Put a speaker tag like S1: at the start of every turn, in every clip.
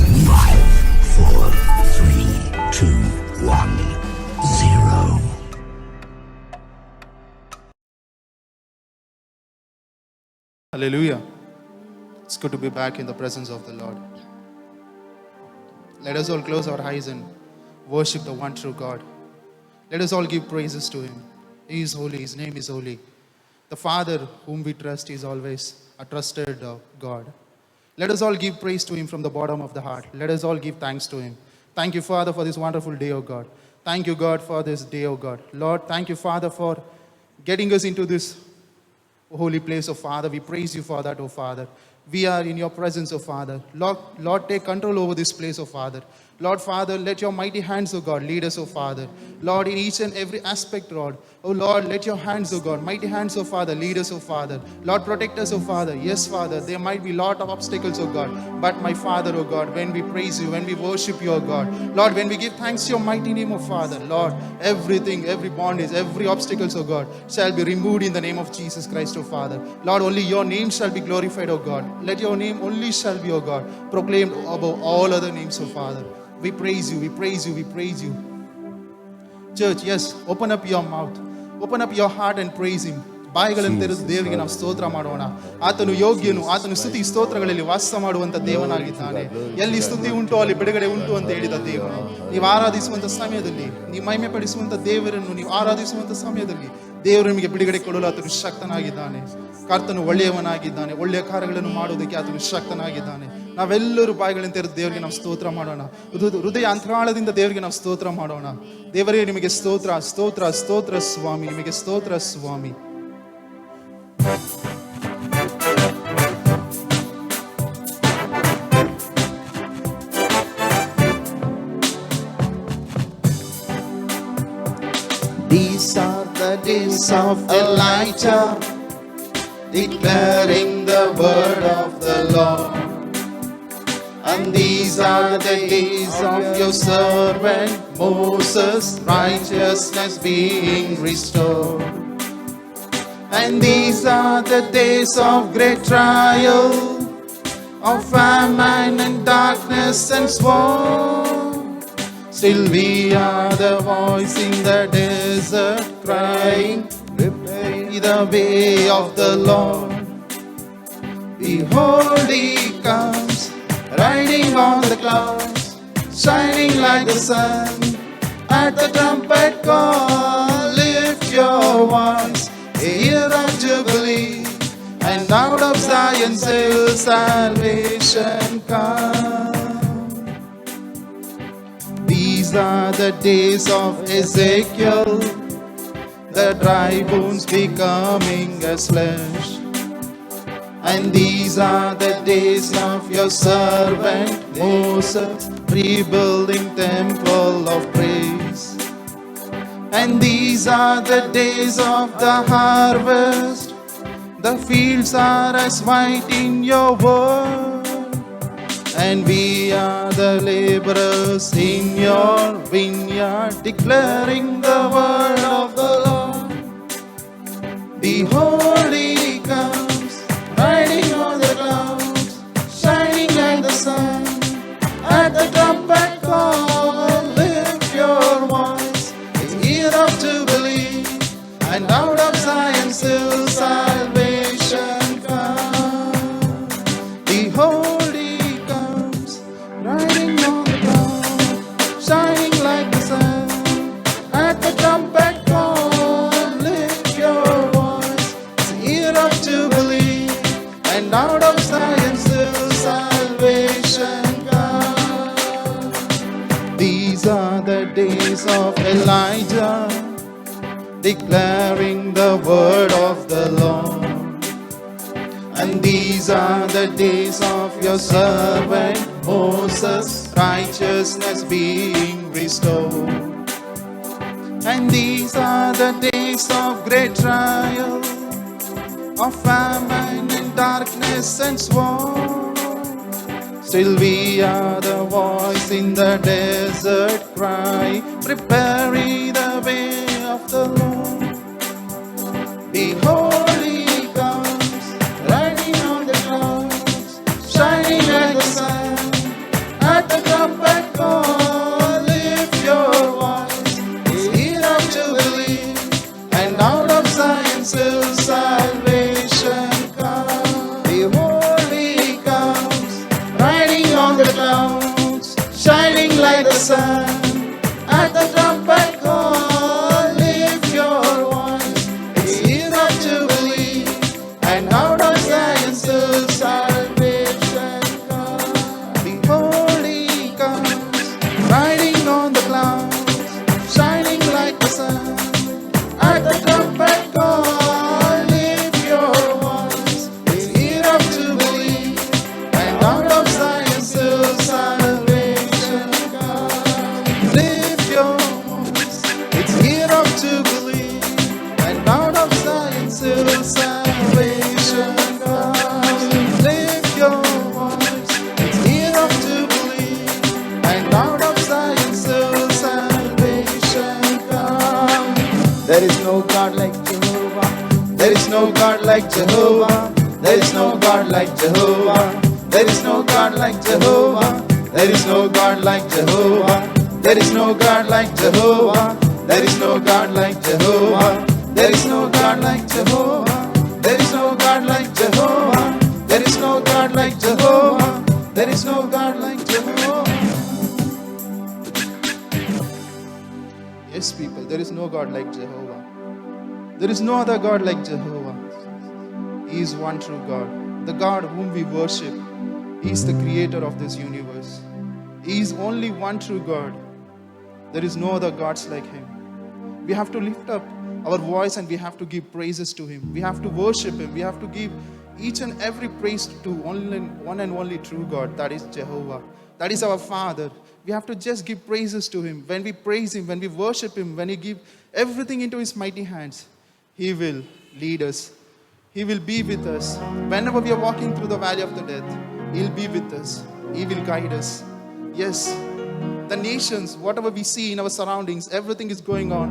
S1: 5, 4, 3, 2, 1, 0.
S2: Hallelujah. It's good to be back in the presence of the Lord. Let us all close our eyes and worship the one true God. Let us all give praises to Him. He is holy. His name is holy. The Father whom we trust is always a trusted God. Let us all give praise to Him from the bottom of the heart. Let us all give thanks to Him. Thank you, Father, for this wonderful day, O God. Thank you, God, for this day, O God. Lord, thank you, Father, for getting us into this holy place, O Father. We praise you for that, O Father. We are in your presence, O Father. Lord, take control over this place, O Father. Lord, Father, let your mighty hands, O God, lead us, O Father. Lord, in each and every aspect, Lord. O Lord, let your hands, O God, mighty hands, O Father, lead us, O Father. Lord, protect us, O Father. Yes, Father, there might be a lot of obstacles, O God. But my Father, O God, when we praise you, when we worship you, O God, Lord, when we give thanks to your mighty name, O Father, Lord, everything, every bondage, every obstacles, O God, shall be removed in the name of Jesus Christ, O Father. Lord, only your name shall be glorified, O God. Let your name only shall be, O God, proclaimed above all other names, O Father. We praise you, we praise you, we praise you. Church, yes, open up your mouth, open up your heart and praise Him. ಬಾಯಿಗಳನ್ನು ತೆರೆದು ದೇವರಿಗೆ ನಾವು ಸ್ತೋತ್ರ ಮಾಡೋಣ. ಆತನು ಯೋಗ್ಯನು, ಆತನು ಸ್ತುತಿ ಸ್ತೋತ್ರಗಳಲ್ಲಿ ವಾಸ ಮಾಡುವಂತ ದೇವನಾಗಿದ್ದಾನೆ. ಎಲ್ಲಿ ಸ್ತುತಿ ಉಂಟು ಅಲ್ಲಿ ಬಿಡುಗಡೆ ಉಂಟು ಅಂತ ಹೇಳಿದ ದೇವರು. ನೀವು ಆರಾಧಿಸುವಂತ ಸಮಯದಲ್ಲಿ, ನೀವು ಮಹಿಮೆ ಪಡಿಸುವಂತ ದೇವರನ್ನು ನೀವು ಆರಾಧಿಸುವಂತ ಸಮಯದಲ್ಲಿ ದೇವರು ನಿಮಗೆ ಬಿಡುಗಡೆ ಕೊಡಲು ಆತನು ಶಕ್ತನಾಗಿದ್ದಾನೆ. ಕರ್ತನು ಒಳ್ಳೆಯವನಾಗಿದ್ದಾನೆ. ಒಳ್ಳೆಯ ಕಾರ್ಯಗಳನ್ನು ಮಾಡುವುದಕ್ಕೆ ಆತನು ಶಕ್ತನಾಗಿದ್ದಾನೆ. ನಾವೆಲ್ಲರೂ ಬಾಯಿಗಳನ್ನು ತೆರೆದು ದೇವರಿಗೆ ನಾವು ಸ್ತೋತ್ರ ಮಾಡೋಣ. ಹೃದಯ ಅಂತರಾಳದಿಂದ ದೇವರಿಗೆ ನಾವು ಸ್ತೋತ್ರ ಮಾಡೋಣ. ದೇವರೇ, ನಿಮಗೆ ಸ್ತೋತ್ರ, ಸ್ತೋತ್ರ, ಸ್ತೋತ್ರ ಸ್ವಾಮಿ, ನಿಮಗೆ ಸ್ತೋತ್ರ ಸ್ವಾಮಿ. These are the days of Elijah, declaring the word of the Lord. And these are the days of your servant Moses, righteousness being restored. And these are the days of great trial, of famine and darkness and sword. Still we are the voice in the desert crying, prepare the way of the Lord. Behold, He comes, riding on the clouds, shining like the sun. At the trumpet call, lift your voice, a year of jubilee, and out of Zion shall salvation come. These are the days of Ezekiel, the dry bones becoming as flesh. And these are the days of your servant Moses, rebuilding temple of praise. And these are the days of the harvest, the fields are as white in your word. And we are the laborers in your vineyard, declaring the word of the Lord. Behold, He comes, riding on the clouds, shining like the sun. At the trumpet call, lift your voice, it's year of jubilee, and out of Zion shall salvation come. Behold, He comes, riding on the clouds, shining like the sun. At the trumpet call, lift your voice, it's year of jubilee, and out of Zion shall salvation come. These are the days of Elijah, declaring the word of the Lord. And these are the days of your servant Moses, righteousness being restored. And these are the days of great trial, of famine and darkness and sword. Still we are the voice in the desert cry, prepare ye the way of the Lord. Behold, He comes, riding on the clouds, shining like the sun. At until salvation comes. The Holy comes, riding on the clouds, shining like the sun. At the trumpet call, lift your voice. It's enough to believe, and out of Zion till salvation comes. The Holy comes, riding on the clouds, shining like the sun. At the trumpet call, lift your voice. It's enough to believe, and out of Zion till salvation comes. Lift your voice. It's enough to believe, and out of Zion till salvation comes. Lift your voice. It's enough to believe, and out of Zion till salvation comes. There is no God like Jehovah. There is no God like Jehovah. There is no God like Jehovah. There is no God like Jehovah. There is no God like Jehovah. There is no God like Jehovah. There is no God like Jehovah. There is no God like Jehovah. There is no God like Jehovah. There is no God like Jehovah. There is no God like Jehovah. Yes, people, there is no God like Jehovah. There is no other God like Jehovah. He is one true God. The God whom we worship. He is the creator of this universe. He is only one true God. There is no other gods like Him. We have to lift up our voice and we have to give praises to Him. We have to worship Him. We have to give each and every praise to one and only true God. That is Jehovah. That is our Father. We have to just give praises to Him. When we praise Him, when we worship Him, when we give everything into His mighty hands, He will lead us. He will be with us. Whenever we are walking through the valley of the death, He'll be with us. He will guide us. Yes, the nations, whatever we see in our surroundings, everything is going on.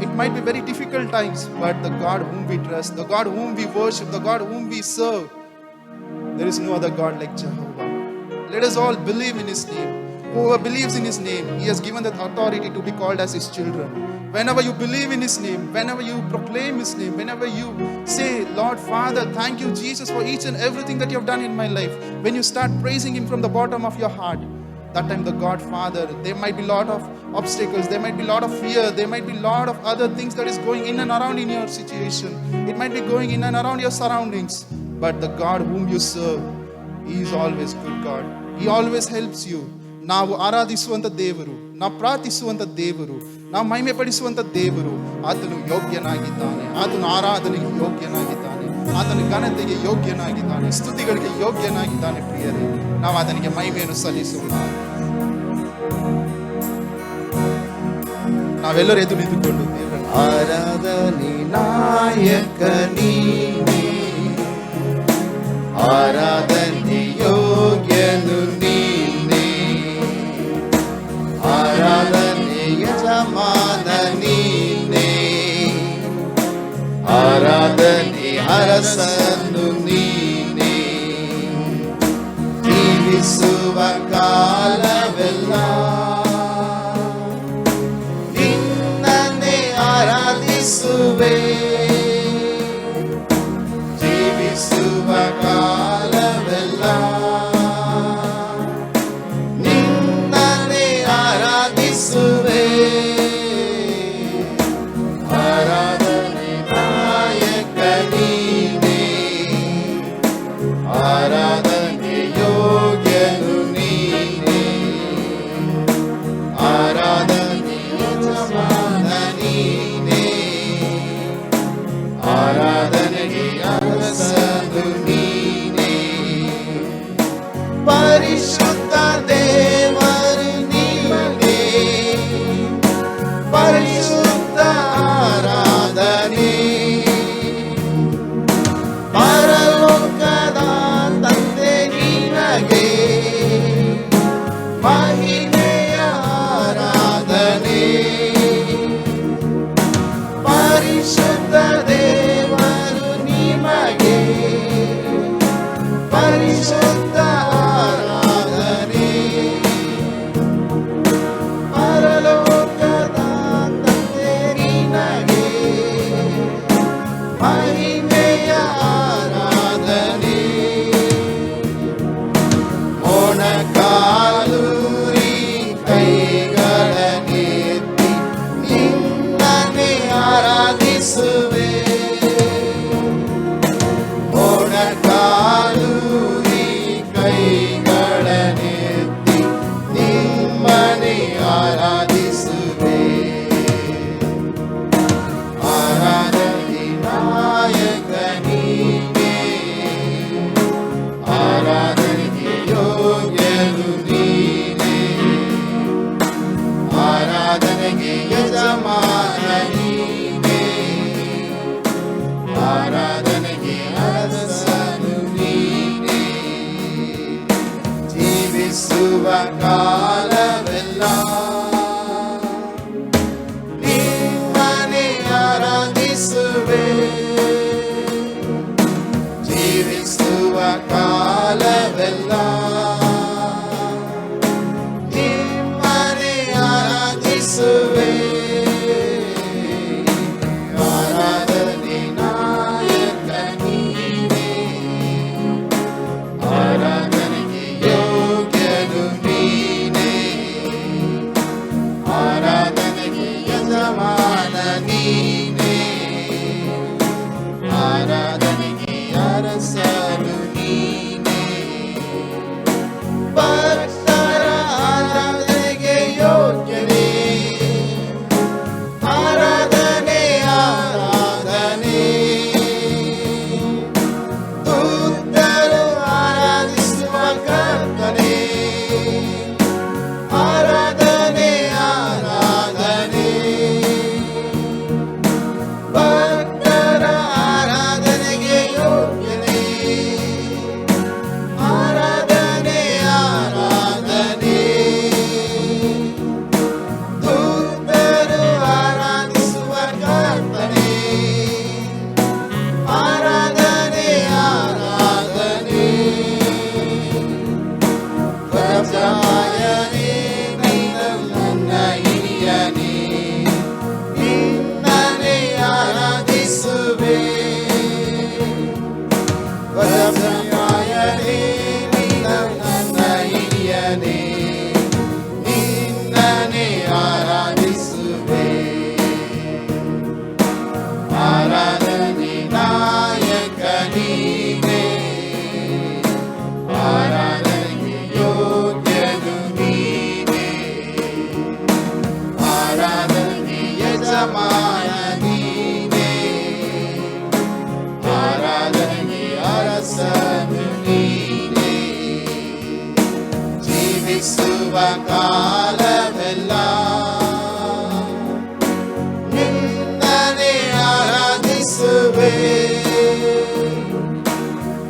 S2: It might be very difficult times, but the God whom we trust, the God whom we worship, the God whom we serve, there is no other God like Jehovah. Let us all believe in His name. Whoever believes in His name, He has given that authority to be called as His children. Whenever you believe in His name, whenever you proclaim His name, whenever you say, Lord Father, thank you Jesus for each and everything that you have done in my life. When you start praising Him from the bottom of your heart, that time the God Father, there might be a lot of obstacles, there might be a lot of fear, there might be a lot of other things that is going in and around in your situation. It might be going in and around your surroundings. But the God whom you serve, He is always good God. He always helps you. ನಾವು ಆರಾಧಿಸುವಂಥ ದೇವರು, ನಾವು ಪ್ರಾರ್ಥಿಸುವಂಥ ದೇವರು, ನಾವು ಮಹಿಮೆ ಪಡಿಸುವಂಥ ದೇವರು, ಆತನು ಯೋಗ್ಯನಾಗಿದ್ದಾನೆ. ಆತನು ಆರಾಧನೆಗೆ ಯೋಗ್ಯನಾಗಿದ್ದಾನೆ. ಆತನ ಘನತೆಗೆ ಯೋಗ್ಯನಾಗಿದ್ದಾನೆ. ಸ್ತುತಿಗಳಿಗೆ ಯೋಗ್ಯನಾಗಿದ್ದಾನೆ. ಪ್ರಿಯರೇ, ನಾವು ಆತನಿಗೆ ಮಹಿಮೆಯನ್ನು ಸಲ್ಲಿಸೋಣ. ನಾವೆಲ್ಲರೂ ಎದ್ದು ನಿಂತುಕೊಂಡು ದೇವರನ್ನು ಆರಾಧನೆ ನಾಯಕ ನೀನೇ, ಆರಾಧನೆ ಯೋಗ್ಯನು ನೀನೇ, ಆರಾಧನೆ ಯಜಮಾನ ನೀನೇ, ಆರಾಧನೆ ಅರಸನು ನೀನೇ. ಜೀವಿಸುವ ಕಾಲವೆಲ್ಲ ನಿನ್ನನ್ನೇ ಆರಾಧಿಸುವೆ. ಜೀವಿಸುವ ಕಾಲವೆಲ್ಲ ನಿನ್ನನ್ನೇ ಆರಾಧಿಸುವೆ. ಆರಾಧನೆ ನಾಯಕ ನೀನೇ, ಆರಾಧನೆ ಯೋಗ್ಯನು ನೀನೇ, ಆರಾಧನೆ ಯಜಮಾನ ನೀನೇ,
S3: ಮಹಿಮೆಯ ಆರಾಧನೆ ಮೊಣಕಾಲೂರಿ ಕೈಗಳನ್ನೆತ್ತಿ ನಿನ್ನನ್ನೇ ಆರಾಧಿಸುವೆ ಮೊಣಕಾಲೂರಿ ಕೈಗಳನ್ನೆತ್ತಿ ನಿಮ್ಮನ್ನೇ ಆರಾಧಿಸುವೆ ಆರಾಧನೆ ನಾಯಕ ನೀನೇ ಆರಾಧನೆಗೆ ಯೋಗ್ಯನು ನೀನೇ ಆರಾಧನೆಗೆ ಯಜಮಾನ ನೀನೇ ಆರಾಧನೆಗೆ ಅರಸನು ನೀನೇ ಜೀವಿಸುವ ಕಾಲವೆಲ್ಲ ನಿಮ್ಮನೆ ಆರಾಧಿಸುವೆ ಜೀವಿಸುವ ಕಾಲವೆಲ್ಲ ನಿಮ್ಮನೆ ಆರಾಧಿಸುವೆ ಆರಾಧನೆ ನಾಯಕ ನೀನೇ ಆರಾಧನೆಗೆ ಯೋಗ್ಯನು ನೀನೇ ಆರಾಧನೆಗೆ ಯಜಮಾನ ನೀನೇ ಆರಾಧನೆಗೆ ಅರಸನು ನೀನೇ ಭಕ್ತರ ಆರಾಧನೆಗೆ ಯೋಗ್ಯನೇ ಆರಾಧನೆ ಆರಾಧನೆ ದೂತರು ಆರಾಧಿಸುವ ಕರ್ತನೇ ಆರಾಧನೆ ಆರಾಧನೆ ಭಕ್ತರ ಆರಾಧನೆಗೆ ಯೋಗ್ಯನೇ ಆರಾಧನೆ ಆರಾಧನೆ ದೂತರು ಆರಾಧಿಸುವ ಕರ್ತನೇ ಆರಾಧನೆ ಆರಾಧನೆ ಧ್ವಜಾಯನೇ ನನ್ನ ಹಿರಿಯನೇ ನಿನ್ನನ್ನೇ ಆರಾಧಿಸುವೆ ಧ್ವಜಾಯನೇ ನನ್ನ ಹಿರಿಯನೇ ನಿನ್ನನ್ನೇ ಆರಾಧಿಸುವೆ ಆರಾಧನೆ ನಾಯಕ ನೀನೇ ಆರಾಧನೆಗೆ ಯೋಗ್ಯನು ನೀನೇ ಆರಾಧನೆಗೆ ಯಜಮಾನ ನೀನೇ ಆರಾಧನೆಗೆ ಅರಸನು ನೀನೇ ಜೀವಿಸುವ ಕಾಲವೆಲ್ಲ ನಿನ್ನನ್ನೇ ಆರಾಧಿಸುವೆ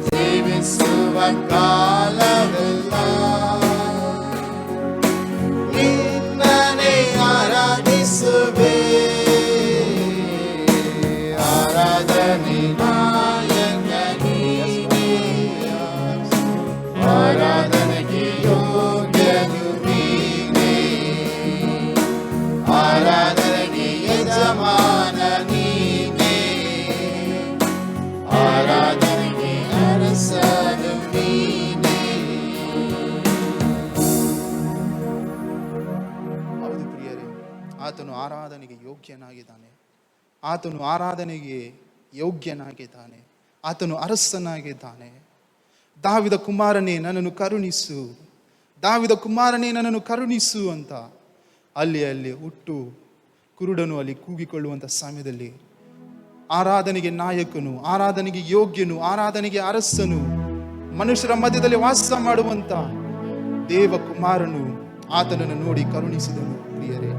S3: ಜೀವಿಸುವ ಕಾಲವೆಲ್ಲ ನಿನ್ನನ್ನೇ ಆರಾಧಿಸುವೆ ಆರಾಧನೆ ನಾಯಕ ನೀನೇ ಆರಾಧನೆಗೆ ಯೋಗ್ಯನು ನೀನೇ ಆರಾಧನೆಗೆ ಯಜಮಾನ ನೀನೇ ಆರಾಧನೆಗೆ ಅರಸನು ನೀನೇ
S2: ಹೌದು ಪ್ರಿಯರೇ, ಆತನು ಆರಾಧನೆಗೆ ಯೋಗ್ಯನಾಗಿದ್ದಾನೆ. ಆತನು ಆರಾಧನೆಗೆ ಯೋಗ್ಯನಾಗಿದ್ದಾನೆ. ಆತನು ಅರಸನಾಗಿದ್ದಾನೆ. ದಾವಿದ ಕುಮಾರನೇ ನನ್ನನ್ನು ಕರುಣಿಸು, ದಾವಿದ ಕುಮಾರನೇ ನನ್ನನ್ನು ಕರುಣಿಸು ಅಂತ ಅಲ್ಲಿ ಹುಟ್ಟು ಕುರುಡನು ಅಲ್ಲಿ ಕೂಗಿಕೊಳ್ಳುವಂಥ ಸಮಯದಲ್ಲಿ ಆರಾಧನೆಗೆ ನಾಯಕನು, ಆರಾಧನೆಗೆ ಯೋಗ್ಯನು, ಆರಾಧನೆಗೆ ಅರಸನು, ಮನುಷ್ಯರ ಮಧ್ಯದಲ್ಲಿ ವಾಸ ಮಾಡುವಂತ ದೇವ ಕುಮಾರನು ಆತನನ್ನು ನೋಡಿ ಕರುಣಿಸಿದನು. ಪ್ರಿಯರೇ,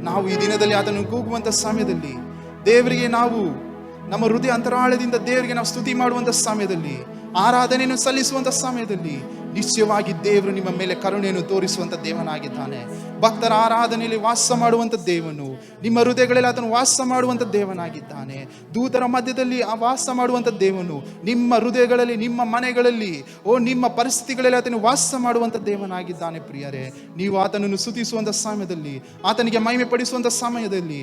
S2: ನಾವು ಈ ದಿನದಲ್ಲಿ ಆತನನ್ನು ಕೂಗುವಂಥ ಸಮಯದಲ್ಲಿ ದೇವರಿಗೆ ನಾವು ನಮ್ಮ ಹೃದಯ ಅಂತರಾಳದಿಂದ ದೇವರಿಗೆ ನಾವು ಸ್ತುತಿ ಮಾಡುವಂಥ ಸಮಯದಲ್ಲಿ, ಆರಾಧನೆಯನ್ನು ಸಲ್ಲಿಸುವಂಥ ಸಮಯದಲ್ಲಿ ನಿಶ್ಚಯವಾಗಿ ದೇವರು ನಿಮ್ಮ ಮೇಲೆ ಕರುಣೆಯನ್ನು ತೋರಿಸುವಂಥ ದೇವನಾಗಿದ್ದಾನೆ. ಭಕ್ತರ ಆರಾಧನೆಯಲ್ಲಿ ವಾಸ ಮಾಡುವಂಥ ದೇವನು ನಿಮ್ಮ ಹೃದಯಗಳಲ್ಲಿ ಆತನು ವಾಸ ಮಾಡುವಂಥ ದೇವನಾಗಿದ್ದಾನೆ. ದೂತರ ಮಧ್ಯದಲ್ಲಿ ಆ ವಾಸ ಮಾಡುವಂಥ ದೇವನು ನಿಮ್ಮ ಹೃದಯಗಳಲ್ಲಿ, ನಿಮ್ಮ ಮನೆಗಳಲ್ಲಿ, ನಿಮ್ಮ ಪರಿಸ್ಥಿತಿಗಳಲ್ಲಿ ಆತನು ವಾಸ ಮಾಡುವಂಥ ದೇವನಾಗಿದ್ದಾನೆ. ಪ್ರಿಯರೇ, ನೀವು ಆತನನ್ನು ಸ್ತುತಿಸುವಂಥ ಸಮಯದಲ್ಲಿ, ಆತನಿಗೆ ಮಹಿಮೆ ಪಡಿಸುವಂಥ ಸಮಯದಲ್ಲಿ,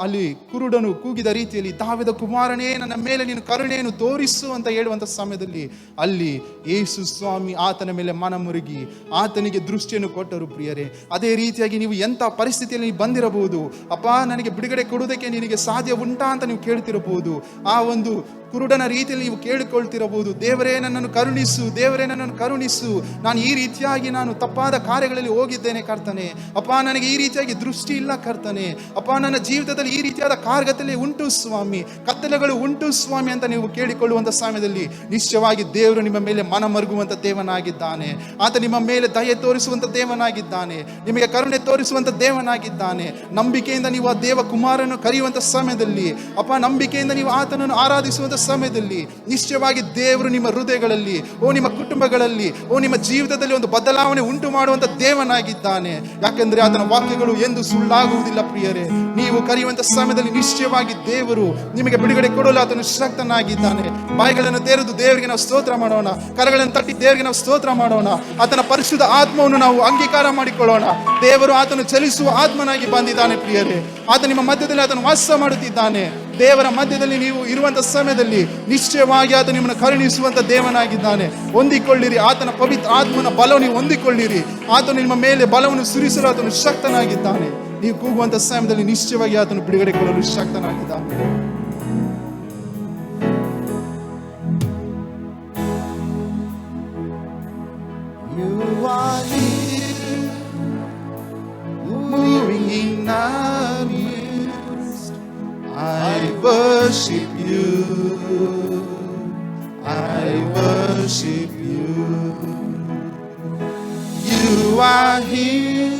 S2: ಅಲ್ಲಿ ಕುರುಡನು ಕೂಗಿದ ರೀತಿಯಲ್ಲಿ, ದಾವೀದ ಕುಮಾರನೇ ನನ್ನ ಮೇಲೆ ನೀನು ಕರುಣೆಯನ್ನು ತೋರಿಸು ಅಂತ ಹೇಳುವಂಥ ಸಮಯದಲ್ಲಿ, ಅಲ್ಲಿ ಯೇಸು ಸ್ವಾಮಿ ಆತನ ಮೇಲೆ ಮನ ಮುರುಗಿ ಆತನಿಗೆ ದೃಷ್ಟಿಯನ್ನು ಕೊಟ್ಟರು. ಪ್ರಿಯರೇ, ಅದೇ ರೀತಿಯಾಗಿ ನೀವು ಎಂಥ ಪರಿಸ್ಥಿತಿಯಲ್ಲಿ ನೀವು ಬಂದಿರಬಹುದು, ಅಪ್ಪ ನನಗೆ ಬಿಡುಗಡೆ ಕೊಡುವುದಕ್ಕೆ ನಿನಗೆ ಸಾಧ್ಯ ಉಂಟಾ ಅಂತ ನೀವು ಕೇಳ್ತಿರಬಹುದು. ಆ ಒಂದು ಕುರುಡನ ರೀತಿಯಲ್ಲಿ ನೀವು ಕೇಳಿಕೊಳ್ತಿರಬಹುದು, ದೇವರೇ ನನ್ನನ್ನು ಕರುಣಿಸು, ದೇವರೇ ನನ್ನನ್ನು ಕರುಣಿಸು, ನಾನು ಈ ರೀತಿಯಾಗಿ ನಾನು ತಪ್ಪಾದ ಕಾರ್ಯಗಳಲ್ಲಿ ಹೋಗಿದ್ದೇನೆ ಕರ್ತನೆ, ಅಪ್ಪ ನನಗೆ ಈ ರೀತಿಯಾಗಿ ದೃಷ್ಟಿ ಇಲ್ಲ ಕರ್ತನೆ, ಅಪ್ಪ ನನ್ನ ಜೀವಿತದಲ್ಲಿ ಈ ರೀತಿಯಾದ ಕಾರ್ಯದಲ್ಲಿ ಉಂಟು ಸ್ವಾಮಿ, ಕತ್ತಲೆಗಳು ಉಂಟು ಸ್ವಾಮಿ ಅಂತ ನೀವು ಕೇಳಿಕೊಳ್ಳುವಂಥ ಸಮಯದಲ್ಲಿ ನಿಶ್ಚಯವಾಗಿ ದೇವರು ನಿಮ್ಮ ಮೇಲೆ ಮನ ಮರುಗುವಂಥ ದೇವನಾಗಿದ್ದಾನೆ. ಆತ ನಿಮ್ಮ ಮೇಲೆ ದಯೆ ತೋರಿಸುವಂಥ ದೇವನಾಗಿದ್ದಾನೆ, ನಿಮಗೆ ಕರುಣೆ ತೋರಿಸುವಂಥ ದೇವನಾಗಿದ್ದಾನೆ. ನಂಬಿಕೆಯಿಂದ ನೀವು ಆ ದೇವ ಕುಮಾರನ್ನು ಕರೆಯುವಂಥ ಸಮಯದಲ್ಲಿ, ಅಪ್ಪ ನಂಬಿಕೆಯಿಂದ ನೀವು ಆತನನ್ನು ಆರಾಧಿಸುವಂಥ ಸಮಯದಲ್ಲಿ ನಿಶ್ಚಯವಾಗಿ ದೇವರು ನಿಮ್ಮ ಹೃದಯಗಳಲ್ಲಿ, ನಿಮ್ಮ ಕುಟುಂಬಗಳಲ್ಲಿ, ನಿಮ್ಮ ಜೀವಿತದಲ್ಲಿ ಒಂದು ಬದಲಾವಣೆ ಉಂಟು ಮಾಡುವಂತ ದೇವನಾಗಿದ್ದಾನೆ. ಯಾಕೆಂದ್ರೆ ಆತನ ವಾಕ್ಯಗಳು ಎಂದು ಸುಳ್ಳಾಗುವುದಿಲ್ಲ. ಪ್ರಿಯರೇ, ನೀವು ಕರೆಯುವಂತ ಸಮಯದಲ್ಲಿ ನಿಶ್ಚಯವಾಗಿ ದೇವರು ನಿಮಗೆ ಬಿಡುಗಡೆ ಕೊಡಲು ಆತನು ಶಕ್ತನಾಗಿದ್ದಾನೆ. ಬಾಯಿಗಳನ್ನು ತೆರೆದು ದೇವರಿಗೆ ನಾವು ಸ್ತೋತ್ರ ಮಾಡೋಣ, ಕರಗಳನ್ನು ತಟ್ಟಿ ದೇವರಿಗೆ ನಾವು ಸ್ತೋತ್ರ ಮಾಡೋಣ. ಆತನ ಪರಿಶುದ್ಧ ಆತ್ಮವನ್ನು ನಾವು ಅಂಗೀಕಾರ ಮಾಡಿಕೊಳ್ಳೋಣ. ದೇವರು ಆತನು ಚಲಿಸುವ ಆತ್ಮನಾಗಿ ಬಂದಿದ್ದಾನೆ. ಪ್ರಿಯರೇ, ಆತ ನಿಮ್ಮ ಮಧ್ಯದಲ್ಲಿ ಆತನು ವಾಸ ಮಾಡುತ್ತಿದ್ದಾನೆ. ದೇವರ ಮಧ್ಯದಲ್ಲಿ ನೀವು ಇರುವಂತ ಸಮಯದಲ್ಲಿ ನಿಶ್ಚಯವಾಗಿ ಆತ ನಿಮ್ಮನ್ನು ಕರುಣಿಸುವಂತ ದೇವನಾಗಿದ್ದಾನೆ. ಹೊಂದಿಕೊಳ್ಳಿರಿ, ಆತನ ಪವಿತ್ರ ಆತ್ಮನ ಬಲವನ್ನು ನೀವು ಹೊಂದಿಕೊಳ್ಳಿರಿ. ಆತನು ನಿಮ್ಮ ಮೇಲೆ ಬಲವನ್ನು ಸುರಿಸಲು ಆತನು ಶಕ್ತನಾಗಿದ್ದಾನೆ. ನೀವು ಕೂಗುವಂತ ಸಮಯದಲ್ಲಿ ನಿಶ್ಚಯವಾಗಿ ಆತನು ಬಿಡುಗಡೆ ಕೊಡಲು ಶಕ್ತನಾಗಿದ್ದಾನೆ.
S3: You are here, moving in our midst. I worship you, I worship you. You are here,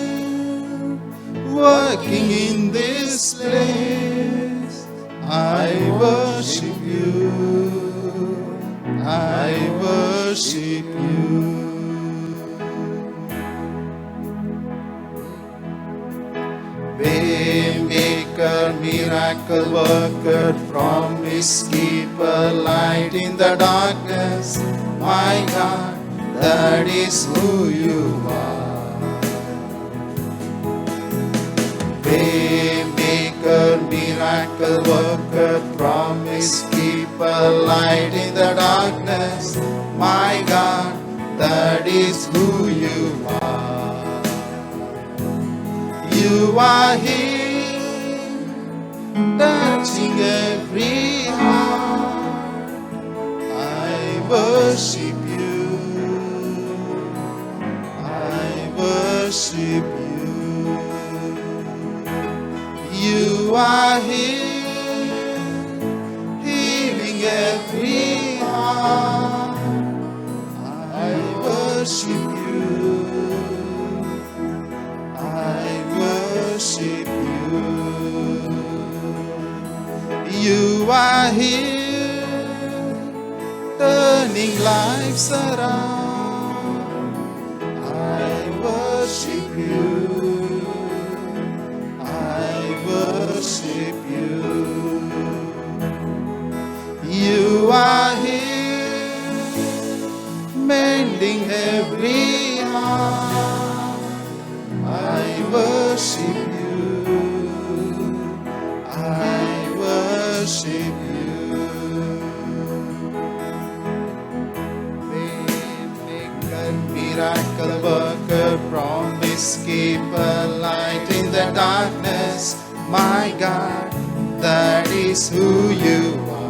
S3: working in this place. I worship you, I worship you. Waymaker, miracle worker, promise keeper, light in the darkness. My God, that is who you are. Waymaker, miracle worker, promise keeper, light in the darkness. My God, that is who you are. You are here, touching every heart. I worship you, I worship you. You are here, healing every heart. I worship you, I worship you. You are here, turning lives around. I worship you, I worship you. You are here, mending every heart. I worship you, I worship you. Waymaker, miracle worker, promise keeper, light in the darkness. My God, that is who you are.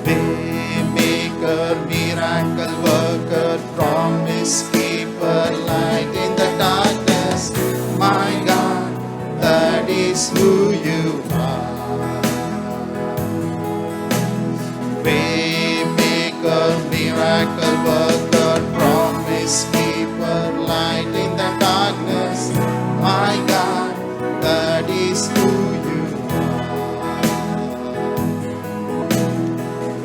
S3: Waymaker, miracle worker, promise keeper, light in the darkness. My God, that is who you are. Waymaker, miracle worker, promise keeper, light in the darkness. My God, that is who you are.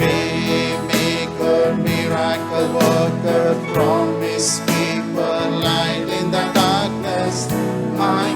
S3: Waymaker, miracle worker, promise keeper, light in the darkness. My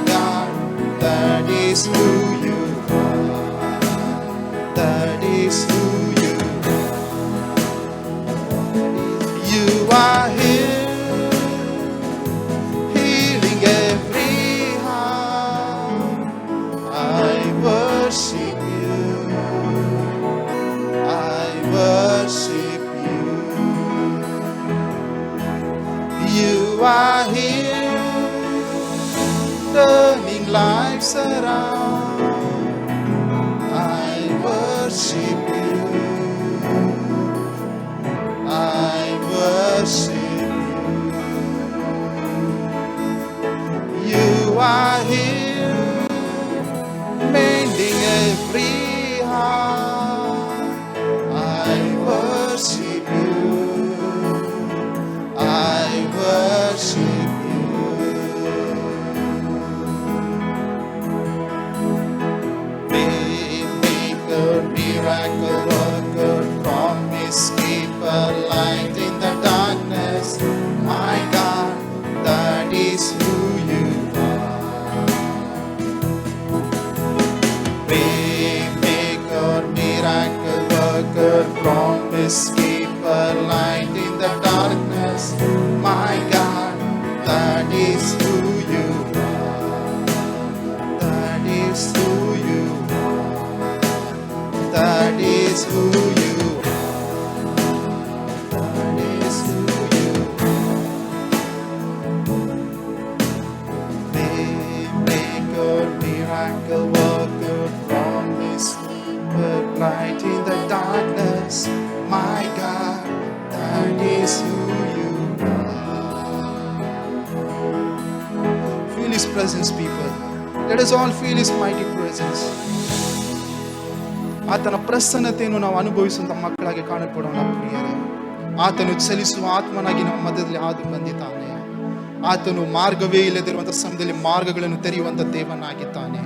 S3: lives around. I worship you. I worship you. You are here, mending every heart. I worship you. I worship you. Waymaker, miracle worker, promise keeper, light in the darkness. My God, that is who you are. Waymaker, miracle worker, promise keeper, light in the darkness. My God, that is who you are. That is who you are. That is who you are. That is who you are. Waymaker, miracle worker, promise keeper, light in the darkness. My God, that is who you are. Feel His presence, people. Let us all feel His mighty presence. ಆತನ ಪ್ರಸನ್ನತೆಯನ್ನು ನಾವು ಅನುಭವಿಸುವಂತ ಮಕ್ಕಳಾಗಿ ಕಾಣಲ್ಪಡೋಣ ಪ್ರಿಯರೇ. ಆತನು ಚಲಿಸುವ ಆತ್ಮನಾಗಿ ನಮ್ಮ ಮಧ್ಯದಲ್ಲಿ ಹಾದು ಬಂದಿದ್ದಾನೆ. ಆತನು ಮಾರ್ಗವೇ ಇಲ್ಲದಿರುವಂತಹ ಸಮಯದಲ್ಲಿ ಮಾರ್ಗಗಳನ್ನು ತೆರೆಯುವಂತ ದೇವನಾಗಿದ್ದಾನೆ.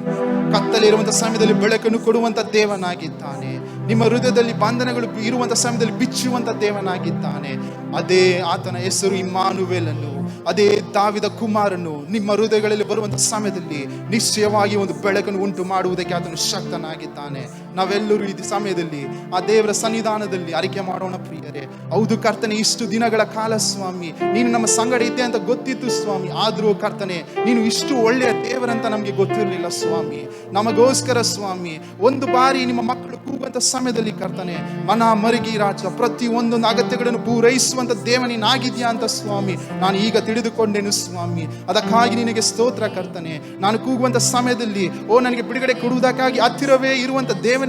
S3: ಕತ್ತಲಿರುವಂತ ಸಮಯದಲ್ಲಿ ಬೆಳಕನ್ನು ಕೊಡುವಂತ ದೇವನಾಗಿದ್ದಾನೆ. ನಿಮ್ಮ ಹೃದಯದಲ್ಲಿ ಬಂಧನಗಳು ಇರುವಂತ ಸಮಯದಲ್ಲಿ ಬಿಚ್ಚುವಂತ ದೇವನಾಗಿದ್ದಾನೆ. ಅದೇ ಆತನ ಹೆಸರು ಇಮ್ಮಾನುವೇಲನು. ಅದೇ ದಾವಿದ ಕುಮಾರನು ನಿಮ್ಮ ಹೃದಯಗಳಲ್ಲಿ ಬರುವಂತ ಸಮಯದಲ್ಲಿ ನಿಶ್ಚಯವಾಗಿ ಒಂದು ಬೆಳಕನ್ನು ಉಂಟು ಮಾಡುವುದಕ್ಕೆ ಆತನು ಶಕ್ತನಾಗಿದ್ದಾನೆ. ನಾವೆಲ್ಲರೂ ಈ ಸಮಯದಲ್ಲಿ ಆ ದೇವರ ಸನ್ನಿಧಾನದಲ್ಲಿ ಅರಿಕೆ ಮಾಡೋಣ ಪ್ರಿಯರೇ. ಹೌದು ಕರ್ತನೆ, ಇಷ್ಟು ದಿನಗಳ ಕಾಲ ಸ್ವಾಮಿ ನೀನು ನಮ್ಮ ಸಂಗಡ ಇದ್ದೆ ಅಂತ ಗೊತ್ತಿತ್ತು ಸ್ವಾಮಿ. ಆದರೂ ಕರ್ತನೆ, ನೀನು ಇಷ್ಟು ಒಳ್ಳೆಯ ದೇವರಂತ ನಮಗೆ ಗೊತ್ತಿರಲಿಲ್ಲ ಸ್ವಾಮಿ. ನಮಗೋಸ್ಕರ ಸ್ವಾಮಿ ಒಂದು ಬಾರಿ ನಿಮ್ಮ ಮಕ್ಕಳು ಕೂಗುವಂತ ಸಮಯದಲ್ಲಿ ಕರ್ತನೆ, ಮನ ಮರುಗಿ ರಾಜ ಪ್ರತಿ ಒಂದೊಂದು ಅಗತ್ಯಗಳನ್ನು ಪೂರೈಸುವಂತ ದೇವ ನೀನಾಗಿದ್ಯಾ ಅಂತ ಸ್ವಾಮಿ ನಾನು ಈಗ ತಿಳಿದುಕೊಂಡೆನು ಸ್ವಾಮಿ. ಅದಕ್ಕಾಗಿ ನಿನಗೆ ಸ್ತೋತ್ರ ಕರ್ತನೆ. ನಾನು ಕೂಗುವಂತ ಸಮಯದಲ್ಲಿ ನನಗೆ ಬಿಡುಗಡೆ ಕೊಡುವುದಕ್ಕಾಗಿ ಹತ್ತಿರವೇ ಇರುವಂತ ದೇವನೇ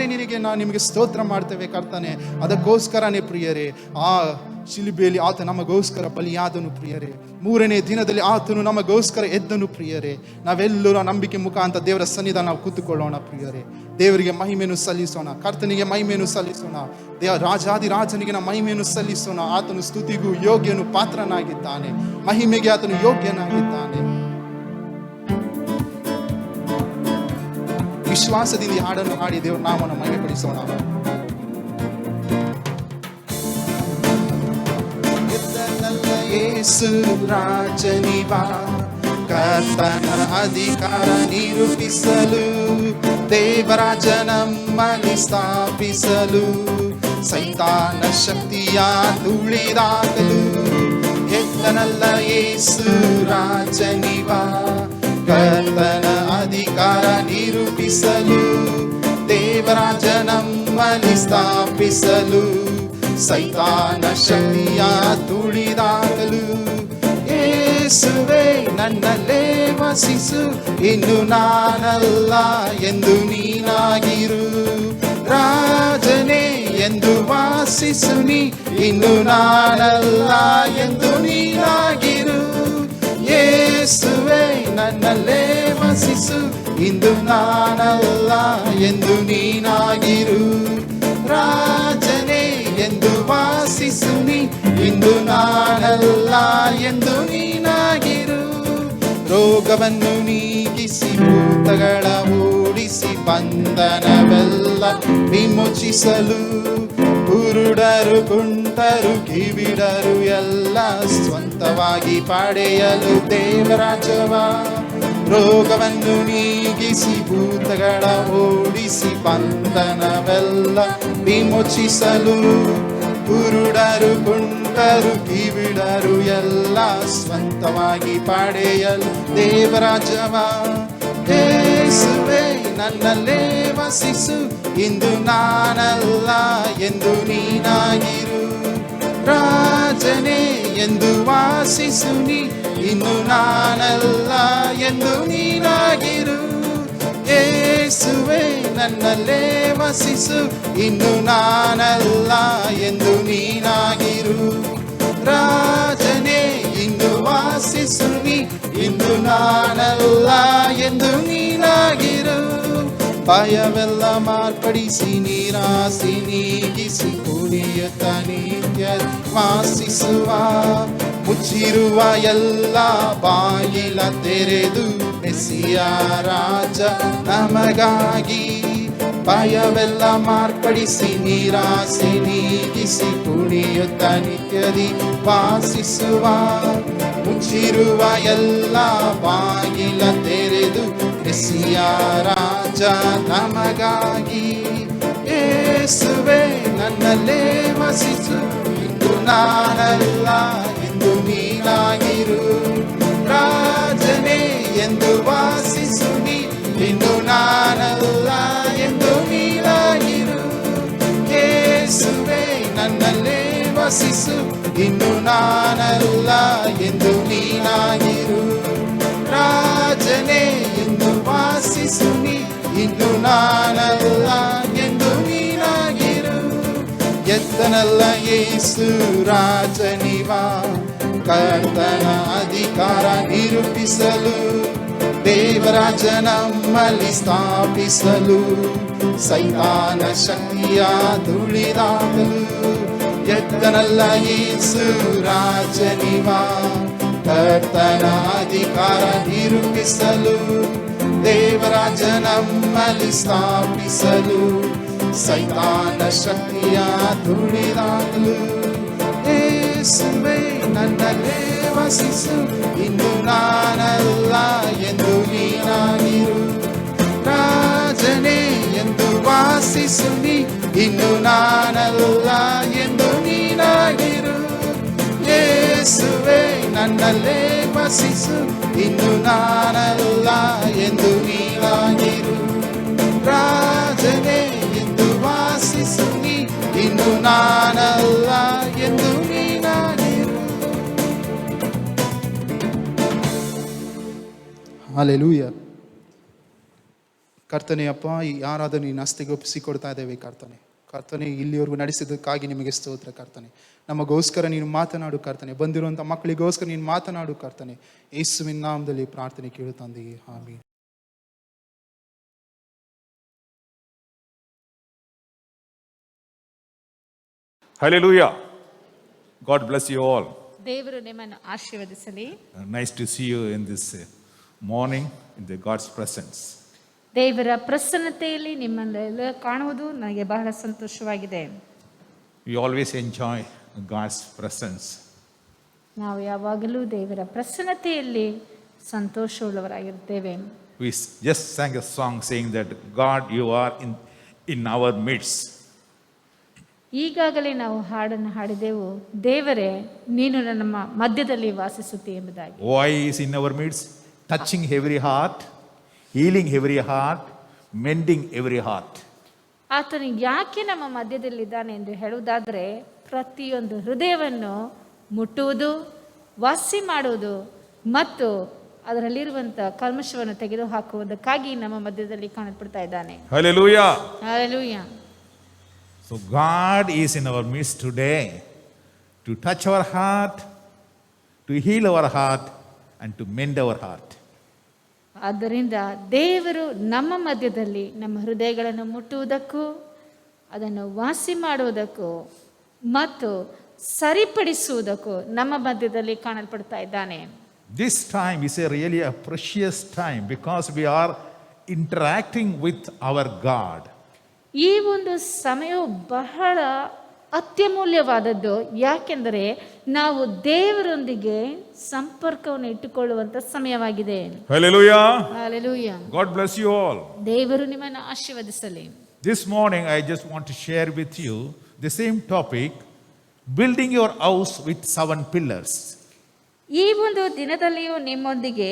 S3: ನಿಮಗೆ ಸ್ತೋತ್ರ ಮಾಡ್ತೇವೆ ಕರ್ತನೆ. ಅದಕ್ಕೋಸ್ಕರನೇ ಪ್ರಿಯರೇ ಆ ಶಿಲುಬೆಯಲ್ಲಿ ಆತ ನಮಗೋಸ್ಕರ ಬಲಿಯಾದನು ಪ್ರಿಯರೇ. 3ನೇ ದಿನದಲ್ಲಿ ಆತನು ನಮಗೋಸ್ಕರ ಎದ್ದನು ಪ್ರಿಯರೇ. ನಾವೆಲ್ಲರೂ ನಂಬಿಕೆ ಮುಖಾಂತರ ದೇವರ ಸನ್ನಿಧಾನ ನಾವು ಕೂತುಕೊಳ್ಳೋಣ ಪ್ರಿಯರೇ. ದೇವರಿಗೆ ಮಹಿಮೆಯನ್ನು ಸಲ್ಲಿಸೋಣ, ಕರ್ತನಿಗೆ ಮಹಿಮೆಯನ್ನು ಸಲ್ಲಿಸೋಣ, ರಾಜಾದಿ ರಾಜನಿಗೆ ನಾವು ಮಹಿಮೆಯನ್ನು ಸಲ್ಲಿಸೋಣ. ಆತನು ಸ್ತುತಿಗೂ ಯೋಗ್ಯನು ಪಾತ್ರನಾಗಿದ್ದಾನೆ, ಮಹಿಮೆಗೆ ಆತನು ಯೋಗ್ಯನಾಗಿದ್ದಾನೆ. ವಿಶ್ವಾಸದಿಂದ ಈ ಹಾಡನ್ನು ಹಾಡಿ ದೇವರ ನಾಮವನ್ನು ಮಹಿಮೆಪಡಿಸೋಣ. ಯೇಸು ರಾಜನಿವಾ, ಕರ್ತನ ಅಧಿಕಾರ ನಿರೂಪಿಸಲು, ದೇವರಾಜ ನಮ್ಮಲ್ಲಿ ಸ್ಥಾಪಿಸಲು, ಸೈತಾನ ಶಕ್ತಿಯ ತುಳಿದಾಕಲು. ಎದ್ದನಲ್ಲ ಯೇಸು ರಾಜನಿವಾ, ಕರ್ತನ ಅಧಿಕಾರ ನಿರೂಪಿಸಲು, ದೇವರಾಜ ನಮ್ಮಲ್ಲಿ ಸ್ಥಾಪಿಸಲು, ಸೈತಾನ ಶಕ್ತಿಯ ತುಳಿದಾಕಲು. ಯೇಸುವೇ ನನ್ನಲ್ಲೇ ವಸಿಸು, ಇನ್ನು ನಾನಲ್ಲ ಎಂದು ನೀನಾಗಿರು. ರಾಜನೇ ಎಂದು ವಾಸಿಸು ನೀ, ಇನ್ನು ನಾನಲ್ಲ ಎಂದು ನೀನಾಗಿರು. ಯೇಸುವೇ ನನ್ನಲ್ಲೇ ವಸಿಸು, ಇಂದು ನಾನಲ್ಲ ಎಂದು ನೀನಾಗಿರು. ರಾಜನೇ ಎಂದು ವಾಸಿಸು ನೀ, ಇಂದು ನಾನಲ್ಲ ಎಂದು ನೀನಾಗಿರು. ರೋಗವನ್ನು ನೀಗಿಸಿ ಭೂತಗಳ ಓಡಿಸಿ ಬಂಧನವೆಲ್ಲ ವಿಮೋಚಿಸಲು, ಕುರುಡರು ಕುಂಟರು ಕಿವಿಡರು ಎಲ್ಲ ಸ್ವಂತವಾಗಿ ಪಡೆಯಲು ದೇವರಾಜವ. ರೋಗವನ್ನು ನೀಗಿಸಿ ಭೂತಗಳ ಓಡಿಸಿ ಬಂಧನವೆಲ್ಲ ವಿಮೋಚಿಸಲು, ಕುರುಡರು ಕುಂಟರು ಕಿವಿಡರು ಎಲ್ಲ ಸ್ವಂತವಾಗಿ ಪಡೆಯಲು ದೇವರಾಜವ. ಯೇಸುವೇ ನನ್ನಲ್ಲೇ ವಸಿಸು, ಇಂದು ನಾನಲ್ಲ ಎಂದು ನೀನಾಗಿರು. ರಾಜನೇ ಎಂದು ವಾಸಿಸು ನೀ, ಇನ್ನು ನಾನಲ್ಲ ಎಂದು ನೀನಾಗಿರು. ಯೇಸುವೆ ನನ್ನಲ್ಲೇ ವಸಿಸು, ಇನ್ನು ನಾನಲ್ಲ ಎಂದು ನೀನಾಗಿರು. ರಾಜನೇ ಇನ್ನು ವಾಸಿಸುವಿ, ಇನ್ನು ನಾನಲ್ಲ ಎಂದು ನೀನಾಗಿರು. ಭಯವೆಲ್ಲ ಮಾರ್ಪಡಿಸಿ ನಿರಾಸೆ ನೀಗಿಸಿ ಕುಣಿಯುತ್ತ ನಿತ್ಯ ವಾಸಿಸುವ, ಮುಚ್ಚಿರುವ ಎಲ್ಲ ಬಾಗಿಲ ತೆರೆದು ಮೆಸ್ಸಿಯ ರಾಜ ನಮಗಾಗಿ. ಭಯವೆಲ್ಲ ಮಾರ್ಪಡಿಸಿ ನಿರಾಸೆ ನೀಗಿಸಿ ಕುಣಿಯುತ್ತ ನಿತ್ಯದಿ ವಾಸಿಸುವ, ಮುಚ್ಚಿರುವ ಎಲ್ಲ ಬಾಗಿಲ ತೆರೆದು ಮೆಸ್ಸಿಯ ರಾಜ ನಮಗಾಗಿ. ಯೇಸುವೆ ನನ್ನಲ್ಲೇ ವಸಿಸು, ಇಂದು ನಾನಲ್ಲ ಎಂದು ನೀನಾಗಿರು. ರಾಜನೇ ಎಂದು ವಾಸಿಸು ನೀ, ಇನ್ನು ನಾನಲ್ಲ ಎಂದು ನೀನಾಗಿರು. ಯೇಸುವೆ ನನ್ನಲ್ಲೇ ವಸಿಸು, ಇನ್ನು ನಾನಲ್ಲ ಎಂದು ನೀನಾಗಿರು. ರಾಜನೇ ಎಂದು ವಾಸಿಸು ನೀ, ಇನ್ನು ನಾನಲ್ಲ ಎಂದು ನೀನಾಗಿರು. ಎತ್ತನಲ್ಲ ಯೇಸು ರಾಜನಿವ, ಕರ್ತನ ಅಧಿಕಾರ ನಿರೂಪಿಸಲು, ದೇವರಾಜ ನಮ್ಮಲ್ಲಿ ಸ್ಥಾಪಿಸಲು, ಸೈತಾನ ಶಕ್ತಿಯ ತುಳಿದಾಕಲು. ಎತ್ತನಲ್ಲ ಯೇಸು ರಾಜನಿವ, ಕರ್ತನ ಅಧಿಕಾರ ನಿರೂಪಿಸಲು, ದೇವರಾಜ ನಮ್ಮಲ್ಲಿ ಸ್ಥಾಪಿಸಲು, ಸೈತಾನ ಶಕ್ತಿಯ ತುಳಿದಾಕಲು. ಯೇಸುವೇ ನನ್ನಲ್ಲೇ ವಸಿಸು, ಇನ್ನು ನಾನಲ್ಲ ಎಂದು ನೀನಾಗಿರು. ರಾಜನೇ ಎಂದು ವಾಸಿಸು ನೀ, ಇನ್ನು ನಾನಲ್ಲ ಎಂದು ನೀನಾಗಿರು. ಯೇಸುವೇ ನನ್ನಲ್ಲೇ ವಸಿಸು, ಇನ್ನು ನಾನಲ್ಲ ಎಂದು ನೀನಾಗಿರು. ರಾಜನೇ ಎಂದು ವಾಸಿಸು ನೀ, ಇನ್ನು ನಾನಲ್ಲ ಎಂದು ನೀನಾಗಿರು.
S2: ಹಾಲೆಲೂಯ. ಕರ್ತನೆ ಅಪ್ಪ, ಈ ಆರಾಧನೆ ನಿನ್ನ ಹಸ್ತಿಗೆ ಒಪ್ಪಿಸಿಕೊಡ್ತಾ ಇದ್ದೇವೆ ಕರ್ತನೆ. ಕರ್ತನೆ, ಇಲ್ಲಿವರೆಗೂ ನಡೆಸಿದ್ದಕ್ಕಾಗಿ ನಿಮಗೆ ಸ್ತೋತ್ರ ಕರ್ತನೆ. ನಮಗೋಸ್ಕರ ನೀನು ಮಾತನಾಡು ಕರ್ತನೆ, ಬಂದಿರುವಂಥ ಮಕ್ಕಳಿಗೋಸ್ಕರ ನೀನು ಮಾತನಾಡು ಕರ್ತನೆ. ಯೇಸುವಿನ ನಾಮದಲ್ಲಿ ಪ್ರಾರ್ಥನೆ ಕೇಳುತ್ತಂದೆಯೇ, ಆಮೀನ್.
S4: Hallelujah. God bless you all.
S5: ದೇವರು ನಿಮ್ಮನ್ನು ಆಶೀರ್ವದಿಸಲಿ.
S4: Nice to see you in this morning in the God's presence.
S5: ದೇವರ ಪ್ರಸನ್ನತೆಯಲ್ಲಿ ನಿಮ್ಮನ್ನೆಲ್ಲ ಕಾಣುವುದು ನನಗೆ ಬಹಳ ಸಂತೋಷವಾಗಿದೆ.
S4: We always enjoy God's presence.
S5: ನಾವು ಯಾವಾಗಲೂ ದೇವರ ಪ್ರಸನ್ನತೆಯಲ್ಲಿ ಸಂತೋಷವುಳ್ಳವರಾಗಿರ್ತೇವೆ.
S4: We just sang a song saying that God, you are in our midst.
S5: ಈಗಾಗಲೇ ನಾವು ಹಾಡನ್ನು ಹಾಡಿದೆವು, ದೇವರೇ ನೀನು ನಮ್ಮ ಮಧ್ಯದಲ್ಲಿ ವಾಸಿಸುತ್ತಿ ಎಂಬುದಾಗಿ.
S4: Why is in our midst? Touching every heart, healing every heart, mending every heart.
S5: ಆತನು ಯಾಕೆ ನಮ್ಮ ಮಧ್ಯದಲ್ಲಿದ್ದಾನೆ ಎಂದು ಹೇಳುವುದಾದರೆ, ಪ್ರತಿಯೊಂದು ಹೃದಯವನ್ನು ಮುಟ್ಟುವುದು, ವಾಸಿ ಮಾಡುವುದು ಮತ್ತು ಅದರಲ್ಲಿರುವಂಥ ಕಲ್ಮಶವನ್ನು ತೆಗೆದುಹಾಕುವುದಕ್ಕಾಗಿ ನಮ್ಮ ಮಧ್ಯದಲ್ಲಿ ಕಾಣಲ್ಪಡ್ತಾ ಇದ್ದಾನೆ.
S4: Hallelujah.
S5: Hallelujah.
S4: So God is in our midst today to touch our heart, to heal our heart and to mend our heart.
S5: ಆದ್ದರಿಂದ ದೇವರು ನಮ್ಮ ಮಧ್ಯದಲ್ಲಿ ನಮ್ಮ ಹೃದಯಗಳನ್ನು ಮುಟ್ಟುವುದಕ್ಕೂ, ಅದನ್ನು ವಾಸಿ ಮಾಡುವುದಕ್ಕೂ ಮತ್ತು ಸರಿಪಡಿಸುವುದಕ್ಕೂ ನಮ್ಮ ಮಧ್ಯದಲ್ಲಿ ಕಾಣಲ್ಪಡ್ತಾ ಇದ್ದಾನೆ.
S4: This time is really a precious time because we are interacting with our God.
S5: ಈ ಒಂದು ಸಮಯವು ಬಹಳ ಅತ್ಯಮೂಲ್ಯವಾದದ್ದು. ಯಾಕೆಂದರೆ ನಾವು ದೇವರೊಂದಿಗೆ ಸಂಪರ್ಕವನ್ನು ಇಟ್ಟುಕೊಳ್ಳುವಂತ ಸಮಯವಾಗಿದೆ.
S4: Hallelujah.
S5: Hallelujah.
S4: God bless you all.
S5: ದೇವರು ನಿಮ್ಮನ್ನು ಆಶೀರ್ವದಿಸಲಿ.
S4: This morning I just want to share with you the same topic, building your house with 7 pillars.
S5: ಈ ಒಂದು ದಿನದಲ್ಲಿಯೂ ನಿಮ್ಮೊಂದಿಗೆ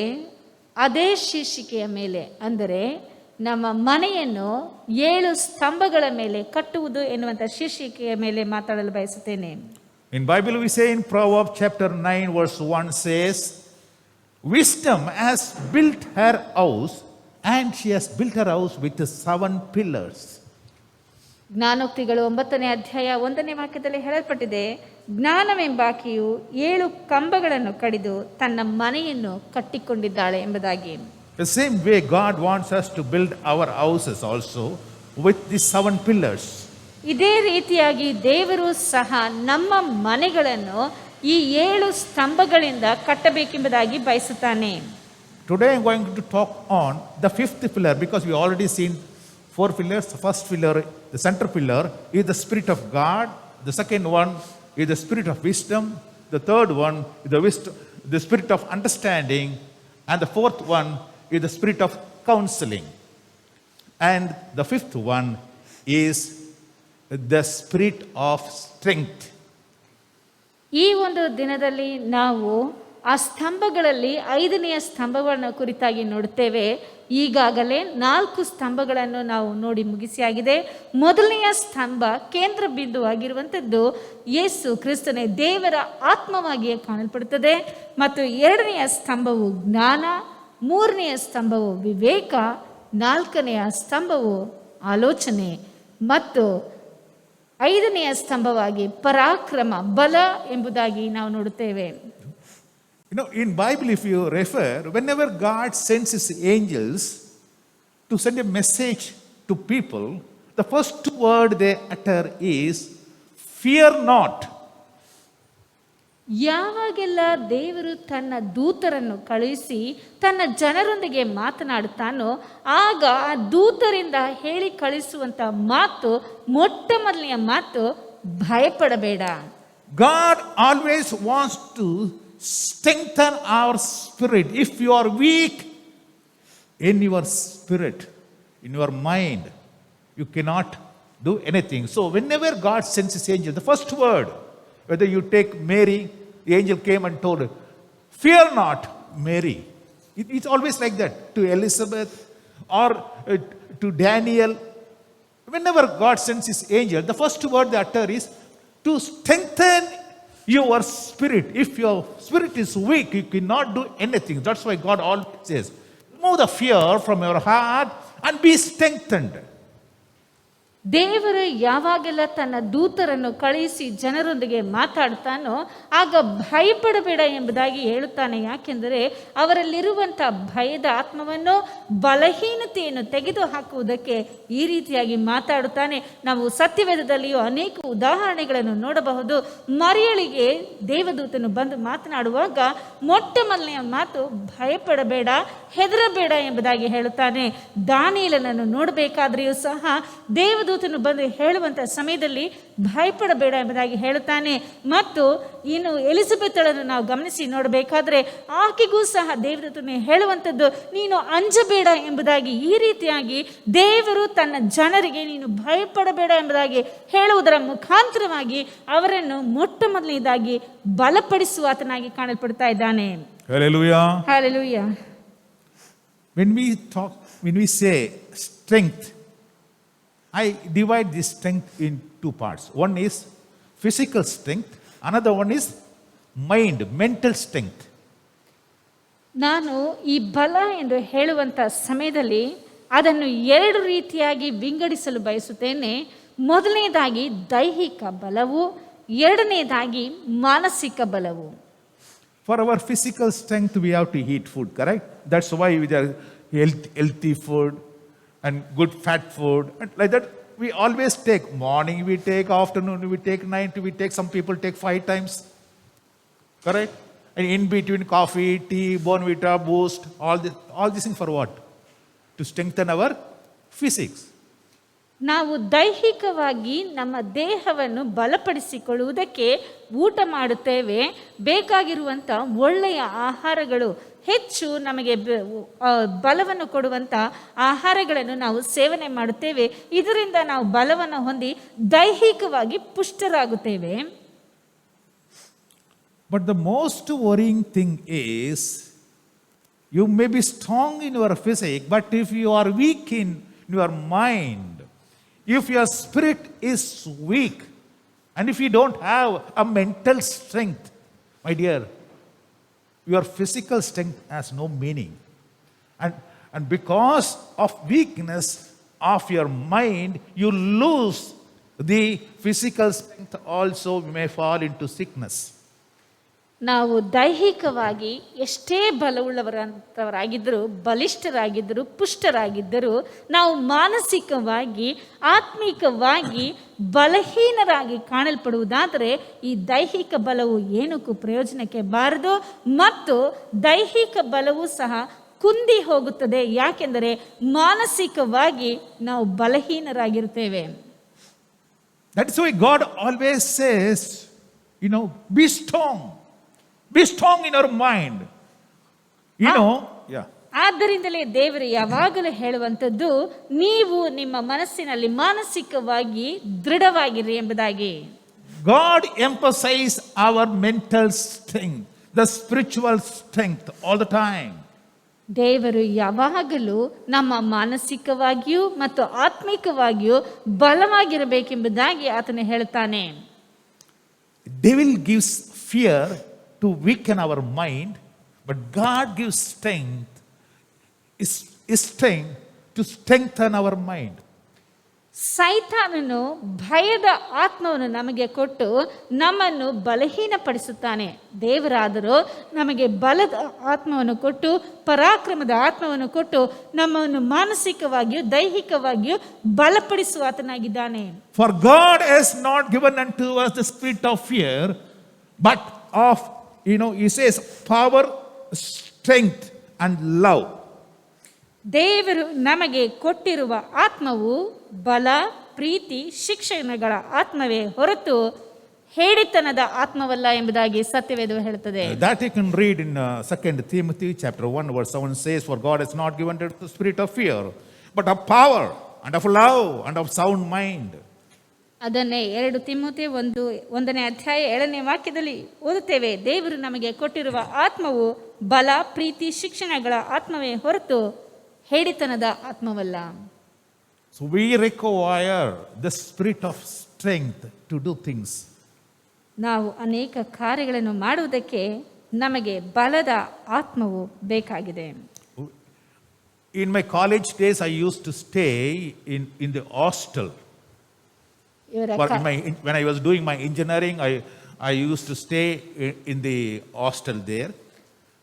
S5: ಅದೇ ಶೀರ್ಷಿಕೆಯ ಮೇಲೆ, ಅಂದರೆ ನಮ್ಮ ಮನೆಯನ್ನು 7 ಸ್ತಂಭಗಳ ಮೇಲೆ ಕಟ್ಟುವುದು ಎನ್ನುವಂಥ ಶೀರ್ಷಿಕೆಯ ಮೇಲೆ ಮಾತಾಡಲು ಬಯಸುತ್ತೇನೆ.
S4: In Bible we say in Proverbs chapter 9 verse 1 says, Wisdom has built her house, and she has built her house with 7 pillars.
S5: ಜ್ಞಾನೋಕ್ತಿಗಳು 9ನೇ ಅಧ್ಯಾಯ 1ನೇ ವಾಕ್ಯದಲ್ಲಿ ಹೇಳಲ್ಪಟ್ಟಿದೆ, ಜ್ಞಾನವೆಂಬಾಕೆಯು 7 ಕಂಬಗಳನ್ನು ಕಡಿದು ತನ್ನ ಮನೆಯನ್ನು ಕಟ್ಟಿಕೊಂಡಿದ್ದಾಳೆ ಎಂಬುದಾಗಿ.
S4: The same way God wants us to build our houses also with these 7 pillars.
S5: ಇದೇ ರೀತಿಯಾಗಿ ದೇವರು ಸಹ ನಮ್ಮ ಮನೆಗಳನ್ನು ಈ 7 ಸ್ತಂಭಗಳಿಂದ ಕಟ್ಟಬೇಕೆಂಬುದಾಗಿ ಬಯಸುತ್ತಾನೆ.
S4: Today I am going to talk on the 5th pillar, because we already seen 4 pillars. The first pillar, the center pillar, is the Spirit of God. The second one is the Spirit of wisdom. The third one is the Spirit of understanding. And the fourth one is the Spirit of counseling. And the 5th one is the Spirit of strength.
S5: ಈ ಒಂದು ದಿನದಲ್ಲಿ ನಾವು ಆ ಸ್ತಂಭಗಳಲ್ಲಿ 5ನೆಯ ಸ್ತಂಭವನ್ನು ಕುರಿತಾಗಿ ನೋಡುತ್ತೇವೆ. ಈಗಾಗಲೇ 4 ಸ್ತಂಭಗಳನ್ನು ನಾವು ನೋಡಿ ಮುಗಿಸಿಯಾಗಿದೆ. ಮೊದಲನೆಯ ಸ್ತಂಭ ಕೇಂದ್ರ ಬಿಂದುವಾಗಿರುವಂಥದ್ದು ಯೇಸು ಕ್ರಿಸ್ತನೇ ದೇವರ ಆತ್ಮವಾಗಿಯೇ ಕಾಣಲ್ಪಡುತ್ತದೆ. ಮತ್ತು 2ನೆಯ ಸ್ತಂಭವು ಜ್ಞಾನ, 3ನೆಯ ಸ್ತಂಭವು ವಿವೇಕ, 4ನೆಯ ಸ್ತಂಭವು ಆಲೋಚನೆ ಮತ್ತು 5ನೆಯ ಸ್ತಂಭವಾಗಿ ಪರಾಕ್ರಮ, ಬಲ ಎಂಬುದಾಗಿ ನಾವು ನೋಡುತ್ತೇವೆ.
S4: In Bible, if you refer, whenever God sends his angels to send a message to people, the first word they utter is, fear not.
S5: ಯಾವಾಗೆಲ್ಲ ದೇವರು ತನ್ನ ದೂತರನ್ನು ಕಳುಹಿಸಿ ತನ್ನ ಜನರೊಂದಿಗೆ ಮಾತನಾಡುತ್ತಾನೋ ಆಗ ಆ ದೂತರಿಂದ ಹೇಳಿ ಕಳಿಸುವಂತ ಮಾತು, ಮೊಟ್ಟ ಮೊದಲನೆಯ ಮಾತು, ಭಯಪಡಬೇಡ.
S4: God always wants to strengthen our spirit. If you are weak in your spirit, in your mind, you cannot do anything. So whenever God sends his angel, the first word, whether you take Mary, the angel came and told her, fear not, Mary. It's always like that. To Elizabeth or to Daniel, whenever God sends his angel, the first word they utter is to strengthen your spirit. If your spirit is weak, you cannot do anything. That's why God always says, remove the fear from your heart and be strengthened.
S5: ದೇವರು ಯಾವಾಗೆಲ್ಲ ತನ್ನ ದೂತರನ್ನು ಕಳುಹಿಸಿ ಜನರೊಂದಿಗೆ ಮಾತಾಡ್ತಾನೋ ಆಗ ಭಯಪಡಬೇಡ ಎಂಬುದಾಗಿ ಹೇಳುತ್ತಾನೆ. ಯಾಕೆಂದರೆ ಅವರಲ್ಲಿರುವಂಥ ಭಯದ ಆತ್ಮವನ್ನು, ಬಲಹೀನತೆಯನ್ನು ತೆಗೆದು ಹಾಕುವುದಕ್ಕೆ ಈ ರೀತಿಯಾಗಿ ಮಾತಾಡುತ್ತಾನೆ. ನಾವು ಸತ್ಯವೇದದಲ್ಲಿಯೂ ಅನೇಕ ಉದಾಹರಣೆಗಳನ್ನು ನೋಡಬಹುದು. ಮರಿಯಳಿಗೆ ದೇವದೂತನು ಬಂದು ಮಾತನಾಡುವಾಗ ಮೊಟ್ಟ ಮೊದಲನೆಯ ಮಾತು ಭಯಪಡಬೇಡ, ಹೆದರಬೇಡ ಎಂಬುದಾಗಿ ಹೇಳುತ್ತಾನೆ. ದಾನಿಯೇಲನನ್ನು ನೋಡಬೇಕಾದ್ರೆಯೂ ಸಹ ದೇವದೂತನು ಬಂದು ಹೇಳುವಂಥ ಸಮಯದಲ್ಲಿ ಭಯಪಡಬೇಡ ಎಂಬುದಾಗಿ ಹೇಳುತ್ತಾನೆ. ಮತ್ತು ಇನ್ನು ಎಲಿಜಬೆತಳನ್ನು ನಾವು ಗಮನಿಸಿ ನೋಡಬೇಕಾದ್ರೆ ಆಕೆಗೂ ಸಹ ದೇವದೂತನು ಹೇಳುವಂಥದ್ದು, ನೀನು ಅಂಜಬೇಡ ಎಂಬುದಾಗಿ. ಈ ರೀತಿಯಾಗಿ ದೇವರು ತನ್ನ ಜನರಿಗೆ ನೀನು ಭಯಪಡಬೇಡ ಎಂಬುದಾಗಿ ಹೇಳುವುದರ ಮುಖಾಂತರವಾಗಿ ಅವರನ್ನು ಮೊಟ್ಟ ಮೊದಲನೇದಾಗಿ ಬಲಪಡಿಸುವ ಆತನಾಗಿ ಕಾಣಲ್ಪಡ್ತಾ ಇದ್ದಾನೆ.
S4: Hallelujah.
S5: Hallelujah.
S4: When we say strength, I divide this strength in 2 parts. One is physical strength, another one is mental strength.
S5: ನಾನು ಈ ಬಲ ಎಂದು ಹೇಳುವಂಥ ಸಮಯದಲ್ಲಿ ಅದನ್ನು 2 ರೀತಿಯಾಗಿ ವಿಂಗಡಿಸಲು ಬಯಸುತ್ತೇನೆ. ಮೊದಲನೇದಾಗಿ ದೈಹಿಕ ಬಲವು, ಎರಡನೇದಾಗಿ ಮಾನಸಿಕ ಬಲವು.
S4: For our physical strength, we have to eat food, correct? That's why we are healthy food and good fat food. And like that, we always take morning, we take afternoon, we take night, we take, some people take 5 times, correct? And in between coffee, tea, Bonvita, Boost, all this thing for what? To strengthen our physics.
S5: ನಾವು ದೈಹಿಕವಾಗಿ ನಮ್ಮ ದೇಹವನ್ನು ಬಲಪಡಿಸಿಕೊಳ್ಳುವುದಕ್ಕೆ ಊಟ ಮಾಡುತ್ತೇವೆ. ಬೇಕಾಗಿರುವಂಥ ಒಳ್ಳೆಯ ಆಹಾರಗಳು, ಹೆಚ್ಚು ನಮಗೆ ಬಲವನ್ನು ಕೊಡುವಂಥ ಆಹಾರಗಳನ್ನು ನಾವು ಸೇವನೆ ಮಾಡುತ್ತೇವೆ. ಇದರಿಂದ ನಾವು ಬಲವನ್ನು ಹೊಂದಿ ದೈಹಿಕವಾಗಿ ಪುಷ್ಟರಾಗುತ್ತೇವೆ.
S4: But the most worrying thing is, you may be strong in your physique, but if you are weak in your mind, if your spirit is weak, and if you don't have a mental strength, my dear, your physical strength has no meaning. And because of weakness of your mind, you lose the physical strength also may fall into sickness.
S5: ನಾವು ದೈಹಿಕವಾಗಿ ಎಷ್ಟೇ ಬಲವುಳ್ಳವರಂತವರಾಗಿದ್ದರೂ, ಬಲಿಷ್ಠರಾಗಿದ್ದರೂ, ಪುಷ್ಟರಾಗಿದ್ದರೂ, ನಾವು ಮಾನಸಿಕವಾಗಿ, ಆತ್ಮಿಕವಾಗಿ ಬಲಹೀನರಾಗಿ ಕಾಣಲ್ಪಡುವುದಾದರೆ ಈ ದೈಹಿಕ ಬಲವು ಏನಕ್ಕೂ ಪ್ರಯೋಜನಕ್ಕೆ ಬಾರದು ಮತ್ತು ದೈಹಿಕ ಬಲವು ಸಹ ಕುಂದಿ ಹೋಗುತ್ತದೆ. ಯಾಕೆಂದರೆ ಮಾನಸಿಕವಾಗಿ ನಾವು ಬಲಹೀನರಾಗಿರ್ತೇವೆ.
S4: That's why God always says, be strong. Be strong in your mind.
S5: ಆದ್ದರಿಂದಲೇ ದೇವರು ಯಾವಾಗಲೂ ಹೇಳುವಂಥದ್ದು, ನೀವು ನಿಮ್ಮ ಮನಸ್ಸಿನಲ್ಲಿ ಮಾನಸಿಕವಾಗಿ ದೃಢವಾಗಿರಿ ಎಂಬುದಾಗಿ.
S4: God emphasizes our mental strength, the spiritual strength all the time.
S5: ದೇವರು ಯಾವಾಗಲೂ ನಮ್ಮ ಮಾನಸಿಕವಾಗಿಯೂ ಮತ್ತು ಆತ್ಮಿಕವಾಗಿಯೂ ಬಲವಾಗಿರಬೇಕೆಂಬುದಾಗಿ ಆತನು ಹೇಳ್ತಾನೆ.
S4: Devil gives fear to weaken our mind, but God gives strength to strengthen our mind.
S5: ಸೈತಾನನು ಭಯದ ಆತ್ಮವನ್ನು ನಮಗೆ ಕೊಟ್ಟು ನಮ್ಮನ್ನು ಬಲಹೀನಪಡಿಸುತ್ತಾನೆ. ದೇವರಾದರೂ ನಮಗೆ ಬಲದ ಆತ್ಮವನ್ನು ಕೊಟ್ಟು, ಪರಾಕ್ರಮದ ಆತ್ಮವನ್ನು ಕೊಟ್ಟು ನಮ್ಮನ್ನು ಮಾನಸಿಕವಾಗಿಯೂ ದೈಹಿಕವಾಗಿಯೂ ಬಲಪಡಿಸುವ ಆತನಾಗಿದ್ದಾನೆ.
S4: For God has not given unto us the spirit of fear, but of, he says, power, strength and love.
S5: ದೇವರು ನಮಗೆ ಕೊಟ್ಟಿರುವ ಆತ್ಮವು ಬಲ, ಪ್ರೀತಿ, ಶಿಕ್ಷಣಗಳ ಆತ್ಮವೇ ಹೊರತು ಹೇಡಿತನದ ಆತ್ಮವಲ್ಲ ಎಂಬುದಾಗಿ ಸತ್ಯವೇದವು ಹೇಳುತ್ತದೆ.
S4: That you can read in 2 Timothy chapter 1 verse 7 says, for God has not given us the spirit of fear, but of power and of love and of sound mind.
S5: ಅದನ್ನೇ 2 ತಿಮೋಥೆ 1ನೇ ಅಧ್ಯಾಯ 7ನೇ ವಾಕ್ಯದಲ್ಲಿ ಓದುತ್ತೇವೆ. ದೇವರು ನಮಗೆ ಕೊಟ್ಟಿರುವ ಆತ್ಮವು ಬಲ, ಪ್ರೀತಿ, ಶಿಕ್ಷಣಗಳ ಆತ್ಮವೇ ಹೊರತು ಹೇಡಿತನದ ಆತ್ಮವಲ್ಲ.
S4: So we require the spirit of strength to do things.
S5: ನಾವು ಅನೇಕ ಕಾರ್ಯಗಳನ್ನು ಮಾಡುವುದಕ್ಕೆ ನಮಗೆ ಬಲದ ಆತ್ಮವು ಬೇಕಾಗಿದೆ.
S4: In my college days, I used to stay in the hostel. When I was doing my engineering, I used to stay in the hostel there.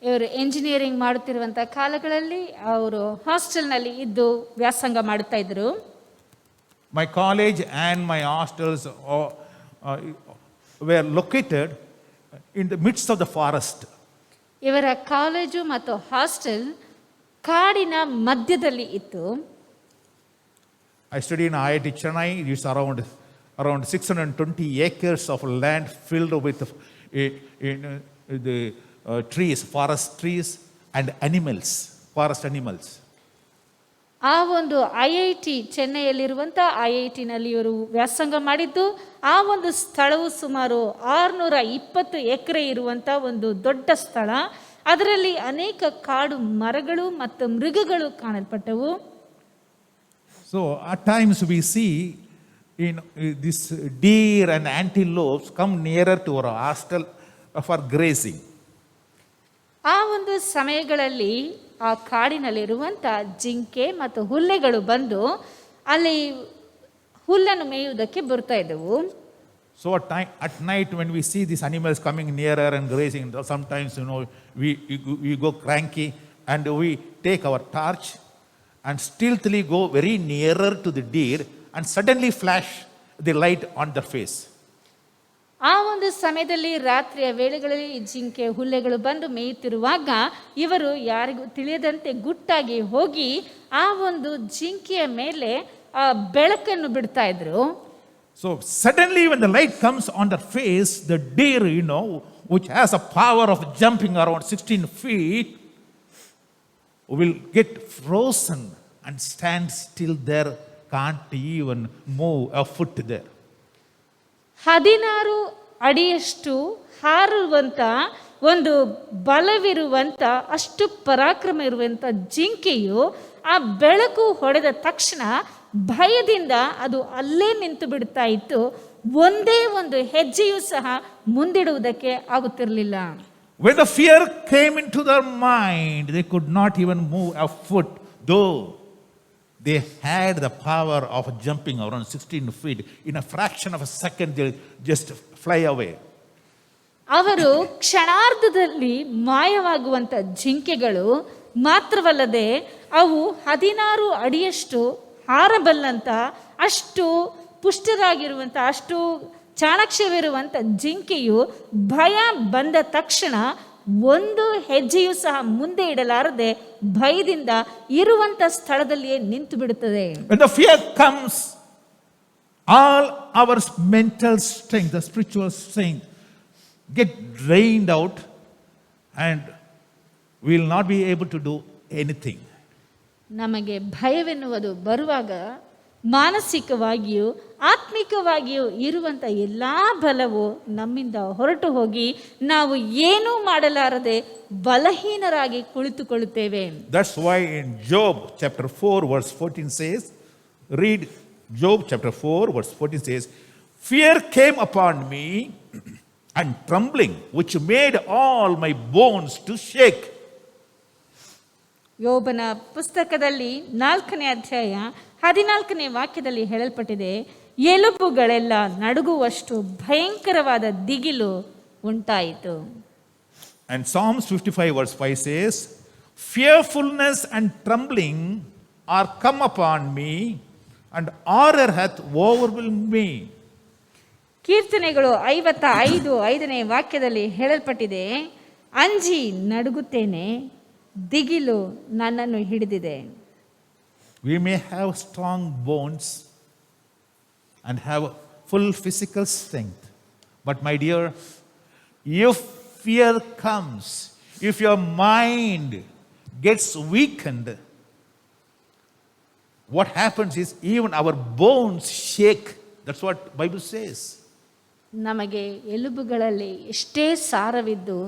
S5: ಇವರು engineering ಮಾಡುತ್ತಿರುವಂಥ ಕಾಲಗಳಲ್ಲಿ ಅವರು ಹಾಸ್ಟೆಲ್ನಲ್ಲಿ ಇದ್ದು ವ್ಯಾಸಂಗ ಮಾಡುತ್ತಾ ಇದ್ರು.
S4: My college and my hostels were located in the midst of the forest.
S5: ಇವರ college ಮತ್ತು hostel ಕಾಡಿನ ಮಧ್ಯದಲ್ಲಿ ಇತ್ತು.
S4: I studied in IIT Chennai. It's around 620 acres of land filled with the trees, forest trees and animals, forest animals.
S5: ಆ ಒಂದು IIT ಚೆನ್ನೈಯಲ್ಲಿರುವಂಥ IITನಲ್ಲಿ ಇವರು ವ್ಯಾಸಂಗ ಮಾಡಿದ್ದು. ಆ ಒಂದು ಸ್ಥಳವು ಸುಮಾರು 620 ಎಕರೆ ಇರುವಂಥ ಒಂದು ದೊಡ್ಡ ಸ್ಥಳ. ಅದರಲ್ಲಿ ಅನೇಕ ಕಾಡು ಮರಗಳು ಮತ್ತು ಮೃಗಗಳು ಕಾಣಲ್ಪಟ್ಟವು.
S4: So at times we see this deer and antelopes come nearer to our hostel for grazing.
S5: ಆ ಒಂದು ಸಮಯಗಳಲ್ಲಿ ಆ ಕಾಡಿನಲ್ಲಿರುವಂಥ ಜಿಂಕೆ ಮತ್ತು ಹುಲ್ಲೆಗಳು ಬಂದು ಅಲ್ಲಿ ಹುಲ್ಲನ್ನು ಮೇಯುವುದಕ್ಕೆ ಬರ್ತಾ ಇದ್ದವು.
S4: So at night when we see these animals coming nearer and grazing, sometimes we go cranky and we take our torch and stealthily go very nearer to the deer and suddenly flash the light on their face.
S5: ಆ ಒಂದು ಸಮಯದಲ್ಲಿ ರಾತ್ರಿಯ ವೇಳೆಗಳಲ್ಲಿ ಜಿಂಕೆ ಹುಲ್ಲೆಗಳು ಬಂದು ಮೇಯುತ್ತಿರುವಾಗ ಇವರು ಯಾರಿಗೂ ತಿಳಿಯದಂತೆ ಗುಟ್ಟಾಗಿ ಹೋಗಿ ಆ ಒಂದು ಜಿಂಕೆಯ ಮೇಲೆ ಆ ಬೆಳಕನ್ನು ಬಿಡ್ತಾ ಇದ್ರು.
S4: So suddenly when the light comes on their face, the deer, which has a power of jumping around 16 feet, will get frozen and stand still there, can't even move a foot there.
S5: 16 ಅಡಿಯಷ್ಟು ಹಾರುವಂಥ ಒಂದು ಬಲವಿರುವಂಥ ಅಷ್ಟು ಪರಾಕ್ರಮ ಇರುವಂಥ ಜಿಂಕೆಯು ಆ ಬೆಳಕು ಹೊಡೆದ ತಕ್ಷಣ ಭಯದಿಂದ ಅದು ಅಲ್ಲೇ ನಿಂತು ಬಿಡ್ತಾ ಇತ್ತು. ಒಂದೇ ಒಂದು ಹೆಜ್ಜೆಯೂ ಸಹ ಮುಂದಿಡುವುದಕ್ಕೆ ಆಗುತ್ತಿರಲಿಲ್ಲ.
S4: When the fear came into their mind, they could not even move a foot, though they had the power of jumping around 16 feet. In a fraction of a second, they'll just fly away.
S5: ಅವರು ಕ್ಷಣಾರ್ಧದಲ್ಲಿ ಮಾಯವಾಗುವಂಥ ಜಿಂಕೆಗಳು ಮಾತ್ರವಲ್ಲದೆ ಅವು 16 ಅಡಿಯಷ್ಟು ಹಾರಬಲ್ಲಂತ ಅಷ್ಟು ಪುಷ್ಟರಾಗಿರುವಂಥ ಅಷ್ಟು ಚಾಣಾಕ್ಷವಿರುವಂಥ ಜಿಂಕೆಯು ಭಯ ಬಂದ ತಕ್ಷಣ ಒಂದು ಹೆಜ್ಜೆಯೂ ಸಹ ಮುಂದೆ ಇಡಲಾರದೆ ಭಯದಿಂದ ಇರುವಂಥ ಸ್ಥಳದಲ್ಲಿಯೇ ನಿಂತು ಬಿಡುತ್ತದೆ.
S4: When the fear comes, all our mental strength, the spiritual strength, get drained out, and we will not be able to do anything.
S5: ನಮಗೆ ಭಯವೆನ್ನುವುದು ಬರುವಾಗ ಮಾನಸಿಕವಾಗಿಯೂ ಆತ್ಮಿಕವಾಗಿಯೂ ಇರುವಂಥ ಎಲ್ಲ ಬಲವು ನಮ್ಮಿಂದ ಹೊರಟು ಹೋಗಿ ನಾವು ಏನೂ ಮಾಡಲಾರದೆ ಬಲಹೀನರಾಗಿ ಕುಳಿತುಕೊಳ್ಳುತ್ತೇವೆ.
S4: That's why in Job chapter 4 verse 14 says, read Job chapter 4 verse 14 says, fear came upon me and trembling, which made all my bones to shake.
S5: ಯೋಬನ ಪುಸ್ತಕದಲ್ಲಿ 4ನೇ ಅಧ್ಯಾಯ 14ನೇ ವಾಕ್ಯದಲ್ಲಿ ಹೇಳಲ್ಪಟ್ಟಿದೆ, ಎಲುಬುಗಳೆಲ್ಲ ನಡುಗುವಷ್ಟು ಭಯಂಕರವಾದ ದಿಗಿಲು ಉಂಟಾಯಿತು.
S4: And Psalms 55 verse 5 says, fearfulness and trembling are come upon me, and horror hath overwhelmed me.
S5: ಕೀರ್ತನೆಗಳು 55:5ನೇ ವಾಕ್ಯದಲ್ಲಿ ಹೇಳಲ್ಪಟ್ಟಿದೆ, ಅಂಜಿ ನಡುಗುತ್ತೇನೆ, ದಿಗಿಲು ನನ್ನನ್ನು ಹಿಡಿದಿದೆ.
S4: We may have strong bones and have full physical strength, but my dear, if fear comes, if your mind gets weakened, what happens is even our bones shake. That's what Bible says.
S5: ನಮಗೆ ಎಲುಬುಗಳಲ್ಲಿ ಎಷ್ಟೇ ಸಾರವಿದ್ದು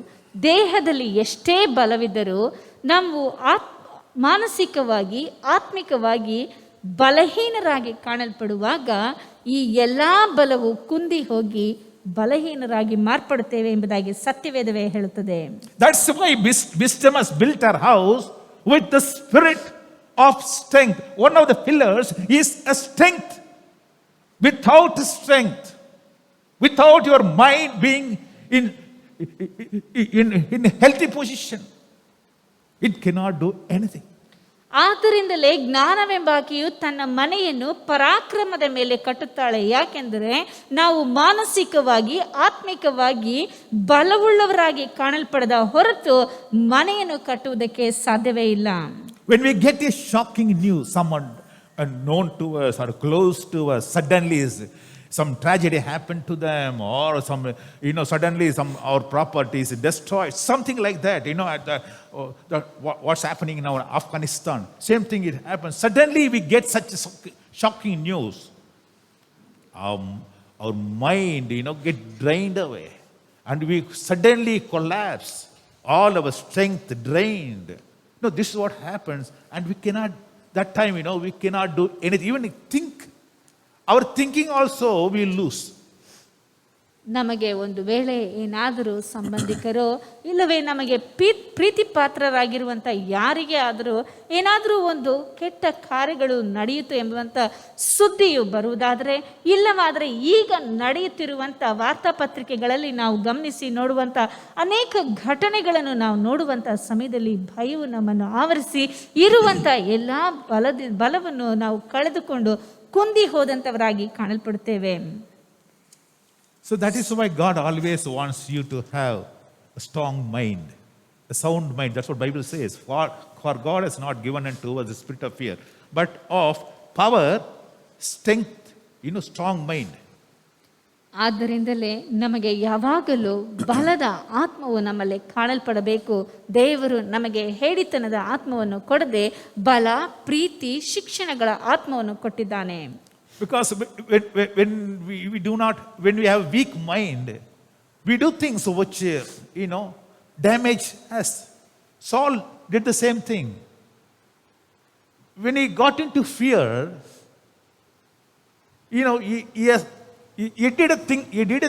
S5: ದೇಹದಲ್ಲಿ ಎಷ್ಟೇ ಬಲವಿದ್ದರೂ ನಾವು ಮಾನಸಿಕವಾಗಿ ಆತ್ಮಿಕವಾಗಿ ಬಲಹೀನರಾಗಿ ಕಾಣಲ್ಪಡುವಾಗ ಈ ಎಲ್ಲ ಬಲವು ಕುಂದಿ ಹೋಗಿ ಬಲಹೀನರಾಗಿ ಮಾರ್ಪಡುತ್ತೇವೆ ಎಂಬುದಾಗಿ ಸತ್ಯವೇದವೇ ಹೇಳುತ್ತದೆ.
S4: That's why wisdom has built her house with the spirit of strength. One of the pillars is a strength. Without strength, without your mind being in healthy position, it cannot do anything.
S5: ಆದ್ದರಿಂದಲೇ ಜ್ಞಾನವೆಂಬಾಕೆಯು ತನ್ನ ಮನೆಯನ್ನು ಪರಾಕ್ರಮದ ಮೇಲೆ ಕಟ್ಟುತ್ತಾಳೆ. ಯಾಕೆಂದರೆ ನಾವು ಮಾನಸಿಕವಾಗಿ ಆತ್ಮಿಕವಾಗಿ ಬಲವುಳ್ಳವರಾಗಿ ಕಾಣಲ್ಪಡದ ಹೊರತು ಮನೆಯನ್ನು ಕಟ್ಟುವುದಕ್ಕೆ ಸಾಧ್ಯವೇ ಇಲ್ಲ.
S4: When we get a shocking news, someone known to us or close to us suddenly some tragedy happened to them, or some, suddenly our property is destroyed, something like that, what's happening in our Afghanistan, same thing it happens. Suddenly we get such a shocking news. Our mind, get drained away, and we suddenly collapse, all our strength drained. This is what happens, and we cannot, that time, we cannot do anything, even think. Our thinking also we lose.
S5: ನಮಗೆ ಒಂದು ವೇಳೆ ಏನಾದರೂ ಸಂಬಂಧಿಕರು ಇಲ್ಲವೇ ನಮಗೆ ಪ್ರೀತಿ ಪಾತ್ರರಾಗಿರುವಂಥ ಯಾರಿಗೆ ಆದರೂ ಏನಾದರೂ ಒಂದು ಕೆಟ್ಟ ಕಾರ್ಯಗಳು ನಡೆಯಿತು ಎಂಬುವಂಥ ಸುದ್ದಿಯು ಬರುವುದಾದರೆ, ಇಲ್ಲವಾದರೆ ಈಗ ನಡೆಯುತ್ತಿರುವಂಥ ವಾರ್ತಾಪತ್ರಿಕೆಗಳಲ್ಲಿ ನಾವು ಗಮನಿಸಿ ನೋಡುವಂಥ ಅನೇಕ ಘಟನೆಗಳನ್ನು ನಾವು ನೋಡುವಂಥ ಸಮಯದಲ್ಲಿ ಭಯವು ನಮ್ಮನ್ನು ಆವರಿಸಿ ಇರುವಂಥ ಎಲ್ಲ ಬಲವನ್ನು ನಾವು ಕಳೆದುಕೊಂಡು ಕುಂದಿ ಹೋದಂಥವರಾಗಿ ಕಾಣಲ್ಪಡುತ್ತೇವೆ.
S4: So that is why God always wants you to have a strong mind, a sound mind. That's what Bible says. For God has not given unto us the spirit of fear, but of power, strength, strong mind.
S5: ಆದ್ದರಿಂದಲೇ ನಮಗೆ ಯಾವಾಗಲೂ ಬಲದ ಆತ್ಮವು ನಮ್ಮಲ್ಲಿ ಕಾಣಲ್ಪಡಬೇಕು. ದೇವರು ನಮಗೆ ಹೇಳಿತನದ ಆತ್ಮವನ್ನು ಕೊಡದೆ ಬಲ, ಪ್ರೀತಿ, ಶಿಕ್ಷಣಗಳ ಆತ್ಮವನ್ನು ಕೊಟ್ಟಿದ್ದಾನೆ.
S4: Because when when we have weak mind, we do things which, damage us. Saul did the same thing. When he got into fear, he did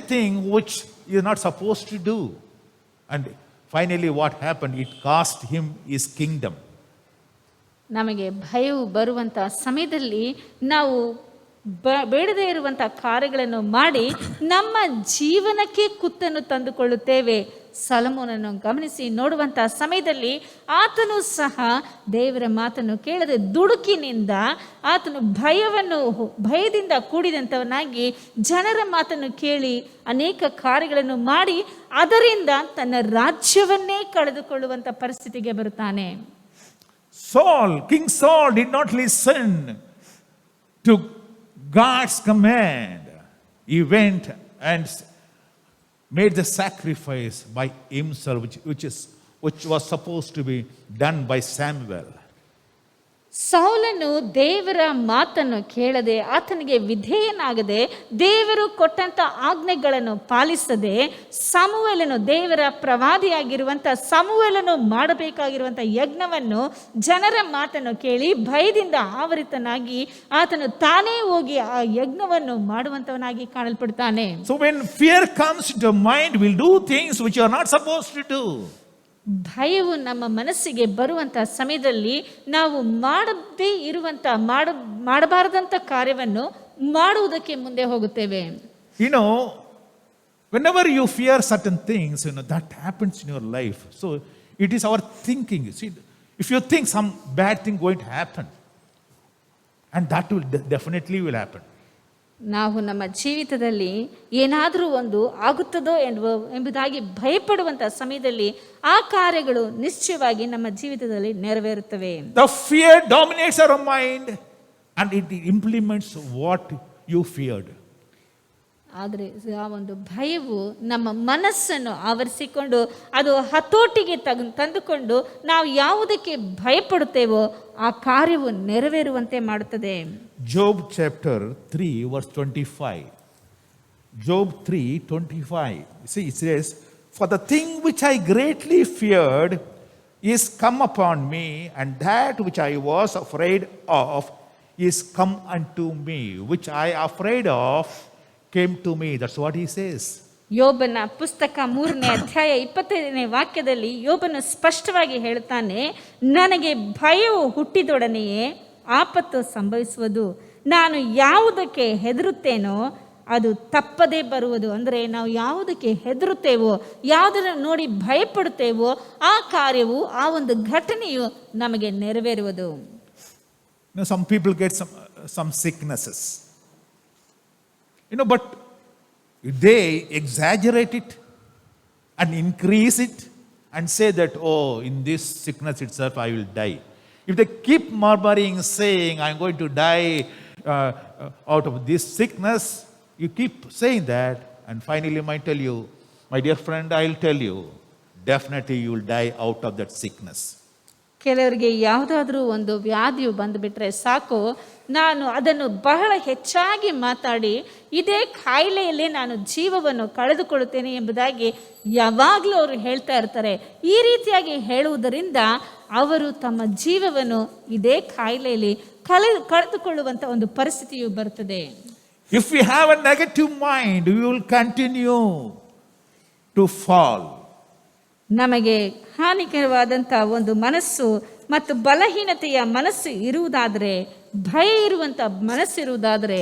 S4: a thing which he is not supposed to do. And finally what happened? It cost him his kingdom.
S5: ನಮಗೆ ಭಯವು ಬರುವಂಥ ಸಮಯದಲ್ಲಿ ನಾವು ಬೇಡದೇ ಇರುವಂಥ ಕಾರ್ಯಗಳನ್ನು ಮಾಡಿ ನಮ್ಮ ಜೀವನಕ್ಕೆ ಕುತ್ತನ್ನು ತಂದುಕೊಳ್ಳುತ್ತೇವೆ. ಸೊಲೊಮೋನನನ್ನು ಗಮನಿಸಿ ನೋಡುವಂಥ ಸಮಯದಲ್ಲಿ ಆತನು ಸಹ ದೇವರ ಮಾತನ್ನು ಕೇಳದೆ ದುಡುಕಿನಿಂದ ಆತನು ಭಯದಿಂದ ಕೂಡಿದಂಥವನಾಗಿ ಜನರ ಮಾತನ್ನು ಕೇಳಿ ಅನೇಕ ಕಾರ್ಯಗಳನ್ನು ಮಾಡಿ ಅದರಿಂದ ತನ್ನ ರಾಜ್ಯವನ್ನೇ ಕಳೆದುಕೊಳ್ಳುವಂಥ ಪರಿಸ್ಥಿತಿಗೆ ಬರುತ್ತಾನೆ.
S4: King Saul did not listen to God's command. He went and made the sacrifice by himself, which was supposed to be done by Samuel.
S5: ಸೌಲನು ದೇವರ ಮಾತನ್ನು ಕೇಳದೆ ಆತನಿಗೆ ವಿಧೇಯನಾಗದೆ ದೇವರು ಕೊಟ್ಟಂತ ಆಜ್ಞೆಗಳನ್ನು ಪಾಲಿಸದೆ ಸಮುವೇಲನು ದೇವರ ಪ್ರವಾದಿಯಾಗಿರುವಂಥ ಸಮುವೇಲನು ಮಾಡಬೇಕಾಗಿರುವಂಥ ಯಜ್ಞವನ್ನು ಜನರ ಮಾತನ್ನು ಕೇಳಿ ಭಯದಿಂದ ಆವರಿತನಾಗಿ ಆತನು ತಾನೇ ಹೋಗಿ ಆ ಯಜ್ಞವನ್ನು ಮಾಡುವಂತವನಾಗಿ ಕಾಣಲ್ಪಡ್ತಾನೆ.
S4: So when fear comes into mind, we'll do things which you are not supposed to do.
S5: ಭಯವು ನಮ್ಮ ಮನಸ್ಸಿಗೆ ಬರುವಂಥ ಸಮಯದಲ್ಲಿ ನಾವು ಮಾಡಬಾರದಂಥ ಕಾರ್ಯವನ್ನು ಮಾಡುವುದಕ್ಕೆ ಮುಂದೆ ಹೋಗುತ್ತೇವೆ.
S4: Whenever you fear certain things, that happens in your life. So it is our thinking. See, if you think some bad thing going to happen, and that will definitely will happen.
S5: ನಾವು ನಮ್ಮ ಜೀವಿತದಲ್ಲಿ ಏನಾದರೂ ಒಂದು ಆಗುತ್ತದೋ ಎಂಬುದಾಗಿ ಭಯಪಡುವಂಥ ಸಮಯದಲ್ಲಿ ಆ ಕಾರ್ಯಗಳು ನಿಶ್ಚಯವಾಗಿ ನಮ್ಮ ಜೀವಿತದಲ್ಲಿ ನೆರವೇರುತ್ತವೆ.
S4: The fear dominates our mind and it implements what you feared.
S5: ಆದರೆ ಆ ಒಂದು ಭಯವು ನಮ್ಮ ಮನಸ್ಸನ್ನು ಆವರಿಸಿಕೊಂಡು ಅದು ಹತೋಟಿಗೆ ತಂದುಕೊಂಡು ನಾವು ಯಾವುದಕ್ಕೆ ಭಯಪಡುತ್ತೇವೋ ಆ ಕಾರ್ಯವು ನೆರವೇರುವಂತೆ ಮಾಡುತ್ತದೆ.
S4: Job chapter 3 verse 25. Job 3:25. See, it says, "For the thing which I greatly feared is come upon me, and that which I was afraid of is come unto me, which I afraid of came to me." That's what he says.
S5: ಯೋಬನ ಪುಸ್ತಕ 3ನೇ ಅಧ್ಯಾಯ 25ನೇ ವಾಕ್ಯದಲ್ಲಿ ಯೋಬನು ಸ್ಪಷ್ಟವಾಗಿ ಹೇಳ್ತಾನೆ, ನನಗೆ ಭಯವು ಹುಟ್ಟಿದೊಡನೆಯೇ ಆಪತ್ತು ಸಂಭವಿಸುವುದು, ನಾನು ಯಾವುದಕ್ಕೆ ಹೆದರುತ್ತೇನೋ ಅದು ತಪ್ಪದೇ ಬರುವುದು. ಅಂದರೆ ನಾವು ಯಾವುದಕ್ಕೆ ಹೆದರುತ್ತೇವೋ, ಯಾವುದನ್ನು ನೋಡಿ ಭಯಪಡುತ್ತೇವೋ ಆ ಕಾರ್ಯವು ಆ ಒಂದು ಘಟನೆಯು ನಮಗೆ ನೆರವೇರುವುದು.
S4: Some people get some sicknesses. But they exaggerate it and increase it and say that, oh, in this sickness itself I will die. If they keep murmuring, saying, I'm going to die out of this sickness, you keep saying that, and finally I tell you, my dear friend, I'll tell you, definitely you will die out of that sickness.
S5: ಕೆಲವರಿಗೆ ಯಾವುದಾದ್ರೂ ಒಂದು ವ್ಯಾಧಿಯು ಬಂದುಬಿಟ್ರೆ ಸಾಕು, ನಾನು ಅದನ್ನು ಬಹಳ ಹೆಚ್ಚಾಗಿ ಮಾತಾಡಿ ಇದೇ ಕಾಯಿಲೆಯಲ್ಲೇ ನಾನು ಜೀವವನ್ನು ಕಳೆದುಕೊಳ್ಳುತ್ತೇನೆ ಎಂಬುದಾಗಿ ಯಾವಾಗಲೂ ಅವರು ಹೇಳ್ತಾ ಇರ್ತಾರೆ. ಈ ರೀತಿಯಾಗಿ ಹೇಳುವುದರಿಂದ ಅವರು ತಮ್ಮ ಜೀವವನ್ನು ಇದೇ ಕಾಯಿಲೆಯಲ್ಲಿ ಕಳೆದುಕೊಳ್ಳುವಂಥ ಒಂದು ಪರಿಸ್ಥಿತಿಯು ಬರ್ತದೆ.
S4: If we have a negative mind, we will continue to fall.
S5: ನಮಗೆ ಹಾನಿಕರವಾದಂಥ ಒಂದು ಮನಸ್ಸು ಮತ್ತು ಬಲಹೀನತೆಯ ಮನಸ್ಸು ಇರುವುದಾದರೆ, ಭಯ ಇರುವಂಥ ಮನಸ್ಸಿರುವುದಾದರೆ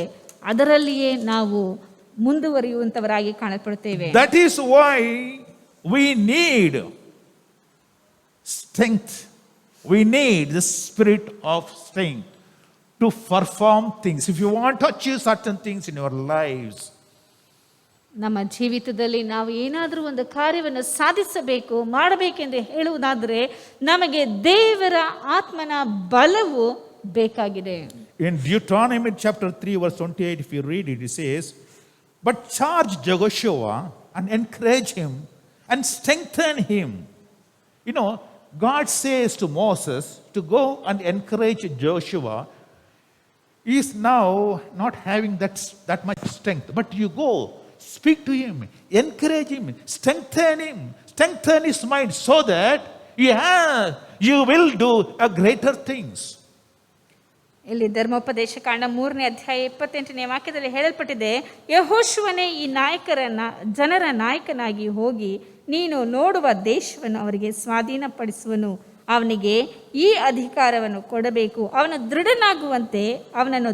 S5: ಅದರಲ್ಲಿಯೇ ನಾವು ಮುಂದುವರಿಯುವಂಥವರಾಗಿ ಕಾಣಲ್ಪಡುತ್ತೇವೆ.
S4: That is why we need strength. We need the spirit of strength to perform things. If you want to achieve certain things in your lives,
S5: ನಮ್ಮ ಜೀವಿತದಲ್ಲಿ ನಾವು ಏನಾದರೂ ಒಂದು ಕಾರ್ಯವನ್ನು ಸಾಧಿಸಬೇಕು, ಮಾಡಬೇಕೆಂದು ಹೇಳುವುದಾದರೆ ನಮಗೆ ದೇವರ ಆತ್ಮನ ಬಲವು ಬೇಕಾಗಿದೆ.
S4: In Deuteronomy chapter 3 verse 28, if you read it, it says, "But charge Joshua and encourage him and strengthen him." God says to Moses to go and encourage Joshua. He is now not having that much strength, but you go, speak to him, encourage him, strengthen his mind so that you will do greater things.
S5: ಇಲ್ಲಿ ಧರ್ಮೋಪದೇಶ ಕಾಂಡ 3ನೇ ಅಧ್ಯಾಯ 28ನೇ ವಾಕ್ಯದಲ್ಲಿ ಹೇಳಲ್ಪಟ್ಟಿದೆ, ಯೆಹೋಶುವನೇ ಈ ಜನರ ನಾಯಕನಾಗಿ ಹೋಗಿ ನೀನು ನೋಡುವ ದೇಶವನ್ನು ಅವರಿಗೆ ಸ್ವಾಧೀನಪಡಿಸುವನು, ಅವನಿಗೆ ಈ ಅಧಿಕಾರವನ್ನು ಕೊಡಬೇಕು, ಅವನು ದೃಢನಾಗುವಂತೆ ಅವನನ್ನು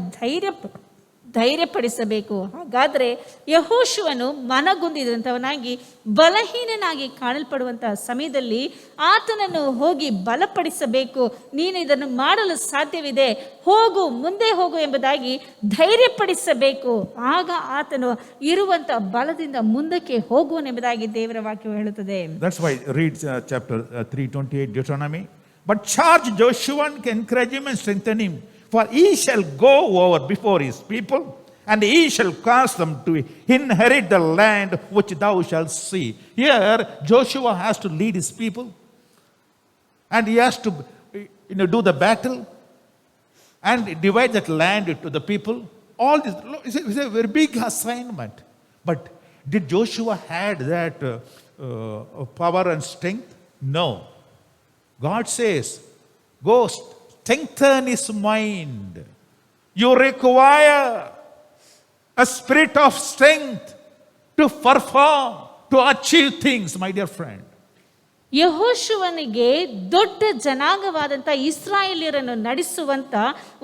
S5: ಧೈರ್ಯಪಡಿಸಬೇಕು. ಹಾಗಾದರೆ ಯೆಹೋಶುವನು ಮನಗುಂದಿದಂಥವನಾಗಿ ಬಲಹೀನನಾಗಿ ಕಾಣಲ್ಪಡುವಂತಹ ಸಮಯದಲ್ಲಿ ಆತನನ್ನು ಹೋಗಿ ಬಲಪಡಿಸಬೇಕು. ನೀನು ಇದನ್ನು ಮಾಡಲು ಸಾಧ್ಯವಿದೆ, ಹೋಗು, ಮುಂದೆ ಹೋಗು ಎಂಬುದಾಗಿ ಧೈರ್ಯಪಡಿಸಬೇಕು. ಆಗ ಆತನು ಇರುವಂಥ ಬಲದಿಂದ ಮುಂದಕ್ಕೆ ಹೋಗುವನೆಂಬುದಾಗಿ ದೇವರ ವಾಕ್ಯವು ಹೇಳುತ್ತದೆ.
S4: That's why read chapter 3:28 Deuteronomy. But charge Joshua and encourage him and strengthen him, for he shall go over before his people, and he shall cause them to inherit the land which thou shalt see. Here Joshua has to lead his people, and he has to do the battle and divide that land to the people. All this is a very big assignment. But did Joshua had that power and strength? No. God says, go strengthen his mind. You require a spirit of strength to perform, to achieve things, my dear friend.
S5: ಯೆಹೋಶುವನಿಗೆ ದೊಡ್ಡ ಜನಾಂಗವಾದಂಥ ಇಸ್ರಾಯೇಲ್ಯರನ್ನು ನಡೆಸುವಂಥ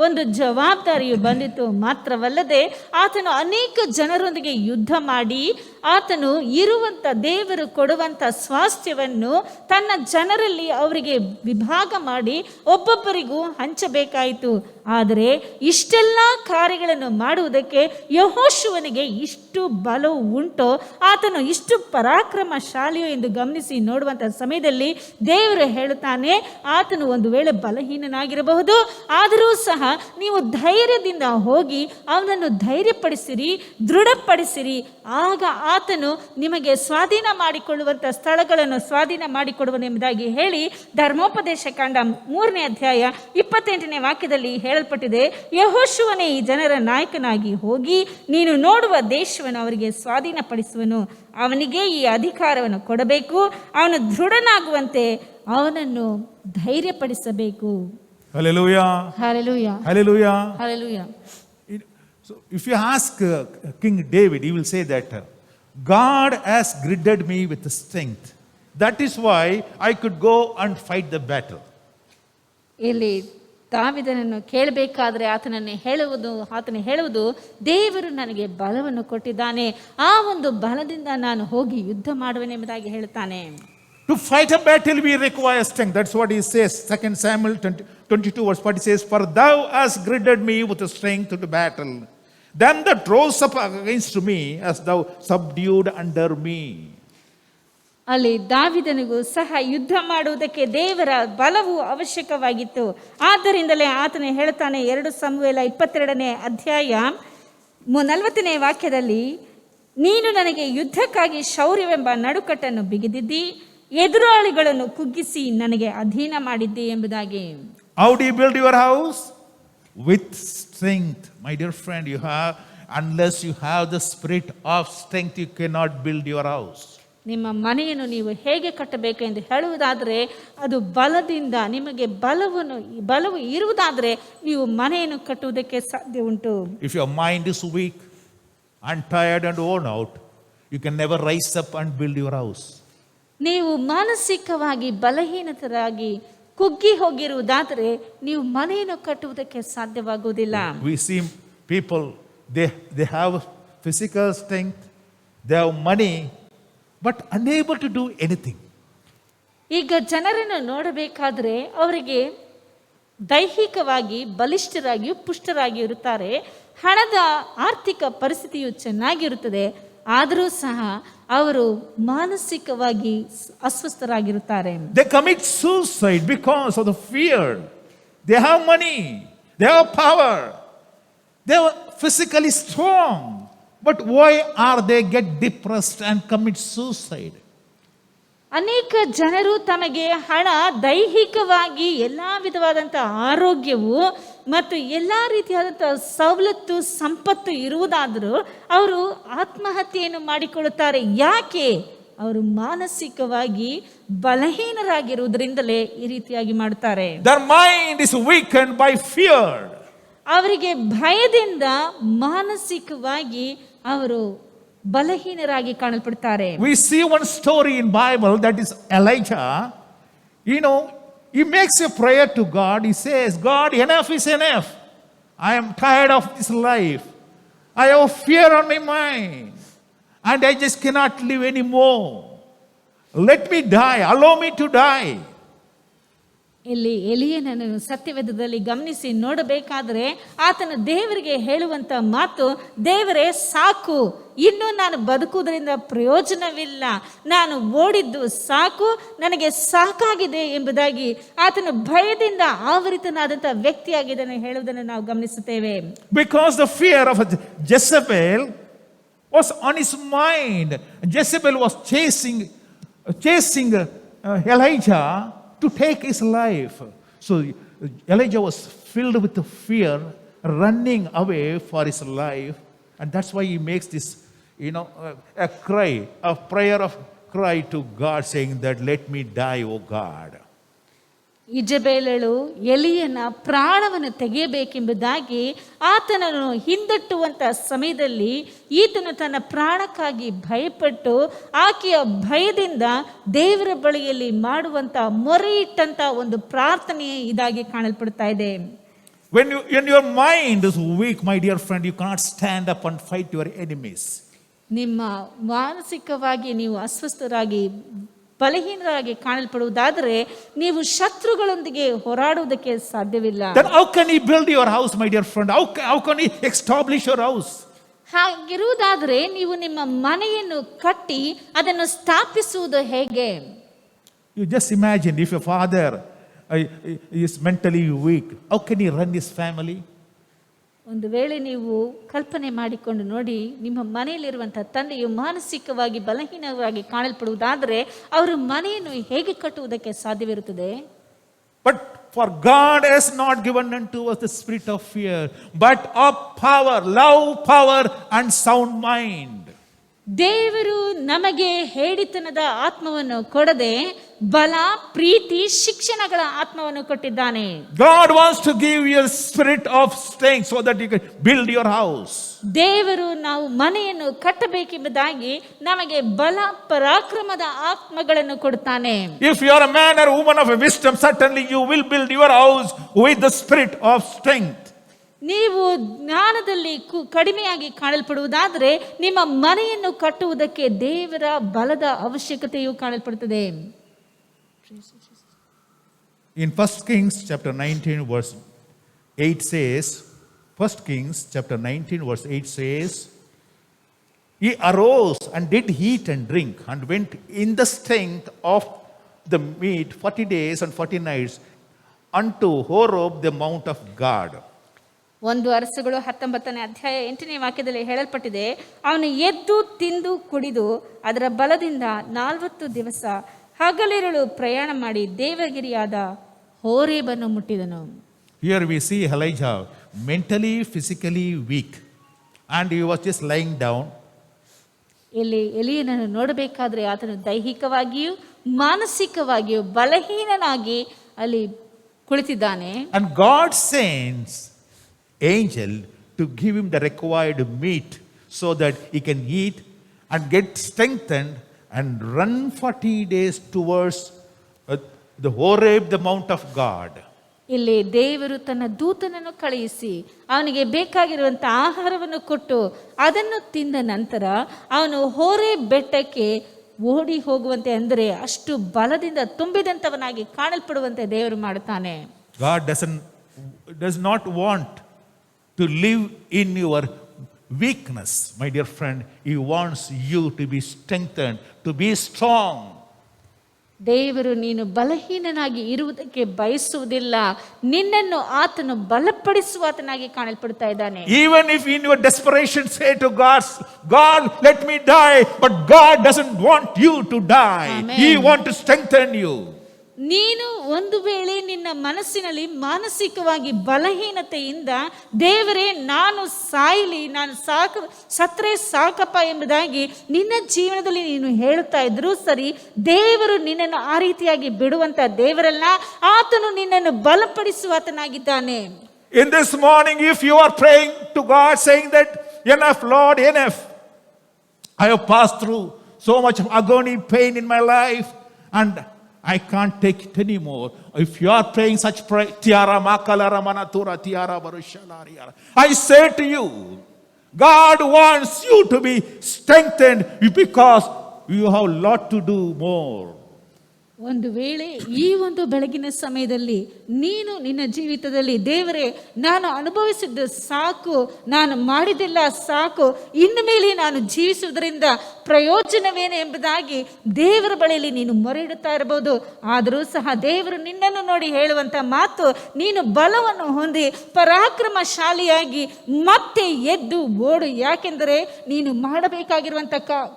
S5: ಒಂದು ಜವಾಬ್ದಾರಿಯು ಬಂದಿತು. ಮಾತ್ರವಲ್ಲದೆ ಆತನು ಅನೇಕ ಜನರೊಂದಿಗೆ ಯುದ್ಧ ಮಾಡಿ ಆತನು ಇರುವಂಥ ದೇವರು ಕೊಡುವಂಥ ಸ್ವಾಸ್ಥ್ಯವನ್ನು ತನ್ನ ಜನರಲ್ಲಿ ಅವರಿಗೆ ವಿಭಾಗ ಮಾಡಿ ಒಬ್ಬೊಬ್ಬರಿಗೂ ಹಂಚಬೇಕಾಯಿತು. ಆದರೆ ಇಷ್ಟೆಲ್ಲ ಕಾರ್ಯಗಳನ್ನು ಮಾಡುವುದಕ್ಕೆ ಯೆಹೋಶುವನಿಗೆ ಇಷ್ಟು ಬಲವು ಉಂಟೋ, ಆತನು ಇಷ್ಟು ಪರಾಕ್ರಮಶಾಲಿಯೋ ಎಂದು ಗಮನಿಸಿ ನೋಡುವಂಥ ಸಮಯದಲ್ಲಿ ದೇವರು ಹೇಳುತ್ತಾನೆ, ಆತನು ಒಂದು ವೇಳೆ ಬಲಹೀನನಾಗಿರಬಹುದು, ಆದರೂ ಸಹ ನೀವು ಧೈರ್ಯದಿಂದ ಹೋಗಿ ಅವನನ್ನು ಧೈರ್ಯಪಡಿಸಿರಿ, ದೃಢಪಡಿಸಿರಿ. ಆಗ ಆತನು ನಿಮಗೆ ಸ್ವಾಧೀನ ಮಾಡಿಕೊಳ್ಳುವಂಥ ಸ್ಥಳಗಳನ್ನು ಸ್ವಾಧೀನ ಮಾಡಿಕೊಡುವನೆಂಬುದಾಗಿ ಹೇಳಿ ಧರ್ಮೋಪದೇಶ ಕಾಂಡ 3ನೇ ಅಧ್ಯಾಯ 28ನೇ ವಾಕ್ಯದಲ್ಲಿ ಹೇಳಲ್ಪಟ್ಟಿದೆ, ಯೆಹೋಶುವನೇ ಈ ಜನರ ನಾಯಕನಾಗಿ ಹೋಗಿ ನೀನು ನೋಡುವ ದೇಶವನ್ನು ಅವರಿಗೆ ಸ್ವಾಧೀನಪಡಿಸುವನು, ಅವನಿಗೆ ಈ ಅಧಿಕಾರವನ್ನು ಕೊಡಬೇಕು, ಅವನು ದೃಢನಾಗುವಂತೆ ಅವನನ್ನು ಧೈರ್ಯಪಡಿಸಬೇಕು.
S4: Hallelujah.
S5: Hallelujah.
S4: Hallelujah.
S5: Hallelujah.
S4: So if you ask King David, he will say that God has girded me with strength. That is why I could go and fight the battle.
S5: ಇಲ್ಲಿ ದಾವೀದನನ್ನು ಕೇಳಬೇಕಾದ್ರೆ ಆತನು ಹೇಳುವುದು, ದೇವರು ನನಗೆ ಬಲವನ್ನು ಕೊಟ್ಟಿದ್ದಾನೆ, ಆ ಒಂದು ಬಲದಿಂದ ನಾನು ಹೋಗಿ ಯುದ್ಧ ಮಾಡುವೆನೆಂಬುದಾಗಿ ಹೇಳುತ್ತಾನೆ.
S4: To fight a battle we require strength. That's what he says. 2 Samuel 22 verse 40 says, for thou hast girded me with strength to battle. Them that rose up against me hast thou subdued under me.
S5: ಅಲ್ಲಿ ದಾವೀದನಿಗೂ ಸಹ ಯುದ್ಧ ಮಾಡುವುದಕ್ಕೆ ದೇವರ ಬಲವು ಅವಶ್ಯಕವಾಗಿತ್ತು. ಆದ್ದರಿಂದಲೇ ಆತನು ಹೇಳ್ತಾನೆ 2 ಸಮುವೇಲ 22ನೇ ಅಧ್ಯಾಯ 40ನೇ ವಾಕ್ಯದಲ್ಲಿ, ನೀನು ನನಗೆ ಯುದ್ಧಕ್ಕಾಗಿ ಶೌರ್ಯವೆಂಬ ನಡುಕಟ್ಟನ್ನು ಬಿಗಿದಿದ್ದಿ, ಎದುರಾಳಿಗಳನ್ನು ಕುಗ್ಗಿಸಿ ನನಗೆ ಅಧೀನ ಮಾಡಿದ್ದಿ ಎಂಬುದಾಗಿ.
S4: How do you build your house? With strength. My dear friend, unless you have the spirit of strength, you cannot build your house.
S5: ನಿಮ್ಮ ಮನೆಯನ್ನು ನೀವು ಹೇಗೆ ಕಟ್ಟಬೇಕು ಎಂದು ಹೇಳುವುದಾದರೆ ಅದು ಬಲದಿಂದ, ನಿಮಗೆ ಬಲವು ಇರುವುದಾದರೆ ನೀವು ಮನೆಯನ್ನು ಕಟ್ಟುವುದಕ್ಕೆ ಸಾಧ್ಯ ಉಂಟು.
S4: If your mind is weak and tired and worn out, you can never rise up and build your house.
S5: ನೀವು ಮಾನಸಿಕವಾಗಿ ಬಲಹೀನತರಾಗಿ ಕುಗ್ಗಿ ಹೋಗಿರುವುದಾದರೆ ನೀವು ಮನೆಯನ್ನು ಕಟ್ಟುವುದಕ್ಕೆ ಸಾಧ್ಯವಾಗುವುದಿಲ್ಲ.
S4: We see people, they have physical strength, they have money, but unable to do anything.
S5: ಈಗ ಜನರನ್ನು ನೋಡಬೇಕಾದ್ರೆ ಅವರಿಗೆ ದೈಹಿಕವಾಗಿ ಬಲಿಷ್ಠರಾಗಿಯೂ ಪುಷ್ಟರಾಗಿ ಇರುತ್ತಾರೆ, ಹಣದ ಆರ್ಥಿಕ ಪರಿಸ್ಥಿತಿಯು ಚೆನ್ನಾಗಿರುತ್ತದೆ, ಆದರೂ ಸಹ ಅವರು ಮಾನಸಿಕವಾಗಿ ಅಸ್ವಸ್ಥರಾಗಿರುತ್ತಾರೆ.
S4: They commit suicide because of the fear. They have money, they have power, they are physically strong, but why are they get depressed and commit suicide?
S5: ಅನೇಕ ಜನರು ತಮಗೆ ಹಣ, ದೈಹಿಕವಾಗಿ ಎಲ್ಲ ವಿಧವಾದಂಥ ಆರೋಗ್ಯವು ಮತ್ತು ಎಲ್ಲ ರೀತಿಯಾದಂಥ ಸವಲತ್ತು ಸಂಪತ್ತು ಇರುವುದಾದರೂ ಅವರು ಆತ್ಮಹತ್ಯೆಯನ್ನು ಮಾಡಿಕೊಳ್ಳುತ್ತಾರೆ. ಯಾಕೆ? ಅವರು ಮಾನಸಿಕವಾಗಿ ಬಲಹೀನರಾಗಿರುವುದರಿಂದಲೇ ಈ ರೀತಿಯಾಗಿ ಮಾಡುತ್ತಾರೆ.
S4: Their mind is weakened by fear.
S5: ಅವರಿಗೆ ಭಯದಿಂದ ಮಾನಸಿಕವಾಗಿ ಅವರು ಬಲಹೀನರಾಗಿ ಕಾಣಲ್ಪಡ್ತಾರೆ.
S4: We see one story in Bible, that is Elijah. You know, he makes a prayer to God. He says, God, enough is enough. I am tired of this life. I have fear on my mind. And I just cannot live anymore. Let me die. Allow me to die.
S5: ಇಲ್ಲಿ ಎಲಿಯನನ್ನು ಸತ್ಯವೇದದಲ್ಲಿ ಗಮನಿಸಿ ನೋಡಬೇಕಾದ್ರೆ ಆತನ ದೇವರಿಗೆ ಹೇಳುವಂತ ಮಾತು, ದೇವರೇ ಸಾಕು, ಇನ್ನು ನಾನು ಬದುಕುವುದರಿಂದ ಪ್ರಯೋಜನವಿಲ್ಲ, ನಾನು ಓಡಿದ್ದು ಸಾಕು, ನನಗೆ ಸಾಕಾಗಿದೆ ಎಂಬುದಾಗಿ ಆತನ ಭಯದಿಂದ ಆವರಿತನಾದಂತಹ ವ್ಯಕ್ತಿಯಾಗಿದ್ದಾನೆ ಹೇಳುವುದನ್ನು ನಾವು ಗಮನಿಸುತ್ತೇವೆ.
S4: Because the fear of Jezebel was on his mind. Jezebel was chasing Elijah to take his life. So Elijah was filled with fear, running away for his life, and that's why he makes this, a cry, a prayer of cry to God, saying that let me die, O God.
S5: ಇಜಬೇಲಳು ಎಲಿಯನ ಪ್ರಾಣವನ್ನು ತೆಗೆಯಬೇಕೆಂಬುದಾಗಿ ಆತನನ್ನು ಹಿಂದಟ್ಟುವಂತ ಸಮಯದಲ್ಲಿ ಈತನು ತನ್ನ ಪ್ರಾಣಕ್ಕಾಗಿ ಭಯಪಟ್ಟು ಆಕೆಯ ಭಯದಿಂದ ದೇವರ ಬಳಿಯಲ್ಲಿ ಮಾಡುವಂತ ಮೊರೆ ಇಟ್ಟಂತ ಒಂದು ಪ್ರಾರ್ಥನೆ ಇದಾಗಿ ಕಾಣಲ್ಪಡ್ತಾ ಇದೆ.
S4: When your mind is weak, my dear friend, you cannot stand up and fight your enemies.
S5: ನಿಮ್ಮ ಮಾನಸಿಕವಾಗಿ ನೀವು ಅಸ್ವಸ್ಥರಾಗಿ ಬಲಹೀನರಾಗಿ ಕಾಣಲ್ಪಡುವುದಾದರೆ ನೀವು ಶತ್ರುಗಳೊಂದಿಗೆ ಹೋರಾಡುವುದಕ್ಕೆ ಸಾಧ್ಯವಿಲ್ಲ.
S4: Then how can he build your house, my dear friend? How can he establish your house?
S5: ಹಾಗಿರುವುದಾದರೆ ನೀವು ನಿಮ್ಮ ಮನೆಯನ್ನು ಕಟ್ಟಿ ಅದನ್ನು ಸ್ಥಾಪಿಸುವುದು ಹೇಗೆ?
S4: You just imagine if your father is mentally weak, how can he run his family?
S5: ಒಂದು ವೇಳೆ ನೀವು ಕಲ್ಪನೆ ಮಾಡಿಕೊಂಡು ನೋಡಿ, ನಿಮ್ಮ ಮನೆಯಲ್ಲಿರುವಂತಹ ತಂದೆಯು ಮಾನಸಿಕವಾಗಿ ಬಲಹೀನವಾಗಿ ಕಾಣಲ್ಪಡುವುದಾದರೆ ಅವರು ಮನೆಯನ್ನು ಹೇಗೆ ಕಟ್ಟುವುದಕ್ಕೆ ಸಾಧ್ಯವಿರುತ್ತದೆ?
S4: But for God has not given unto us the spirit of fear, but of power, love, power and sound mind.
S5: ದೇವರು ನಮಗೆ ಹೇಡಿತನದ ಆತ್ಮವನ್ನು ಕೊಡದೆ ಬಲ, ಪ್ರೀತಿ, ಶಿಕ್ಷಣಗಳ ಆತ್ಮವನ್ನು ಕೊಟ್ಟಿದ್ದಾನೆ.
S4: God wants to give you a spirit of strength so that you can build your house.
S5: ದೇವರು ನಾವು ಮನೆಯನ್ನು ಕಟ್ಟಬೇಕೆಂಬುದಾಗಿ ನಮಗೆ ಬಲ, ಪರಾಕ್ರಮದ ಆತ್ಮಗಳನ್ನು ಕೊಡುತ್ತಾನೆ.
S4: If you are a man or woman of wisdom, certainly you will build your house with the spirit of strength.
S5: ನೀವು ಜ್ಞಾನದಲ್ಲಿ ಕಡಿಮೆಯಾಗಿ ಕಾಣಲ್ಪಡುವುದಾದರೆ ನಿಮ್ಮ ಮನೆಯನ್ನು ಕಟ್ಟುವುದಕ್ಕೆ ದೇವರ ಬಲದ ಅವಶ್ಯಕತೆಯು ಕಾಣಲ್ಪಡುತ್ತದೆ.
S4: In 1 Kings chapter 19 verse 8 says, 1 Kings chapter 19 verse 8 says, he arose and did eat and drink and went in the strength of the meat 40 days and 40 nights unto Horeb the mount of God.
S5: ಒಂದು ಅರಸುಗಳು 19ನೇ ಅಧ್ಯಾಯ 8ನೇ ವಾಕ್ಯದಲ್ಲಿ ಹೇಳಲ್ಪಟ್ಟಿದೆ, ಅವನು ಎದ್ದು ತಿಂದು ಕುಡಿದು ಅದರ ಬಲದಿಂದ 40 ದಿವಸ ಹಗಲಿರುಳು ಪ್ರಯಾಣ ಮಾಡಿ ದೇವಗಿರಿಯಾದ ಹೋರೇಬನ್ನು ಮುಟ್ಟಿದನು.
S4: Here we see Elijah mentally, physically weak, and he was just lying down.
S5: ಇಲ್ಲಿ ಎಲಿಯನನ್ನು ನೋಡಬೇಕಾದ್ರೆ ಆತನು ದೈಹಿಕವಾಗಿಯೂ ಮಾನಸಿಕವಾಗಿಯೂ ಬಲಹೀನನಾಗಿ ಅಲ್ಲಿ ಕುಳಿತಿದ್ದಾನೆ.
S4: And God sends angel to give him the required meat so that he can eat and get strengthened and run 40 days towards the Horeb, the mount of God.
S5: ಇಲ್ಲಿ ದೇವರು ತನ್ನ ದೂತನನ್ನು ಕಳುಹಿಸಿ ಅವನಿಗೆ ಬೇಕಾಗಿರುವಂತಹ ಆಹಾರವನ್ನು ಕೊಟ್ಟು ಅದನ್ನು ತಿಂದ ನಂತರ ಅವನು ಹೋರೇಬ್ ಬೆಟ್ಟಕ್ಕೆ ಓಡಿ ಹೋಗುವಂತೆ, ಅಂದರೆ ಅಷ್ಟು ಬಲದಿಂದ ತುಂಬಿದಂತವನಾಗಿ ಕಾಣಲ್ಪಡುವಂತೆ ದೇವರು ಮಾಡುತ್ತಾನೆ.
S4: God does not want to live in your weakness, my dear friend. He wants you to be strengthened, to be strong.
S5: ದೇವರು ನೀನು ಬಲಹೀನನಾಗಿ ಇರುವುದಕ್ಕೆ ಬಯಸುವುದಿಲ್ಲ, ನಿನ್ನನ್ನು ಆತನು ಬಲಪಡಿಸುವಾತನಾಗಿ ಕಾಣಲ್ಪಡ್ತಾ ಇದ್ದಾನೆ.
S4: Even if in your desperation say to God, let me die, but God doesn't want you to die.
S5: Amen.
S4: He wants to strengthen you.
S5: ನೀನು ಒಂದು ವೇಳೆ ನಿನ್ನ ಮನಸ್ಸಿನಲ್ಲಿ ಮಾನಸಿಕವಾಗಿ ಬಲಹೀನತೆಯಿಂದ ದೇವರೇ ನಾನು ಸಾಯಲಿ, ನಾನು ಸತ್ರೆ ಸಾಕಪ್ಪ ಎಂಬುದಾಗಿ ನಿನ್ನ ಜೀವನದಲ್ಲಿ ನೀನು ಹೇಳುತ್ತಾ ಇದ್ರೂ ಸರಿ, ದೇವರು ನಿನ್ನನ್ನು ಆ ರೀತಿಯಾಗಿ ಬಿಡುವಂತ ದೇವರಲ್ಲ, ಆತನು ನಿನ್ನನ್ನು ಬಲಪಡಿಸುವಾತನಾಗಿದ್ದಾನೆ.
S4: In this morning, if you are praying to God saying that, enough, Lord, enough. I have passed through so much agony, pain in my life, and I can't take it anymore. If you are praying such prayer, I say to you, God wants you to be strengthened because you have a lot to do more.
S5: ಒಂದು ವೇಳೆ ಈ ಒಂದು ಬೆಳಗಿನ ಸಮಯದಲ್ಲಿ ನೀನು ನಿನ್ನ ಜೀವಿತದಲ್ಲಿ ದೇವರೇ ನಾನು ಅನುಭವಿಸಿದ್ದು ಸಾಕು, ನಾನು ಮಾಡಿದ್ದೆಲ್ಲ ಸಾಕು, ಇನ್ನು ಮೇಲೆ ನಾನು ಜೀವಿಸುವುದರಿಂದ ಪ್ರಯೋಜನವೇನು ಎಂಬುದಾಗಿ ದೇವರ ಬಳಿಯಲ್ಲಿ ನೀನು ಮೊರೆ ಇಡುತ್ತಾ ಇರಬಹುದು. ಆದರೂ ಸಹ ದೇವರು ನಿನ್ನನ್ನು ನೋಡಿ ಹೇಳುವಂತ ಮಾತು, ನೀನು ಬಲವನ್ನು ಹೊಂದಿ ಪರಾಕ್ರಮಶಾಲಿಯಾಗಿ ಮತ್ತೆ ಎದ್ದು ಓಡು, ಯಾಕೆಂದರೆ ನೀನು ಮಾಡಬೇಕಾಗಿರುವಂತ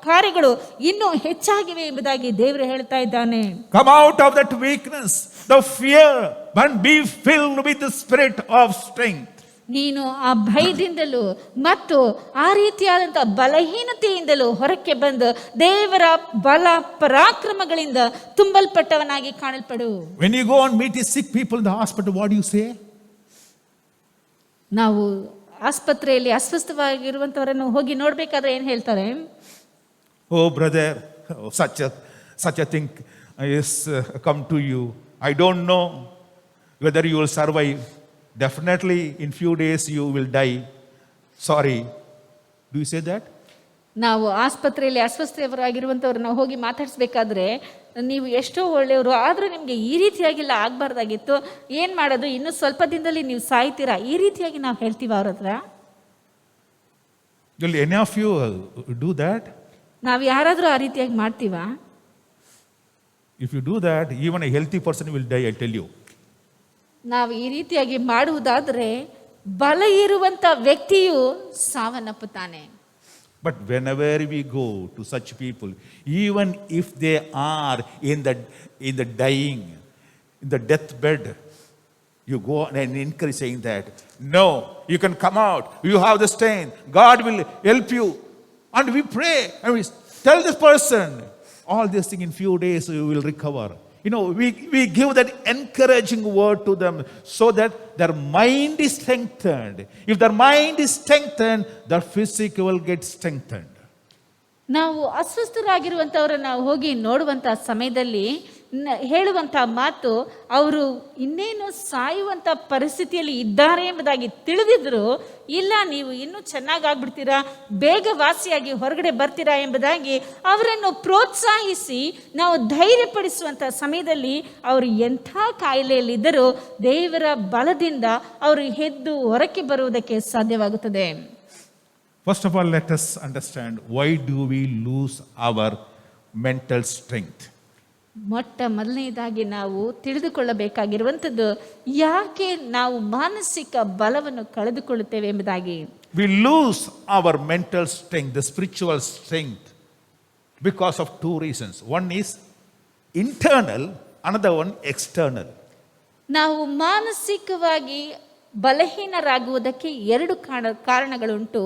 S5: ಕಾರ್ಯಗಳು ಇನ್ನೂ ಹೆಚ್ಚಾಗಿವೆ ಎಂಬುದಾಗಿ ದೇವರು ಹೇಳ್ತಾ ಇದ್ದಾನೆ.
S4: Come out of that weakness, the fear, and be filled with the spirit of strength.
S5: ನೀನು ಆ ಭಯದಿಂದಲೂ ಮತ್ತು ಆ ರೀತಿಯಾದಂತಹ ಬಲಹೀನತೆಯಿಂದಲೂ ಹೊರಕ್ಕೆ ಬಂದು ದೇವರ ಬಲ ಪರಾಕ್ರಮಗಳಿಂದ ತುಂಬಲ್ಪಟ್ಟವನಾಗಿ ಕಾಣಲ್ಪಡು.
S4: When you go and meet the sick people in the hospital, what do you say?
S5: ನಾವು ಆಸ್ಪತ್ರೆಯಲ್ಲಿ ಅಸ್ವಸ್ಥವಾಗಿರುವಂತವರನ್ನು ಹೋಗಿ ನೋಡ್ಬೇಕಾದ್ರೆ ಏನ್ ಹೇಳ್ತಾರೆ?
S4: Oh brother, such a thing is come to you. I don't know whether you will survive. Definitely in few days you will die. Sorry. Do you say that?
S5: ನಾವು ಆಸ್ಪತ್ರೆಯಲ್ಲಿ ಅಸ್ವಸ್ಥರಾಗಿರುವಂಥವ್ರನ್ನ ಹೋಗಿ ಮಾತಾಡಿಸ್ಬೇಕಾದ್ರೆ, ನೀವು ಎಷ್ಟೋ ಒಳ್ಳೆಯವರು, ಆದರೂ ನಿಮಗೆ ಈ ರೀತಿಯಾಗಿಲ್ಲ, ಆಗಬಾರ್ದಾಗಿತ್ತು, ಏನು ಮಾಡೋದು, ಇನ್ನು ಸ್ವಲ್ಪ ದಿನದಲ್ಲಿ ನೀವು ಸಾಯ್ತೀರಾ, ಈ ರೀತಿಯಾಗಿ ನಾವು ಹೇಳ್ತೀವಿ ಅವ್ರ ಹತ್ರ.
S4: Will any of you do that?
S5: ನಾವು ಯಾರಾದರೂ ಆ ರೀತಿಯಾಗಿ ಮಾಡ್ತೀವಾ?
S4: If you do that, even a healthy person will die, I tell you.
S5: ನಾವು ಈ ರೀತಿಯಾಗಿ ಮಾಡುವುದಾದರೆ ಬಲ ಇರುವಂತ ವ್ಯಕ್ತಿಯು ಸಾವನ್ನಪ್ಪುತ್ತಾನೆ.
S4: But whenever we go to such people, even if they are in the dying, in the deathbed, you go and encourage saying that, no, you can come out, you have the strength, God will help you. And we pray and we tell this person, all this thing in few days you will recover. You know, we give that encouraging word to them so that their mind is strengthened. If their mind is strengthened, their physical will get strengthened.
S5: ನಾವು ಅಸ್ವಸ್ಥರಾಗಿರುವಂಥವ್ರನ್ನ ಹೋಗಿ ನೋಡುವಂಥ ಸಮಯದಲ್ಲಿ ಹೇಳುವಂಥ ಮಾತು, ಅವರು ಇನ್ನೇನು ಸಾಯುವಂಥ ಪರಿಸ್ಥಿತಿಯಲ್ಲಿ ಇದ್ದಾರೆ ಎಂಬುದಾಗಿ ತಿಳಿದಿದ್ರು, ಇಲ್ಲ ನೀವು ಇನ್ನೂ ಚೆನ್ನಾಗಾಗ್ಬಿಡ್ತೀರಾ, ಬೇಗ ವಾಸಿಯಾಗಿ ಹೊರಗಡೆ ಬರ್ತೀರಾ ಎಂಬುದಾಗಿ ಅವರನ್ನು ಪ್ರೋತ್ಸಾಹಿಸಿ ನಾವು ಧೈರ್ಯಪಡಿಸುವಂಥ ಸಮಯದಲ್ಲಿ ಅವರು ಎಂಥ ಕಾಯಿಲೆಯಲ್ಲಿದ್ದರೂ ದೇವರ ಬಲದಿಂದ ಅವರು ಎದ್ದು ಹೊರಕ್ಕೆ ಬರುವುದಕ್ಕೆ ಸಾಧ್ಯವಾಗುತ್ತದೆ.
S4: First of all, let us understand, why do we lose our mental strength?
S5: ಮೊಟ್ಟ ಮೊದಲನೇದಾಗಿ ನಾವು ತಿಳಿದುಕೊಳ್ಳಬೇಕಾಗಿರುವಂಥದ್ದು, ಯಾಕೆ ನಾವು ಮಾನಸಿಕ ಬಲವನ್ನು ಕಳೆದುಕೊಳ್ಳುತ್ತೇವೆ ಎಂಬುದಾಗಿ.
S4: We lose our mental strength, the spiritual strength, because of two reasons. One is internal, another one external.
S5: ನಾವು ಮಾನಸಿಕವಾಗಿ ಬಲಹೀನರಾಗುವುದಕ್ಕೆ ಎರಡು ಕಾರಣಗಳುಂಟು.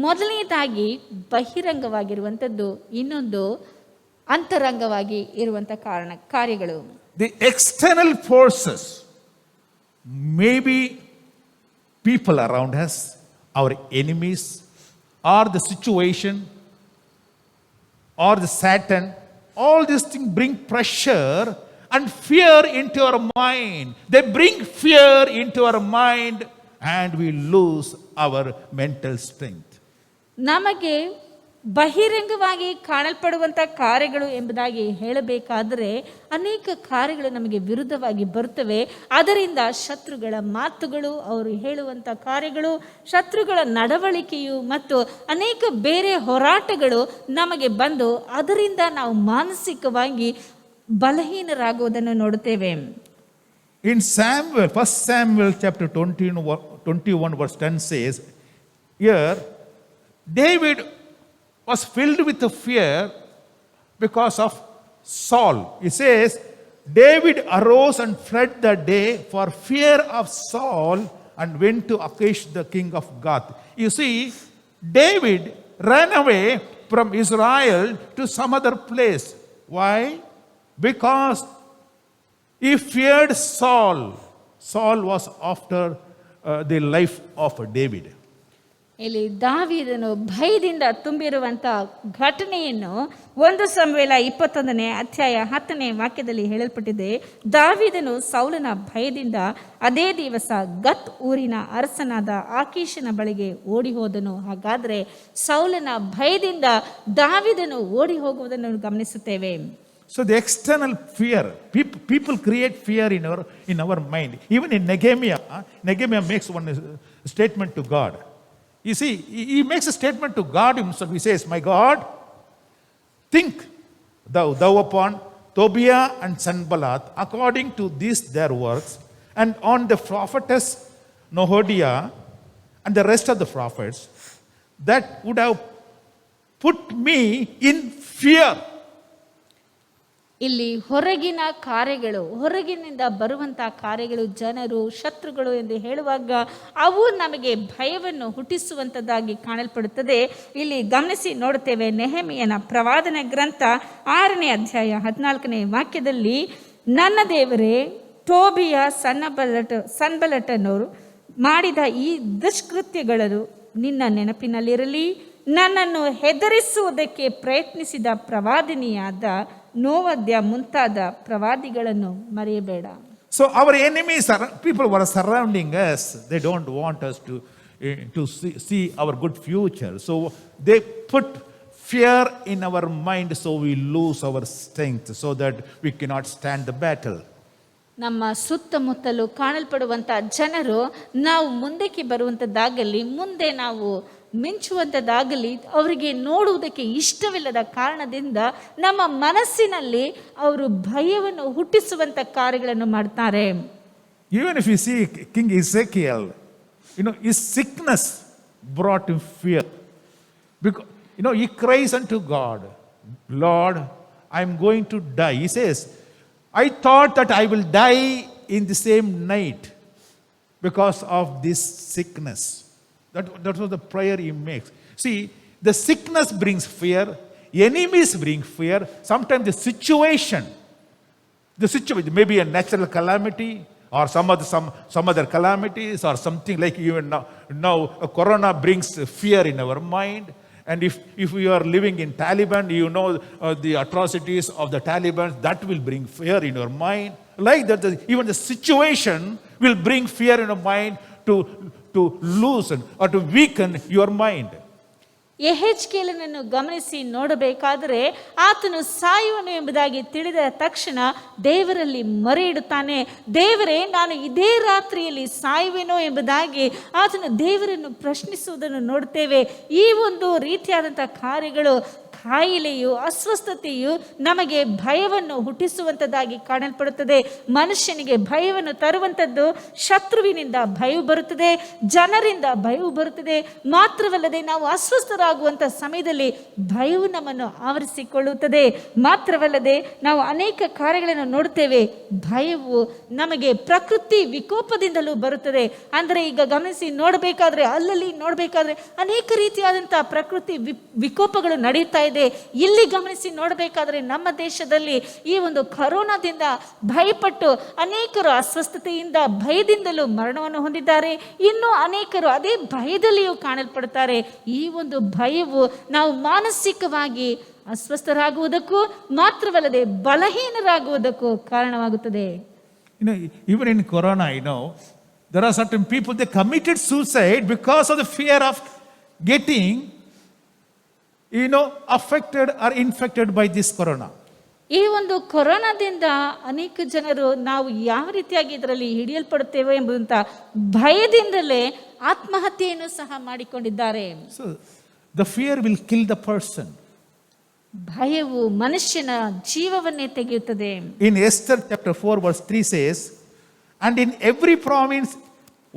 S5: ಮೊದಲನೇದಾಗಿ ಬಹಿರಂಗವಾಗಿರುವಂಥದ್ದು, ಇನ್ನೊಂದು ಅಂತರಂಗವಾಗಿ ಇರುವಂಥ ಕಾರ್ಯಗಳು.
S4: The external forces, maybe people around us, our enemies, or the situation, or the Satan, all these things bring pressure and fear into our mind. They bring fear into our mind and we lose our mental strength.
S5: ನಮಗೆ ಬಹಿರಂಗವಾಗಿ ಕಾಣಲ್ಪಡುವಂಥ ಕಾರ್ಯಗಳು ಎಂಬುದಾಗಿ ಹೇಳಬೇಕಾದರೆ ಅನೇಕ ಕಾರ್ಯಗಳು ನಮಗೆ ವಿರುದ್ಧವಾಗಿ ಬರುತ್ತವೆ. ಅದರಿಂದ ಶತ್ರುಗಳ ಮಾತುಗಳು, ಅವರು ಹೇಳುವಂಥ ಕಾರ್ಯಗಳು, ಶತ್ರುಗಳ ನಡವಳಿಕೆಯು ಮತ್ತು ಅನೇಕ ಬೇರೆ ಹೋರಾಟಗಳು ನಮಗೆ ಬಂದು ಅದರಿಂದ ನಾವು ಮಾನಸಿಕವಾಗಿ ಬಲಹೀನರಾಗುವುದನ್ನು ನೋಡುತ್ತೇವೆ.
S4: In Samuel, 1 Samuel chapter 21 verse 10 says, here David was filled with fear because of Saul. He says, David arose and fled that day for fear of Saul and went to Achish the king of Gath. You see, David ran away from Israel to some other place. Why? Because he feared Saul. Saul was after the life of David.
S5: ಇಲ್ಲಿ ದಾವೀದನು ಭಯದಿಂದ ತುಂಬಿರುವಂತ ಘಟನೆಯನ್ನು 1 ಸಮುವೇಲ 21ನೇ ಅಧ್ಯಾಯ 10ನೇ ವಾಕ್ಯದಲ್ಲಿ ಹೇಳಲ್ಪಟ್ಟಿದೆ. ದಾವೀದನು ಸೌಲನ ಭಯದಿಂದ ಅದೇ ದಿವಸ ಗತ್ ಊರಿನ ಅರಸನಾದ ಆಕೀಷನ ಬಳಿಗೆ ಓಡಿ ಹೋದನು. ಹಾಗಾದ್ರೆ ಸೌಲನ ಭಯದಿಂದ ದಾವೀದನು ಓಡಿ ಹೋಗುವುದನ್ನು ಗಮನಿಸುತ್ತೇವೆ.
S4: So the external fear, people create fear in our mind. Even in Nehemiah makes one statement to God. You see, he makes a statement to God himself. He says, "My God, think thou upon Tobiah and Sanballat according to these their works, and on the prophetess Nohodiah and the rest of the prophets that would have put me in fear."
S5: ಇಲ್ಲಿ ಹೊರಗಿನ ಕಾರ್ಯಗಳು, ಹೊರಗಿನಿಂದ ಬರುವಂತಹ ಕಾರ್ಯಗಳು, ಜನರು, ಶತ್ರುಗಳು ಎಂದು ಹೇಳುವಾಗ ಅವು ನಮಗೆ ಭಯವನ್ನು ಹುಟ್ಟಿಸುವಂಥದ್ದಾಗಿ ಕಾಣಲ್ಪಡುತ್ತದೆ. ಇಲ್ಲಿ ಗಮನಿಸಿ ನೋಡುತ್ತೇವೆ, ನೆಹೆಮೀಯನ ಪ್ರವಾದನೆ ಗ್ರಂಥ 6ನೇ ಅಧ್ಯಾಯ 14ನೇ ವಾಕ್ಯದಲ್ಲಿ, ನನ್ನ ದೇವರೇ, ಟೋಬಿಯ ಸನ್ಬಲಟನವರು ಮಾಡಿದ ಈ ದುಷ್ಕೃತ್ಯಗಳು ನಿನ್ನ ನೆನಪಿನಲ್ಲಿರಲಿ. ನನ್ನನ್ನು ಹೆದರಿಸುವುದಕ್ಕೆ ಪ್ರಯತ್ನಿಸಿದ ಪ್ರವಾದಿನಿಯಾದ ನೋವದ್ಯ ಮುಂತಾದ ಪ್ರವಾದಿಗಳನ್ನು ಮರೆಯಬೇಡ.
S4: So our enemies people were surrounding us. They don't want us to see our good future. So they put fear in our mind, so we lose our strength, so that we cannot stand the battle.
S5: ನಮ್ಮ ಸುತ್ತಮುತ್ತಲು ಕಾಣಲ್ಪಡುವಂಥ ಜನರು ನಾವು ಮುಂದಕ್ಕೆ ಬರುವಂಥದ್ದಾಗಲಿ, ಮುಂದೆ ನಾವು ಮಿಂಚುವಂಥದ್ದಾಗಲಿ ಅವರಿಗೆ ನೋಡುವುದಕ್ಕೆ ಇಷ್ಟವಿಲ್ಲದ ಕಾರಣದಿಂದ ನಮ್ಮ ಮನಸ್ಸಿನಲ್ಲಿ ಅವರು ಭಯವನ್ನು ಹುಟ್ಟಿಸುವಂಥ ಕಾರ್ಯಗಳನ್ನು ಮಾಡ್ತಾರೆ.
S4: Even if you see King Ezekiel, his sickness brought him fear. Because, he cries unto God, "Lord, I am going to die." He says, "I thought that I will die in the same night because of this sickness." That was the prayer he makes. See, the sickness brings fear, enemies bring fear, sometimes the situation, maybe a natural calamity or some other calamities or something like even now corona brings fear in our mind. And if you are living in Taliban, the atrocities of the Taliban, that will bring fear in your mind. Like that, even the situation will bring fear in your mind to loosen or to weaken your mind.
S5: ಯೆಹೆಜ್ಕೇಲನನ್ನು ಗಮನಿಸಿ ನೋಡಬೇಕಾದರೆ ಆತನು ಸಾಯುವನು ಎಂಬುದಾಗಿ ತಿಳಿದ ತಕ್ಷಣ ದೇವರಲ್ಲಿ ಮೊರೆ ಇಡುತ್ತಾನೆ. ದೇವರೇ, ನಾನು ಇದೇ ರಾತ್ರಿಯಲ್ಲಿ ಸಾಯುವೆನೋ ಎಂಬುದಾಗಿ ಆತನು ದೇವರನ್ನು ಪ್ರಶ್ನಿಸುವುದನ್ನು ನೋಡುತ್ತೇವೆ. ಈ ಒಂದು ರೀತಿಯಾದಂಥ ಕಾರ್ಯಗಳು, ಕಾಯಿಲೆಯು, ಅಸ್ವಸ್ಥತೆಯು ನಮಗೆ ಭಯವನ್ನು ಹುಟ್ಟಿಸುವಂಥದ್ದಾಗಿ ಕಾಣಲ್ಪಡುತ್ತದೆ. ಮನುಷ್ಯನಿಗೆ ಭಯವನ್ನು ತರುವಂಥದ್ದು ಶತ್ರುವಿನಿಂದ ಭಯ ಬರುತ್ತದೆ, ಜನರಿಂದ ಭಯವು ಬರುತ್ತದೆ. ಮಾತ್ರವಲ್ಲದೆ ನಾವು ಅಸ್ವಸ್ಥರಾಗುವಂಥ ಸಮಯದಲ್ಲಿ ಭಯವು ನಮ್ಮನ್ನು ಆವರಿಸಿಕೊಳ್ಳುತ್ತದೆ. ಮಾತ್ರವಲ್ಲದೆ ನಾವು ಅನೇಕ ಕಾರ್ಯಗಳನ್ನು ನೋಡುತ್ತೇವೆ. ಭಯವು ನಮಗೆ ಪ್ರಕೃತಿ ವಿಕೋಪದಿಂದಲೂ ಬರುತ್ತದೆ. ಅಂದರೆ ಈಗ ಗಮನಿಸಿ ನೋಡಬೇಕಾದ್ರೆ, ಅಲ್ಲಲ್ಲಿ ನೋಡಬೇಕಾದ್ರೆ ಅನೇಕ ರೀತಿಯಾದಂಥ ಪ್ರಕೃತಿ ವಿಕೋಪಗಳು ನಡೀತಾ ಇದೆ. ಇಲ್ಲಿ ಗಮನಿಸಿ ನೋಡಬೇಕಾದ್ರೆ ನಮ್ಮ ದೇಶದಲ್ಲಿ ಈ ಒಂದು ಕರೋನಾದಿಂದ ಭಯಪಟ್ಟು ಅನೇಕರು ಅಸ್ವಸ್ಥತೆಯಿಂದ, ಭಯದಿಂದಲೂ ಮರಣವನ್ನು ಹೊಂದಿದ್ದಾರೆ. ಇನ್ನು ಅನೇಕರು ಅದೇ ಭಯದಲ್ಲಿಯೂ ಕಾಣಲ್ಪಡುತ್ತಾರೆ. ಈ ಒಂದು ಭಯವು ನಾವು ಮಾನಸಿಕವಾಗಿ ಅಸ್ವಸ್ಥರಾಗುವುದಕ್ಕೂ ಮಾತ್ರವಲ್ಲದೆ ಬಲಹೀನರಾಗುವುದಕ್ಕೂ ಕಾರಣವಾಗುತ್ತದೆ.
S4: Even in corona, there are certain people, they committed suicide because of the fear of getting affected or infected by this corona.
S5: ಈ ಒಂದು ಕೊರೋನಾದಿಂದ ಅನೇಕ ಜನರು ನಾವು ಯಾವ ರೀತಿಯಾಗಿ ಇದರಲ್ಲಿ ಹಿಡಿಯಲ್ಪಡುತ್ತೇವೆ ಎಂಬುದಂತ ಭಯದಿಂದಲೇ ಆತ್ಮಹತ್ಯೆಯನ್ನು ಸಹ ಮಾಡಿಕೊಂಡಿದ್ದಾರೆ.
S4: So the fear will kill the person.
S5: ಭಯವು ಮನುಷ್ಯನ ಜೀವವನ್ನೇ ತೆಗೆಯುತ್ತದೆ.
S4: In Esther chapter 4 verse 3 says, "And in every province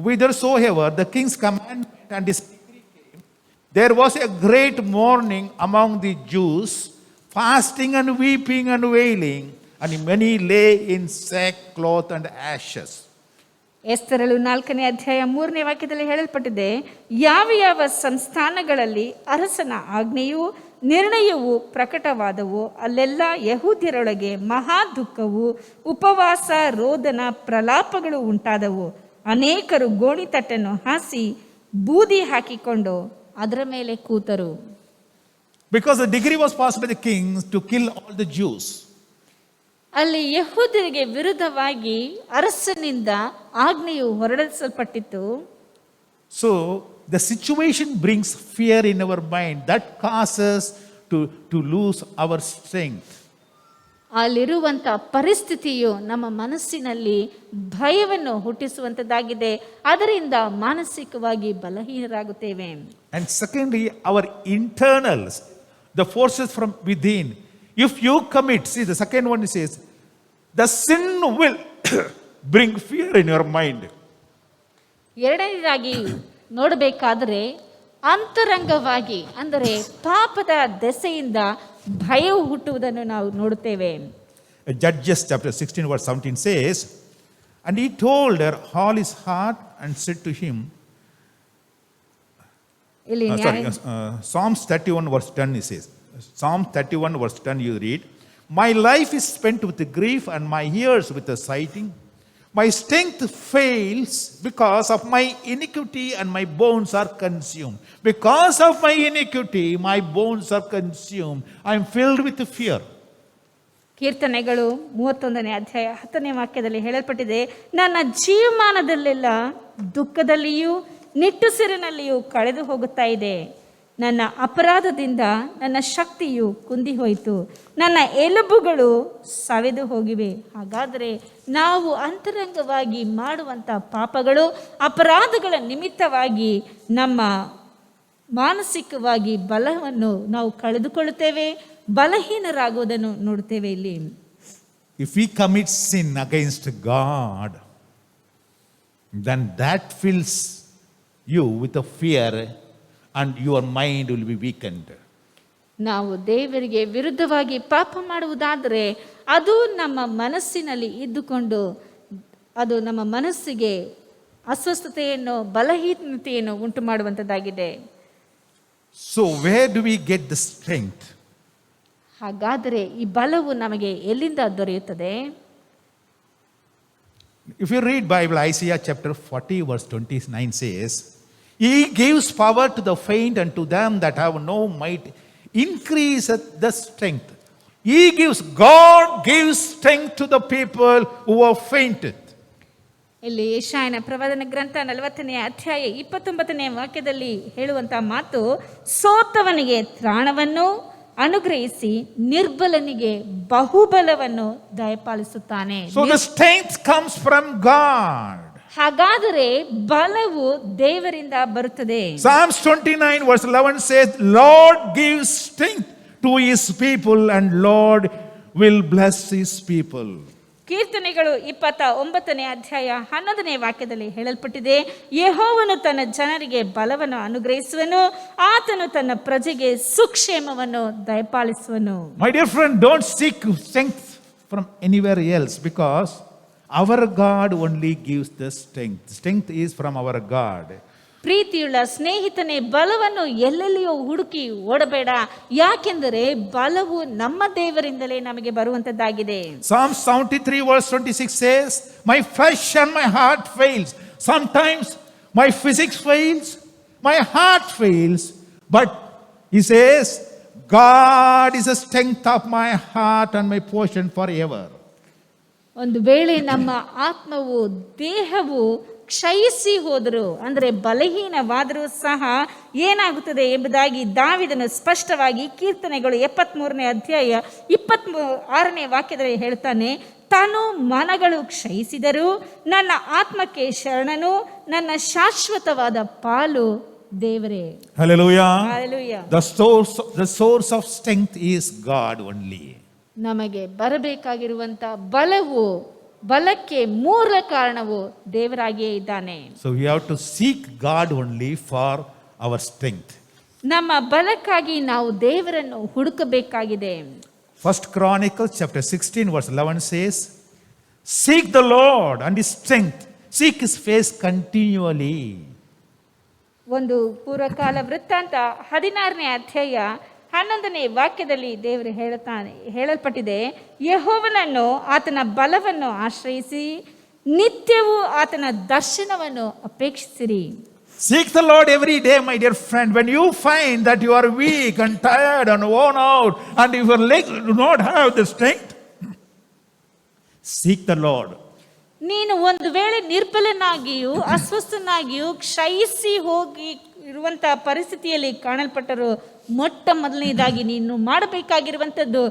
S4: whithersoever the king's commandment and his decree came, there was a great mourning among the Jews, fasting and weeping and wailing, and many lay in sackcloth and ashes."
S5: ಎಸ್ತರಳು 4ನೇ ಅಧ್ಯಾಯ 3ನೇ ವಾಕ್ಯದಲ್ಲಿ ಹೇಳಲ್ಪಟ್ಟಿದೆ, ಯಾವ ಯಾವ ಸಂಸ್ಥಾನಗಳಲ್ಲಿ ಅರಸನ ಆಜ್ಞೆಯು ನಿರ್ಣಯವು ಪ್ರಕಟವಾದವು ಅಲ್ಲೆಲ್ಲ ಯಹೂದ್ಯರೊಳಗೆ ಮಹಾ ದುಃಖವು, ಉಪವಾಸ, ರೋದನ, ಪ್ರಲಾಪಗಳು ಉಂಟಾದವು. ಅನೇಕರು ಗೋಣಿತಟ್ಟನ್ನು ಹಾಸಿ ಬೂದಿ ಹಾಕಿಕೊಂಡು ಅದರ ಮೇಲೆ ಕೂತರು.
S4: Because the decree was passed by the kings to kill all the Jews.
S5: ಅಲ್ಲಿ ಯಹೂದ್ಯರಿಗೆ ವಿರುದ್ಧವಾಗಿ ಅರಸನಿಂದ ಆಜ್ಞೆಯು ಹೊರಡಿಸಲ್ಪಟ್ಟಿತ್ತು.
S4: So the situation brings fear in our mind that causes to lose our strength.
S5: ಅಲ್ಲಿರುವಂಥ ಪರಿಸ್ಥಿತಿಯು ನಮ್ಮ ಮನಸ್ಸಿನಲ್ಲಿ ಭಯವನ್ನು ಹುಟ್ಟಿಸುವಂಥದ್ದಾಗಿದೆ. ಅದರಿಂದ ಮಾನಸಿಕವಾಗಿ ಬಲಹೀನರಾಗುತ್ತೇವೆ.
S4: And secondly, our internals, the forces from within. If you commit, see the second one says, the sin will bring fear in your mind.
S5: ಎರಡನೇದಾಗಿ ನೋಡಬೇಕಾದರೆ ಅಂತರಂಗವಾಗಿ ಅಂದರೆ ಪಾಪದ ದೆಸೆಯಿಂದ ಭಯವು ಹುಟ್ಟುವುದನ್ನು ನಾವು ನೋಡುತ್ತೇವೆ.
S4: Judges chapter 16 verse 17 says, and he told her all his heart and said to him,
S5: ಇಲ್ಲಿ
S4: Psalms 31 verse 10 he says, Psalm 31 verse 10 you read, my life is spent with grief and my years with the sighing. My strength fails because of my iniquity and my bones are consumed. Because of my iniquity, my bones are consumed. I am filled with fear.
S5: ಕೀರ್ತನೆಗಳು 31ನೇ ಅಧ್ಯಾಯ 10ನೇ ವಾಕ್ಯದಲ್ಲಿ ಹೇಳಲ್ಪಟ್ಟಿದೆ, ನನ್ನ ಜೀವಮಾನದಲ್ಲೆಲ್ಲ ದುಃಖದಲ್ಲಿಯೂ ನಿಟ್ಟುಸಿರಿನಲ್ಲಿಯೂ ಕಳೆದು ಹೋಗುತ್ತಾ ಇದೆ. ನನ್ನ ಅಪರಾಧದಿಂದ ನನ್ನ ಶಕ್ತಿಯು ಕುಂದಿ ಹೋಯಿತು, ನನ್ನ ಎಲುಬುಗಳು ಸವೆದು ಹೋಗಿವೆ. ಹಾಗಾದರೆ ನಾವು ಅಂತರಂಗವಾಗಿ ಮಾಡುವಂಥ ಪಾಪಗಳು ಅಪರಾಧಗಳ ನಿಮಿತ್ತವಾಗಿ ನಮ್ಮ ಮಾನಸಿಕವಾಗಿ ಬಲವನ್ನು ನಾವು ಕಳೆದುಕೊಳ್ಳುತ್ತೇವೆ, ಬಲಹೀನರಾಗುವುದನ್ನು ನೋಡುತ್ತೇವೆ. ಇಲ್ಲಿ
S4: If we commit sin against God, then that fills you with a fear and your mind will be weakened.
S5: ನಾವು ದೇವರಿಗೆ ವಿರುದ್ಧವಾಗಿ ಪಾಪ ಮಾಡುವುದಾದರೆ ಅದು ನಮ್ಮ ಮನಸ್ಸಿನಲ್ಲಿ ಇದ್ದುಕೊಂಡು ಅದು ನಮ್ಮ ಮನಸ್ಸಿಗೆ ಅಸ್ವಸ್ಥತೆಯನ್ನು ಬಲಹೀನತೆಯನ್ನು ಉಂಟು ಮಾಡುವಂಥದ್ದಾಗಿದೆ.
S4: So where do we get the strength?
S5: ಹಾಗಾದರೆ ಈ ಬಲವು ನಮಗೆ ಎಲ್ಲಿಂದ ದೊರೆಯುತ್ತದೆ?
S4: If you read Bible, Isaiah chapter 40 verse 29 says, he gives power to the faint and to them that have no might increaseth the strength. God gives strength to the people who are fainted.
S5: ಇಲ್ಲಿ ಯೆಶಾಯನ ಪ್ರವಾದನ ಗ್ರಂಥ 40ನೇ ಅಧ್ಯಾಯ 29ನೇ ವಾಕ್ಯದಲ್ಲಿ ಹೇಳುವಂತಹ ಮಾತು, ಸೋತವನಿಗೆ ತ್ರಾಣವನ್ನು ಅನುಗ್ರಹಿಸಿ ನಿರ್ಬಲನಿಗೆ ಬಹುಬಲವನ್ನು ದಯಪಾಲಿಸುತ್ತಾನೆ.
S4: So the strength comes from God.
S5: ಹಾಗಾದರೆ ಬಲವು ದೇವರಿಂದ ಬರುತ್ತದೆ.
S4: Psalms 29 verse 11 says, Lord gives strength to his people and Lord will bless his people.
S5: ಕೀರ್ತನೆಗಳು 29ನೇ ಅಧ್ಯಾಯ 11ನೇ ವಾಕ್ಯದಲ್ಲಿ ಹೇಳಲ್ಪಟ್ಟಿದೆ, ಯೆಹೋವನು ತನ್ನ ಜನರಿಗೆ ಬಲವನ್ನು ಅನುಗ್ರಹಿಸುವನು, ಆತನು ತನ್ನ ಪ್ರಜೆಗೆ ಸುಕ್ಷೇಮವನ್ನು ದಯಪಾಲಿಸುವನು.
S4: My dear friend, don't seek strength from anywhere else, because our God only gives the strength. Strength is from our God.
S5: ಪ್ರೀತಿಯುಳ್ಳ ಸ್ನೇಹಿತನೇ, ಬಲವನ್ನು ಎಲ್ಲೆಲ್ಲಿಯೋ ಹುಡುಕಿ ಓಡಬೇಡ, ಯಾಕೆಂದರೆ ಬಲವು ನಮ್ಮ ದೇವರಿಂದಲೇ ನಮಗೆ ಬರುವಂತದ್ದಾಗಿದೆ.
S4: Psalm 73 verse 26 says, my flesh and my heart fails. Sometimes my physics fails, my heart fails, but he says, God is the strength of my heart and my portion forever.
S5: ಒಂದು ವೇಳೆ ನಮ್ಮ ಆತ್ಮವು ದೇಹವು ಕ್ಷಯಿಸಿ ಹೋದರು ಅಂದರೆ ಬಲಹೀನವಾದರೂ ಸಹ ಏನಾಗುತ್ತದೆ ಎಂಬುದಾಗಿ ದಾವೀದನು ಸ್ಪಷ್ಟವಾಗಿ ಕೀರ್ತನೆಗಳು 73ನೇ ಅಧ್ಯಾಯ 26ನೇ ವಾಕ್ಯದಲ್ಲಿ ಹೇಳ್ತಾನೆ, ತನು ಮನಗಳು ಕ್ಷಯಿಸಿದರು ನನ್ನ ಆತ್ಮಕ್ಕೆ ಶರಣನು, ನನ್ನ ಶಾಶ್ವತವಾದ ಪಾಲು ದೇವರೇ.
S4: Hallelujah.
S5: Hallelujah.
S4: The source of strength is God only.
S5: ನಮಗೆ ಬರಬೇಕಾಗಿರುವಂತ ಬಲಕ್ಕೆ ಮೂಲ ಕಾರಣವು ದೇವರಾಗಿಯೇ ಇದ್ದಾನೆ.
S4: So we have to seek God only for our strength.
S5: ನಮ್ಮ ಬಲಕ್ಕಾಗಿ ನಾವು ದೇವರನ್ನು ಹುಡುಕಬೇಕಾಗಿದೆ.
S4: First Chronicles chapter 16 verse 11 says, seek the Lord and his strength, seek his face continually.
S5: ಒಂದು ಪೂರ್ವಕಾಲ ವೃತ್ತಾಂತ 16ನೇ ಅಧ್ಯಾಯ 11ನೇ ವಾಕ್ಯದಲ್ಲಿ ದೇವರು ಹೇಳಲ್ಪಟ್ಟಿದೆ, ಯೆಹೋವನನ್ನು ಆತನ ಬಲವನ್ನು ಆಶ್ರಯಿಸಿ ನಿತ್ಯವೂ ಆತನ ದರ್ಶನವನ್ನು ಅಪೇಕ್ಷಿಸಿರಿ.
S4: Seek the Lord every day, my dear friend. When you find that you are weak and tired and worn out and your legs do not have the strength, seek the Lord.
S5: ನೀನು ಒಂದು ವೇಳೆ ನಿರ್ಬಲನಾಗಿಯೂ ಅಸ್ವಸ್ಥನಾಗಿಯೂ ಕ್ಷಯಿಸಿ ಹೋಗಿ ಇರುವಂತಹ ಪರಿಸ್ಥಿತಿಯಲ್ಲಿ ಕಾಣಲ್ಪಟ್ಟರು, ಮೊಟ್ಟ ಮೊದಲನೇದಾಗಿ ನೀನು ಮಾಡಬೇಕಾಗಿರುವಂಥದ್ದು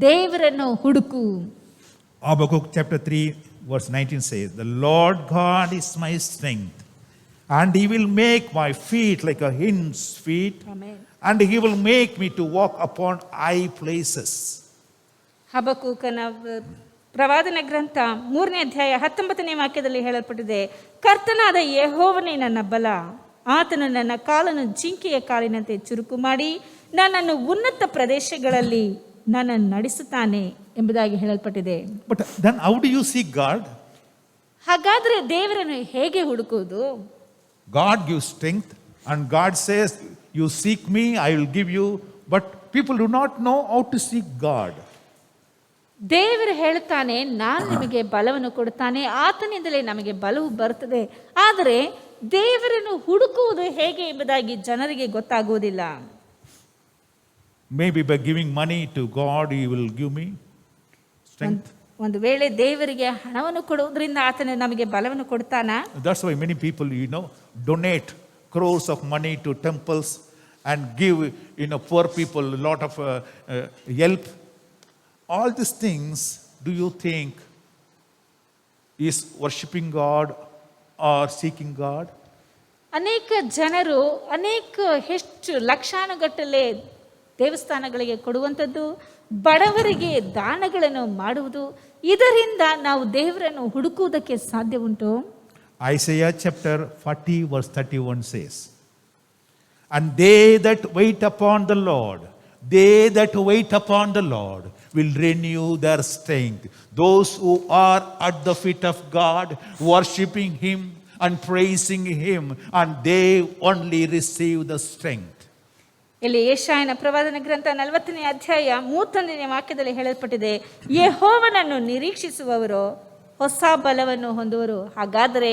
S5: ದೇವರನ್ನು ಹುಡುಕು.
S4: Habakkuk chapter 3 verse 19 says, "The Lord God is my strength, and he will make my feet like a hind's feet, and he will make me to walk upon high places."
S5: ಹಬಕ್ಕೂಕನ ಪ್ರವಾದನ ಗ್ರಂಥ 3ನೇ ಅಧ್ಯಾಯ 19ನೇ ವಾಕ್ಯದಲ್ಲಿ ಹೇಳಲ್ಪಟ್ಟಿದೆ, ಕರ್ತನಾದ ಯೆಹೋವನೇ ನನ್ನ ಬಲ, ಆತನು ನನ್ನ ಕಾಲನ್ನು ಜಿಂಕೆಯ ಕಾಲಿನಂತೆ ಚುರುಕು ಮಾಡಿ ನನ್ನನ್ನು ಉನ್ನತ ಪ್ರದೇಶಗಳಲ್ಲಿ ನನ್ನನ್ನು ನಡೆಸುತ್ತಾನೆ ಎಂಬುದಾಗಿ ಹೇಳಲ್ಪಟ್ಟಿದೆ.
S4: But then how do you seek God?
S5: ಹಾಗಾದ್ರೆ ದೇವರನ್ನು ಹೇಗೆ ಹುಡುಕುವುದು?
S4: God gives strength, and God says, "You seek me, I will give you." But people do not know how to seek God.
S5: ದೇವರು ಹೇಳ್ತಾನೆ, ನಾನು ನಿಮಗೆ ಬಲವನ್ನು ಕೊಡುತ್ತಾನೆ, ಆತನಿಂದಲೇ ನಮಗೆ ಬಲವು ಬರುತ್ತದೆ. ಆದರೆ ದೇವರನ್ನು ಹುಡುಕುವುದು ಹೇಗೆ ಎಂಬುದಾಗಿ ಜನರಿಗೆ ಗೊತ್ತಾಗುವುದಿಲ್ಲ.
S4: Maybe by giving money to God, he will give me strength.
S5: ಒಂದು ವೇಳೆ ದೇವರಿಗೆ ಹಣವನ್ನು ಕೊಡುವುದರಿಂದ ಆತನು ನಮಗೆ ಬಲವನ್ನು ಕೊಡ್ತಾನಾ?
S4: That's why many people, donate crores of money to temples and give, poor people a lot of help. All these things, do you think is worshiping God or seeking God?
S5: ಅನೇಕ ಜನರು ಹೆಚ್ಚು ಲಕ್ಷಾನುಗಟ್ಟಲೆ ದೇವಸ್ಥಾನಗಳಿಗೆ ಕೊಡುವಂಥದ್ದು, ಬಡವರಿಗೆ ದಾನಗಳನ್ನು ಮಾಡುವುದು, ಇದರಿಂದ ನಾವು ದೇವರನ್ನು ಹುಡುಕುವುದಕ್ಕೆ ಸಾಧ್ಯ ಉಂಟು?
S4: Isaiah chapter 40 verse 31 says, "And they that wait upon the Lord, will renew their strength." Those who are at the feet of God, worshiping him and praising him, and they only receive the strength.
S5: ಇಲ್ಲಿ ಯೆಶಾಯನ ಪ್ರವಾದನ ಗ್ರಂಥ 40ನೇ ಅಧ್ಯಾಯ 31ನೇ ವಾಕ್ಯದಲ್ಲಿ ಹೇಳಲ್ಪಟ್ಟಿದೆ, ಯೆಹೋವನನ್ನು ನಿರೀಕ್ಷಿಸುವವರು ಹೊಸ ಬಲವನ್ನು ಹೊಂದುವರು. ಹಾಗಾದರೆ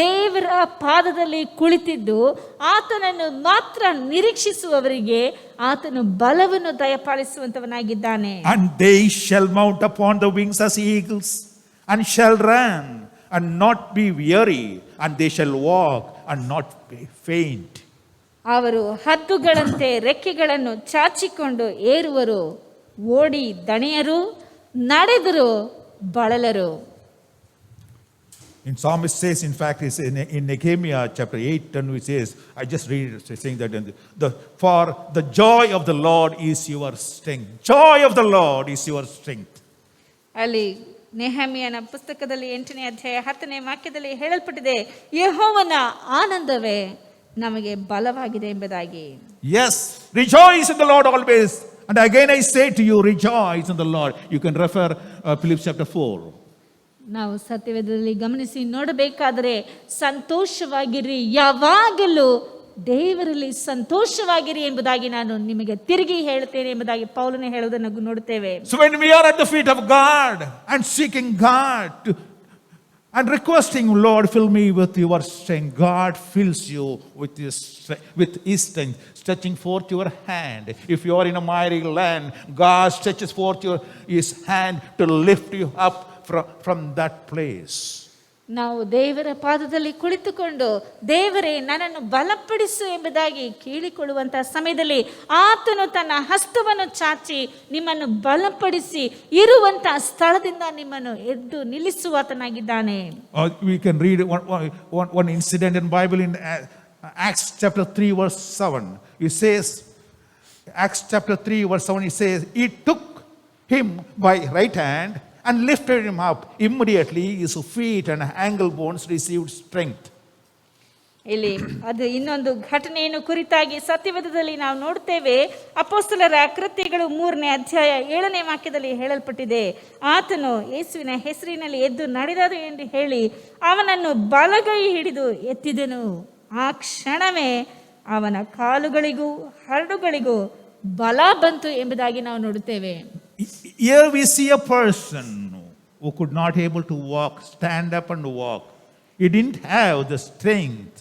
S5: ದೇವರ ಪಾದದಲ್ಲಿ ಕುಳಿತಿದ್ದು ಆತನನ್ನು ಮಾತ್ರ ನಿರೀಕ್ಷಿಸುವವರಿಗೆ ಆತನು ಬಲವನ್ನು ದಯಪಾಲಿಸುವಂತವನಾಗಿದ್ದಾನೆ.
S4: "And they shall mount upon the wings as eagles, and shall run and not be weary, and they shall walk and not faint."
S5: ಅವರು ಹದ್ದುಗಳಂತೆ ರೆಕ್ಕೆಗಳನ್ನು ಚಾಚಿಕೊಂಡು ಏರುವರು, ಓಡಿ ದಣಿಯರು, ನಡೆದರು ಬಳಲರು.
S4: In Psalmist says, in fact, it's in Nehemiah chapter 8, it says, I just read it, saying that, "For the joy of the Lord is your strength." Joy of the Lord is your strength.
S5: ಅಲ್ಲಿ ನೆಹೆಮೀಯನ ಪುಸ್ತಕದಲ್ಲಿ 8ನೇ ಅಧ್ಯಾಯ 10ನೇ ವಾಕ್ಯದಲ್ಲಿ ಹೇಳಲ್ಪಟ್ಟಿದೆ, ಯೆಹೋವನ ಆನಂದವೇ ನಮಗೆ ಬಲವಾಗಿದೆ ಎಂಬುದಾಗಿ.
S4: Yes, rejoice in the Lord always. And again I say to you, rejoice in the Lord. You can refer Philippians chapter 4.
S5: ನಾವು ಸತ್ಯವೇದದಲ್ಲಿ ಗಮನಿಸಿ ನೋಡಬೇಕಾದರೆ ಸಂತೋಷವಾಗಿರಿ, ಯಾವಾಗಲೂ ದೇವರಲ್ಲಿ ಸಂತೋಷವಾಗಿರಿ ಎಂಬುದಾಗಿ ನಾನು ನಿಮಗೆ ತಿರುಗಿ ಹೇಳುತ್ತೇನೆ ಎಂಬುದಾಗಿ ಪೌಲನೇ ಹೇಳುವುದನ್ನು ನೋಡುತ್ತೇವೆ.
S4: So when we are at the feet of God and seeking God and requesting, "Lord, fill me with your strength," God fills you with his strength, stretching forth your hand. If you are in a miry land, God stretches forth his hand to lift you up from that place.
S5: ನಾವು ದೇವರ ಪಾದದಲ್ಲಿ ಕುಳಿತುಕೊಂಡು, ದೇವರೇ ನನ್ನನ್ನು ಬಲಪಡಿಸು ಎಂಬುದಾಗಿ ಕೇಳಿಕೊಳ್ಳುವಂತಹ ಸಮಯದಲ್ಲಿ ಆತನು ತನ್ನ ಹಸ್ತವನ್ನು ಚಾಚಿ ನಿಮ್ಮನ್ನು ಬಲಪಡಿಸಿ ಇರುವಂತಹ ಸ್ಥಳದಿಂದ ನಿಮ್ಮನ್ನು ಎದ್ದು ನಿಲ್ಲಿಸುವಾತನಾಗಿದ್ದಾನೆ.
S4: We can read one incident in Bible in Acts chapter 3 verse 7. It says, Acts chapter 3 verse 7, it says, "He took him by right hand and lifted him up. Immediately his feet and ankle bones received strength."
S5: ಇಲ್ಲಿ ಅದು ಇನ್ನೊಂದು ಘಟನೆಯನ್ನು ಕುರಿತಾಗಿ ಸತ್ಯವೇದದಲ್ಲಿ ನಾವು ನೋಡ್ತೇವೆ. ಅಪೊಸ್ತಲರ ಕೃತ್ಯಗಳು 3ನೇ ಅಧ್ಯಾಯ 7ನೇ ವಾಕ್ಯದಲ್ಲಿ ಹೇಳಲ್ಪಟ್ಟಿದೆ, ಆತನು ಯೇಸುವಿನ ಹೆಸರಿನಲ್ಲಿ ಎದ್ದು ನಡೆದನು ಎಂದು ಹೇಳಿ ಅವನನ್ನು ಬಲಗೈ ಹಿಡಿದು ಎತ್ತಿದನು. ಆ ಕ್ಷಣವೇ ಅವನ ಕಾಲುಗಳಿಗೂ ಹರಡುಗಳಿಗೂ ಬಲ ಬಂತು ಎಂಬುದಾಗಿ ನಾವು ನೋಡುತ್ತೇವೆ.
S4: Here we see a person who could not able to walk, stand up and walk. He didn't have the strength.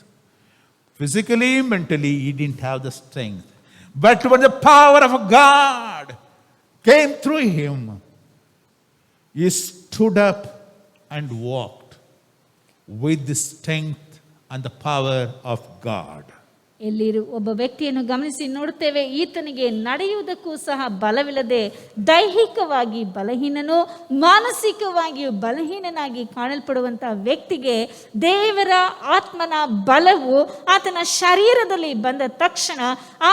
S4: Physically, mentally, he didn't have the strength. But when the power of God came through him, he stood up and walked with the strength and the power of God.
S5: ಇಲ್ಲಿ ಒಬ್ಬ ವ್ಯಕ್ತಿಯನ್ನು ಗಮನಿಸಿ ನೋಡುತ್ತೇವೆ, ಈತನಿಗೆ ನಡೆಯುವುದಕ್ಕೂ ಸಹ ಬಲವಿಲ್ಲದೆ ದೈಹಿಕವಾಗಿ ಬಲಹೀನನು, ಮಾನಸಿಕವಾಗಿಯೂ ಬಲಹೀನನಾಗಿ ಕಾಣಲ್ಪಡುವಂತಹ ವ್ಯಕ್ತಿಗೆ ದೇವರ ಆತ್ಮನ ಬಲವು ಆತನ ಶರೀರದಲ್ಲಿ ಬಂದ ತಕ್ಷಣ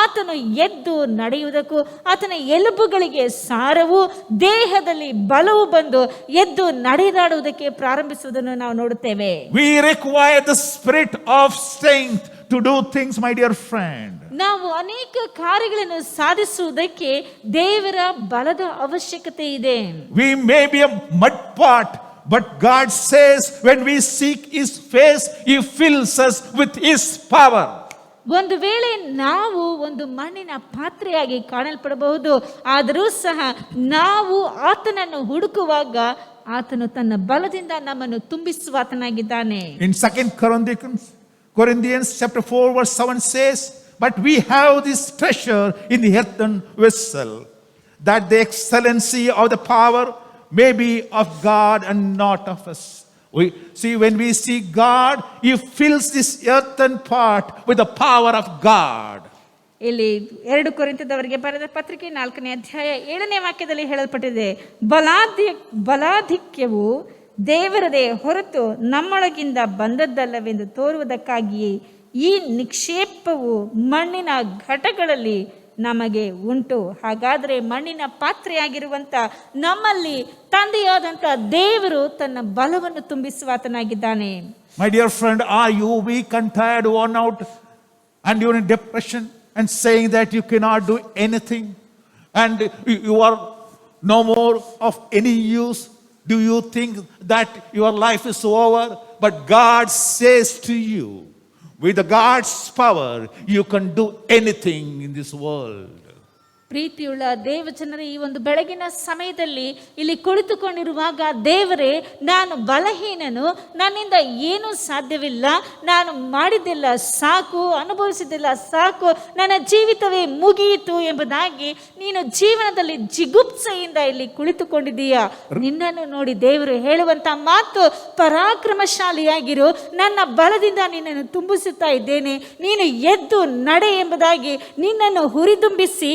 S5: ಆತನು ಎದ್ದು ನಡೆಯುವುದಕ್ಕೂ, ಆತನ ಎಲುಬುಗಳಿಗೆ ಸಾರವು, ದೇಹದಲ್ಲಿ ಬಲವು ಬಂದು ಎದ್ದು ನಡೆದಾಡುವುದಕ್ಕೆ ಪ್ರಾರಂಭಿಸುವುದನ್ನು ನಾವು ನೋಡುತ್ತೇವೆ.
S4: We require the spirit of strength to do things, my dear friend.
S5: ನಾವು ಅನೇಕ ಕಾರ್ಯಗಳನ್ನು ಸಾಧಿಸುವುದಕ್ಕೆ ದೇವರ ಬಲದ ಅವಶ್ಯಕತೆ ಇದೆ.
S4: We may be a mud pot, but God says when we seek his face, he fills us with his power.
S5: ಒಂದು ವೇಳೆ ನಾವು ಒಂದು ಮಣ್ಣಿನ ಪಾತ್ರೆಯಾಗಿ ಕಾಣಲ್ಪಡಬಹುದು, ಆದರೂ ಸಹ ನಾವು ಆತನನ್ನು ಹುಡುಕುವಾಗ ಆತನು ತನ್ನ ಬಲದಿಂದ ನಮ್ಮನ್ನು ತುಂಬಿಸುವಾತನಾಗಿದ್ದಾನೆ.
S4: In 2 Corinthians chapter 4 verse 7 says, but we have this treasure in the earthen vessel, that the excellency of the power may be of God and not of us. We see, when we see God, he fills this earthen pot with the power of God.
S5: ಇಲ್ಲಿ 2 ಕೊರಿಂಥದವರಿಗೆ ಬರೆದ ಪತ್ರಿಕೆ 4ನೇ ಅಧ್ಯಾಯ 7ನೇ ವಾಕ್ಯದಲ್ಲಿ ಹೇಳಲ್ಪಟ್ಟಿದೆ, ಬಲಾಧಿಕ್ಯವು ದೇವರದೇ ಹೊರತು ನಮ್ಮೊಳಗಿಂದ ಬಂದದ್ದಲ್ಲವೆಂದು ತೋರುವುದಕ್ಕಾಗಿಯೇ ಈ ನಿಕ್ಷೇಪವು ಮಣ್ಣಿನ ಘಟಗಳಲ್ಲಿ ನಮಗೆ ಉಂಟು. ಹಾಗಾದರೆ ಮಣ್ಣಿನ ಪಾತ್ರೆಯಾಗಿರುವಂಥ ನಮ್ಮಲ್ಲಿ ತಂದೆಯಾದಂಥ ದೇವರು ತನ್ನ ಬಲವನ್ನು ತುಂಬಿಸುವಾತನಾಗಿದ್ದಾನೆ.
S4: My dear friend, are you weak and tired, worn out, and you're in depression and saying that you cannot do anything and you are no more of any use? Do you think that your life is over? But God says to you, with God's power, you can do anything in this world.
S5: ಪ್ರೀತಿಯುಳ್ಳ ದೇವಜನರೇ, ಈ ಒಂದು ಬೆಳಗಿನ ಸಮಯದಲ್ಲಿ ಇಲ್ಲಿ ಕುಳಿತುಕೊಂಡಿರುವಾಗ ದೇವರೇ, ನಾನು ಬಲಹೀನನು, ನನ್ನಿಂದ ಏನೂ ಸಾಧ್ಯವಿಲ್ಲ, ನಾನು ಮಾಡಿದ್ದೆಲ್ಲ ಸಾಕು, ಅನುಭವಿಸಿದ್ದೆಲ್ಲ ಸಾಕು, ನನ್ನ ಜೀವಿತವೇ ಮುಗಿಯಿತು ಎಂಬುದಾಗಿ ನೀನು ಜೀವನದಲ್ಲಿ ಜಿಗುಪ್ಸೆಯಿಂದ ಇಲ್ಲಿ ಕುಳಿತುಕೊಂಡಿದ್ದೀಯಾ. ನಿನ್ನನ್ನು ನೋಡಿ ದೇವರು ಹೇಳುವಂತ ಮಾತು, ಪರಾಕ್ರಮಶಾಲಿಯಾಗಿರು, ನನ್ನ ಬಲದಿಂದ ನಿನ್ನನ್ನು ತುಂಬಿಸುತ್ತಾ ಇದ್ದೇನೆ, ನೀನು ಎದ್ದು ನಡೆ ಎಂಬುದಾಗಿ ನಿನ್ನನ್ನು ಹುರಿದುಂಬಿಸಿ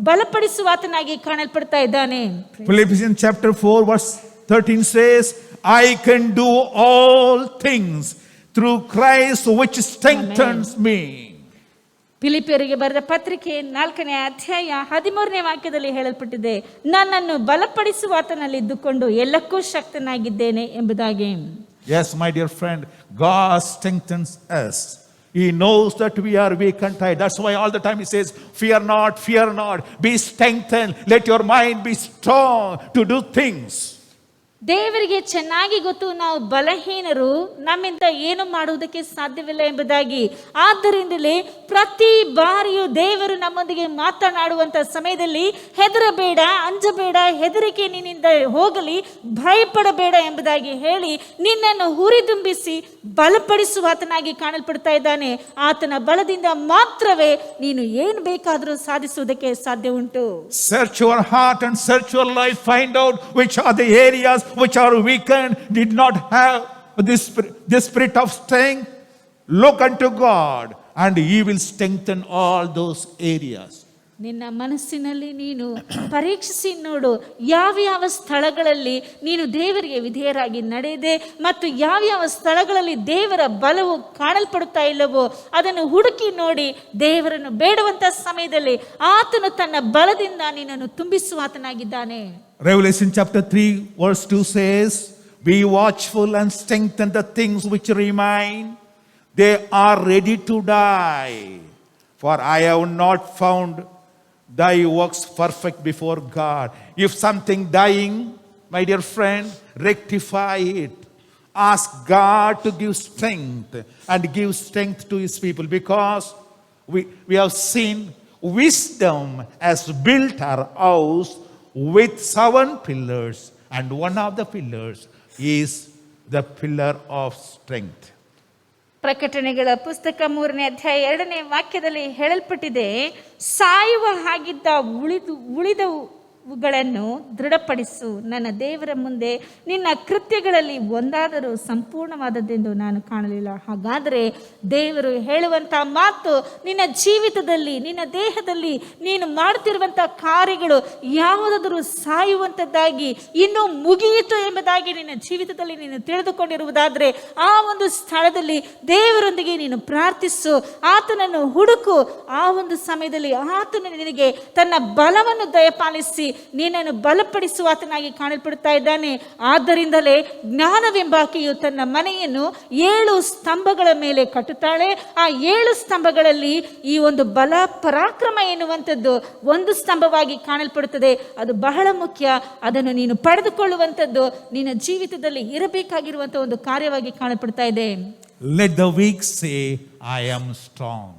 S5: ಬಲಪಡಿಸುವಾತನಾಗಿ ಕಾಣಲ್ಪಡ್ತಾ ಇದ್ದಾನೆ.
S4: Philippians chapter 4 verse 13 says, I can do all things through Christ which strengthens me.
S5: ಫಿಲಿಪಿಯರಿಗೆ ಬರೆದ ಪತ್ರಿಕೆ 4ನೇ ಅಧ್ಯಾಯ 13ನೇ ವಾಕ್ಯದಲ್ಲಿ ಹೇಳಲ್ಪಟ್ಟಿದೆ, ನನ್ನನ್ನು ಬಲಪಡಿಸುವಾತನಲ್ಲಿ ಇದ್ದುಕೊಂಡು ಎಲ್ಲಕ್ಕೂ ಶಕ್ತನಾಗಿದ್ದೇನೆ ಎಂಬುದಾಗಿ.
S4: Yes, my dear friend, God strengthens us. He knows that we are weak and tired. That's why all the time he says, fear not, be strengthened, let your mind be strong to do things.
S5: ದೇವರಿಗೆ ಚೆನ್ನಾಗಿ ಗೊತ್ತು ನಾವು ಬಲಹೀನರು, ನಮ್ಮಿಂದ ಏನು ಮಾಡುವುದಕ್ಕೆ ಸಾಧ್ಯವಿಲ್ಲ ಎಂಬುದಾಗಿ. ಆದ್ದರಿಂದಲೇ ಪ್ರತಿ ಬಾರಿಯೂ ದೇವರು ನಮ್ಮೊಂದಿಗೆ ಮಾತನಾಡುವಂಥ ಸಮಯದಲ್ಲಿ ಹೆದರಬೇಡ, ಅಂಜಬೇಡ, ಹೆದರಿಕೆ ನಿನ್ನಿಂದ ಹೋಗಲಿ, ಭಯಪಡಬೇಡ ಎಂಬುದಾಗಿ ಹೇಳಿ ನಿನ್ನನ್ನು ಹುರಿದುಂಬಿಸಿ ಬಲಪಡಿಸುವಾತನಾಗಿ ಕಾಣಲ್ಪಡ್ತಾ ಇದ್ದಾನೆ. ಆತನ ಬಲದಿಂದ ಮಾತ್ರವೇ ನೀನು ಏನು ಬೇಕಾದರೂ ಸಾಧಿಸುವುದಕ್ಕೆ ಸಾಧ್ಯ ಉಂಟು.
S4: Search your heart and search your life, find out which are the areas which are weakened, did not have this spirit of strength. Look unto God and he will strengthen all those areas.
S5: ನಿನ್ನ ಮನಸ್ಸಿನಲ್ಲಿ ನೀನು ಪರೀಕ್ಷಿಸಿ ನೋಡು, ಯಾವ್ಯಾವ ಸ್ಥಳಗಳಲ್ಲಿ ನೀನು ದೇವರಿಗೆ ವಿಧೇಯರಾಗಿ ನಡೆಯದೆ ಮತ್ತು ಯಾವ್ಯಾವ ಸ್ಥಳಗಳಲ್ಲಿ ದೇವರ ಬಲವು ಕಾಣಲ್ಪಡುತ್ತಾ ಇಲ್ಲವೋ ಅದನ್ನು ಹುಡುಕಿ ನೋಡಿ. ದೇವರನ್ನು ಬೇಡುವಂತ ಸಮಯದಲ್ಲಿ ಆತನು ತನ್ನ ಬಲದಿಂದ ನಿನ್ನನ್ನು ತುಂಬಿಸುವಾತನಾಗಿದ್ದಾನೆ.
S4: Revelation chapter 3 verse 2 says, be watchful and strengthen the things which remain, they are ready to die, for I have not found thy works perfect before God. If something dying, my dear friend, rectify it. Ask God to give strength and give strength to his people, because we have seen wisdom has built her house with 7 pillars, And one of the pillars is the pillar of strength.
S5: ಪ್ರಕಟಣೆಗಳ ಪುಸ್ತಕ 3ನೇ ಅಧ್ಯಾಯ 2ನೇ ವಾಕ್ಯದಲ್ಲಿ ಹೇಳಲ್ಪಟ್ಟಿದೆ, ಸಾಯುವ ಹಾಗಿದ್ದ ಉಳಿದವುಗಳನ್ನು ದೃಢಪಡಿಸು. ನನ್ನ ದೇವರ ಮುಂದೆ ನಿನ್ನ ಕೃತ್ಯಗಳಲ್ಲಿ ಒಂದಾದರೂ ಸಂಪೂರ್ಣವಾದದ್ದೆಂದು ನಾನು ಕಾಣಲಿಲ್ಲ. ಹಾಗಾದರೆ ದೇವರು ಹೇಳುವಂಥ ಮಾತು, ನಿನ್ನ ಜೀವಿತದಲ್ಲಿ ನಿನ್ನ ದೇಹದಲ್ಲಿ ನೀನು ಮಾಡುತ್ತಿರುವಂಥ ಕಾರ್ಯಗಳು ಯಾವುದಾದರೂ ಸಾಯುವಂಥದ್ದಾಗಿ ಇನ್ನೂ ಮುಗಿಯಿತು ಎಂಬುದಾಗಿ ನಿನ್ನ ಜೀವಿತದಲ್ಲಿ ನೀನು ತಿಳಿದುಕೊಂಡಿರುವುದಾದರೆ ಆ ಒಂದು ಸ್ಥಳದಲ್ಲಿ ದೇವರೊಂದಿಗೆ ನೀನು ಪ್ರಾರ್ಥಿಸು, ಆತನನ್ನು ಹುಡುಕು. ಆ ಒಂದು ಸಮಯದಲ್ಲಿ ಆತನು ನಿನಗೆ ತನ್ನ ಬಲವನ್ನು ದಯಪಾಲಿಸಿ ನಿನ್ನನ್ನು ಬಲಪಡಿಸುವ ಆತನಾಗಿ ಕಾಣಲ್ಪಡುತ್ತಾ ಇದ್ದಾನೆ. ಆದ್ದರಿಂದಲೇ ಜ್ಞಾನವೆಂಬಾಕೆಯು ತನ್ನ ಮನೆಯನ್ನು 7 ಸ್ತಂಭಗಳ ಮೇಲೆ ಕಟ್ಟುತ್ತಾಳೆ. ಆ 7 ಸ್ತಂಭಗಳಲ್ಲಿ ಈ ಒಂದು ಬಲ ಪರಾಕ್ರಮ ಎನ್ನುವಂಥದ್ದು ಒಂದು ಸ್ತಂಭವಾಗಿ ಕಾಣಲ್ಪಡುತ್ತದೆ. ಅದು ಬಹಳ ಮುಖ್ಯ. ಅದನ್ನು ನೀನು ಪಡೆದುಕೊಳ್ಳುವಂಥದ್ದು ನಿನ್ನ ಜೀವಿತದಲ್ಲಿ ಇರಬೇಕಾಗಿರುವಂಥ ಒಂದು ಕಾರ್ಯವಾಗಿ ಕಾಣಲ್ಪಡ್ತಾ ಇದೆ.
S4: Let the weak say, I am strong.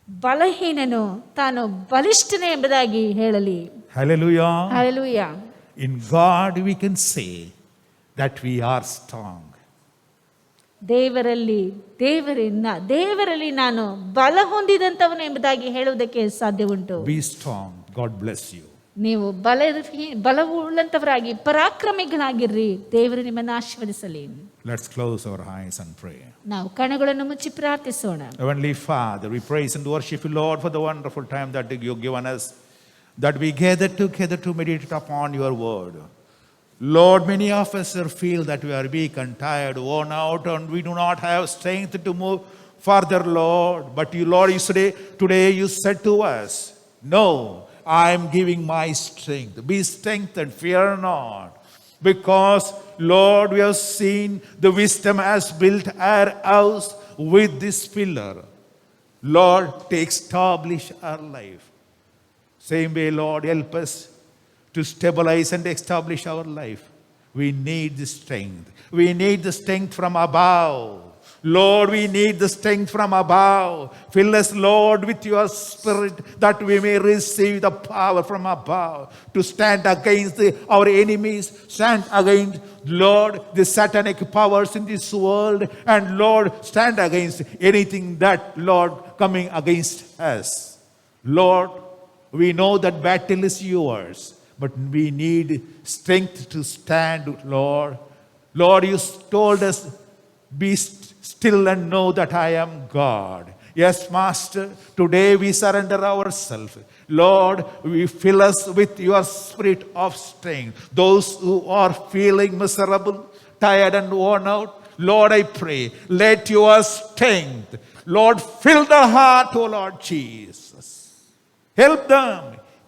S5: ಬಲಹೀನನು ತಾನು ಬಲಿಷ್ಠನೇ ಎಂಬುದಾಗಿ ಹೇಳಲಿ.
S4: Hallelujah.
S5: Hallelujah.
S4: In God we can say that we are strong.
S5: ದೇವರಲ್ಲಿ ನಾನು ಬಲ ಹೊಂದಿದಂಥವನು ಎಂಬುದಾಗಿ ಹೇಳುವುದಕ್ಕೆ ಸಾಧ್ಯ ಉಂಟು.
S4: Be strong. God bless you.
S5: ನೀವು ಬಲವುಳ್ಳಂತವರಾಗಿ ಪರಾಕ್ರಮಿಗಳಾಗಿರ್ರಿ. ದೇವರು ನಿಮ್ಮನ್ನು ಆಶೀರ್ವದಿಸಲಿ.
S4: Let's close our eyes and pray.
S5: ನಾವು ಕಣ್ಣುಗಳನ್ನು ಮುಚ್ಚಿ ಪ್ರಾರ್ಥಿಸೋಣ.
S4: Heavenly Father, we praise and worship you, Lord, for the wonderful time that you've given us, that we gather together to meditate upon your word. Lord, many of us feel that we are weak and tired, worn out, and we do not have strength to move further, Lord. But you, Lord, today you said to us, no, I am giving my strength. Be strengthened, fear not. Because, Lord, we have seen the wisdom has built our house with this pillar. Lord, to establish our life. Same way, Lord, help us to stabilize and establish our life. We need the strength. We need the strength from above. Lord, we need the strength from above. Fill us, Lord, with your spirit that we may receive the power from above to stand against our enemies, stand against, Lord, the satanic powers in this world, and Lord, stand against anything that, Lord, coming against us. Lord, we know that battle is yours, but we need strength to stand, Lord. Lord, you told us, be still and know that I am God. Yes, Master, today we surrender ourselves. Lord, we fill us with your spirit of strength. Those who are feeling miserable, tired and worn out, Lord, I pray, let your strength, Lord, fill the heart, O Lord Jesus. Help them.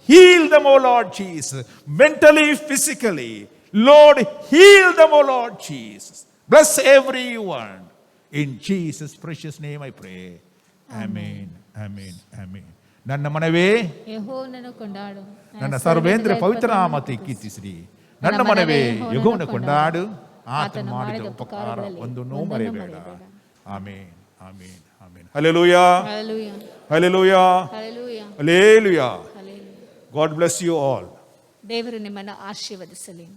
S4: Heal them, O Lord Jesus. Mentally, physically. Lord, heal them, O Lord Jesus. Bless everyone. In Jesus' precious name I pray. Amen. Amen. Amen. ನನ್ನ ಮನವೇ
S5: ಯೆಹೋವನನ್ನು ಕೊಂಡಾಡು,
S4: ನನ್ನ ಸರ್ವೇಂದ್ರ ಪವಿತ್ರ ನಾಮத்தை ಕೀರ್ತಿಸಿರಿ. ನನ್ನ ಮನವೇ ಯೆಹೋವನನ್ನು ಕೊಂಡಾಡು, ಆತನು ಮಾಡಿದ ಉಪಕಾರ ಒಂದನ್ನೂ ಮರೆಯಬೇಡ. Amen. Amen. Amen. Hallelujah.
S5: Hallelujah.
S4: Hallelujah.
S5: Hallelujah.
S4: Hallelujah.
S5: Hallelujah.
S4: God bless you all.
S5: ದೇವರು ನಿಮ್ಮನ್ನು ಆಶೀರ್ವದಿಸಲಿ.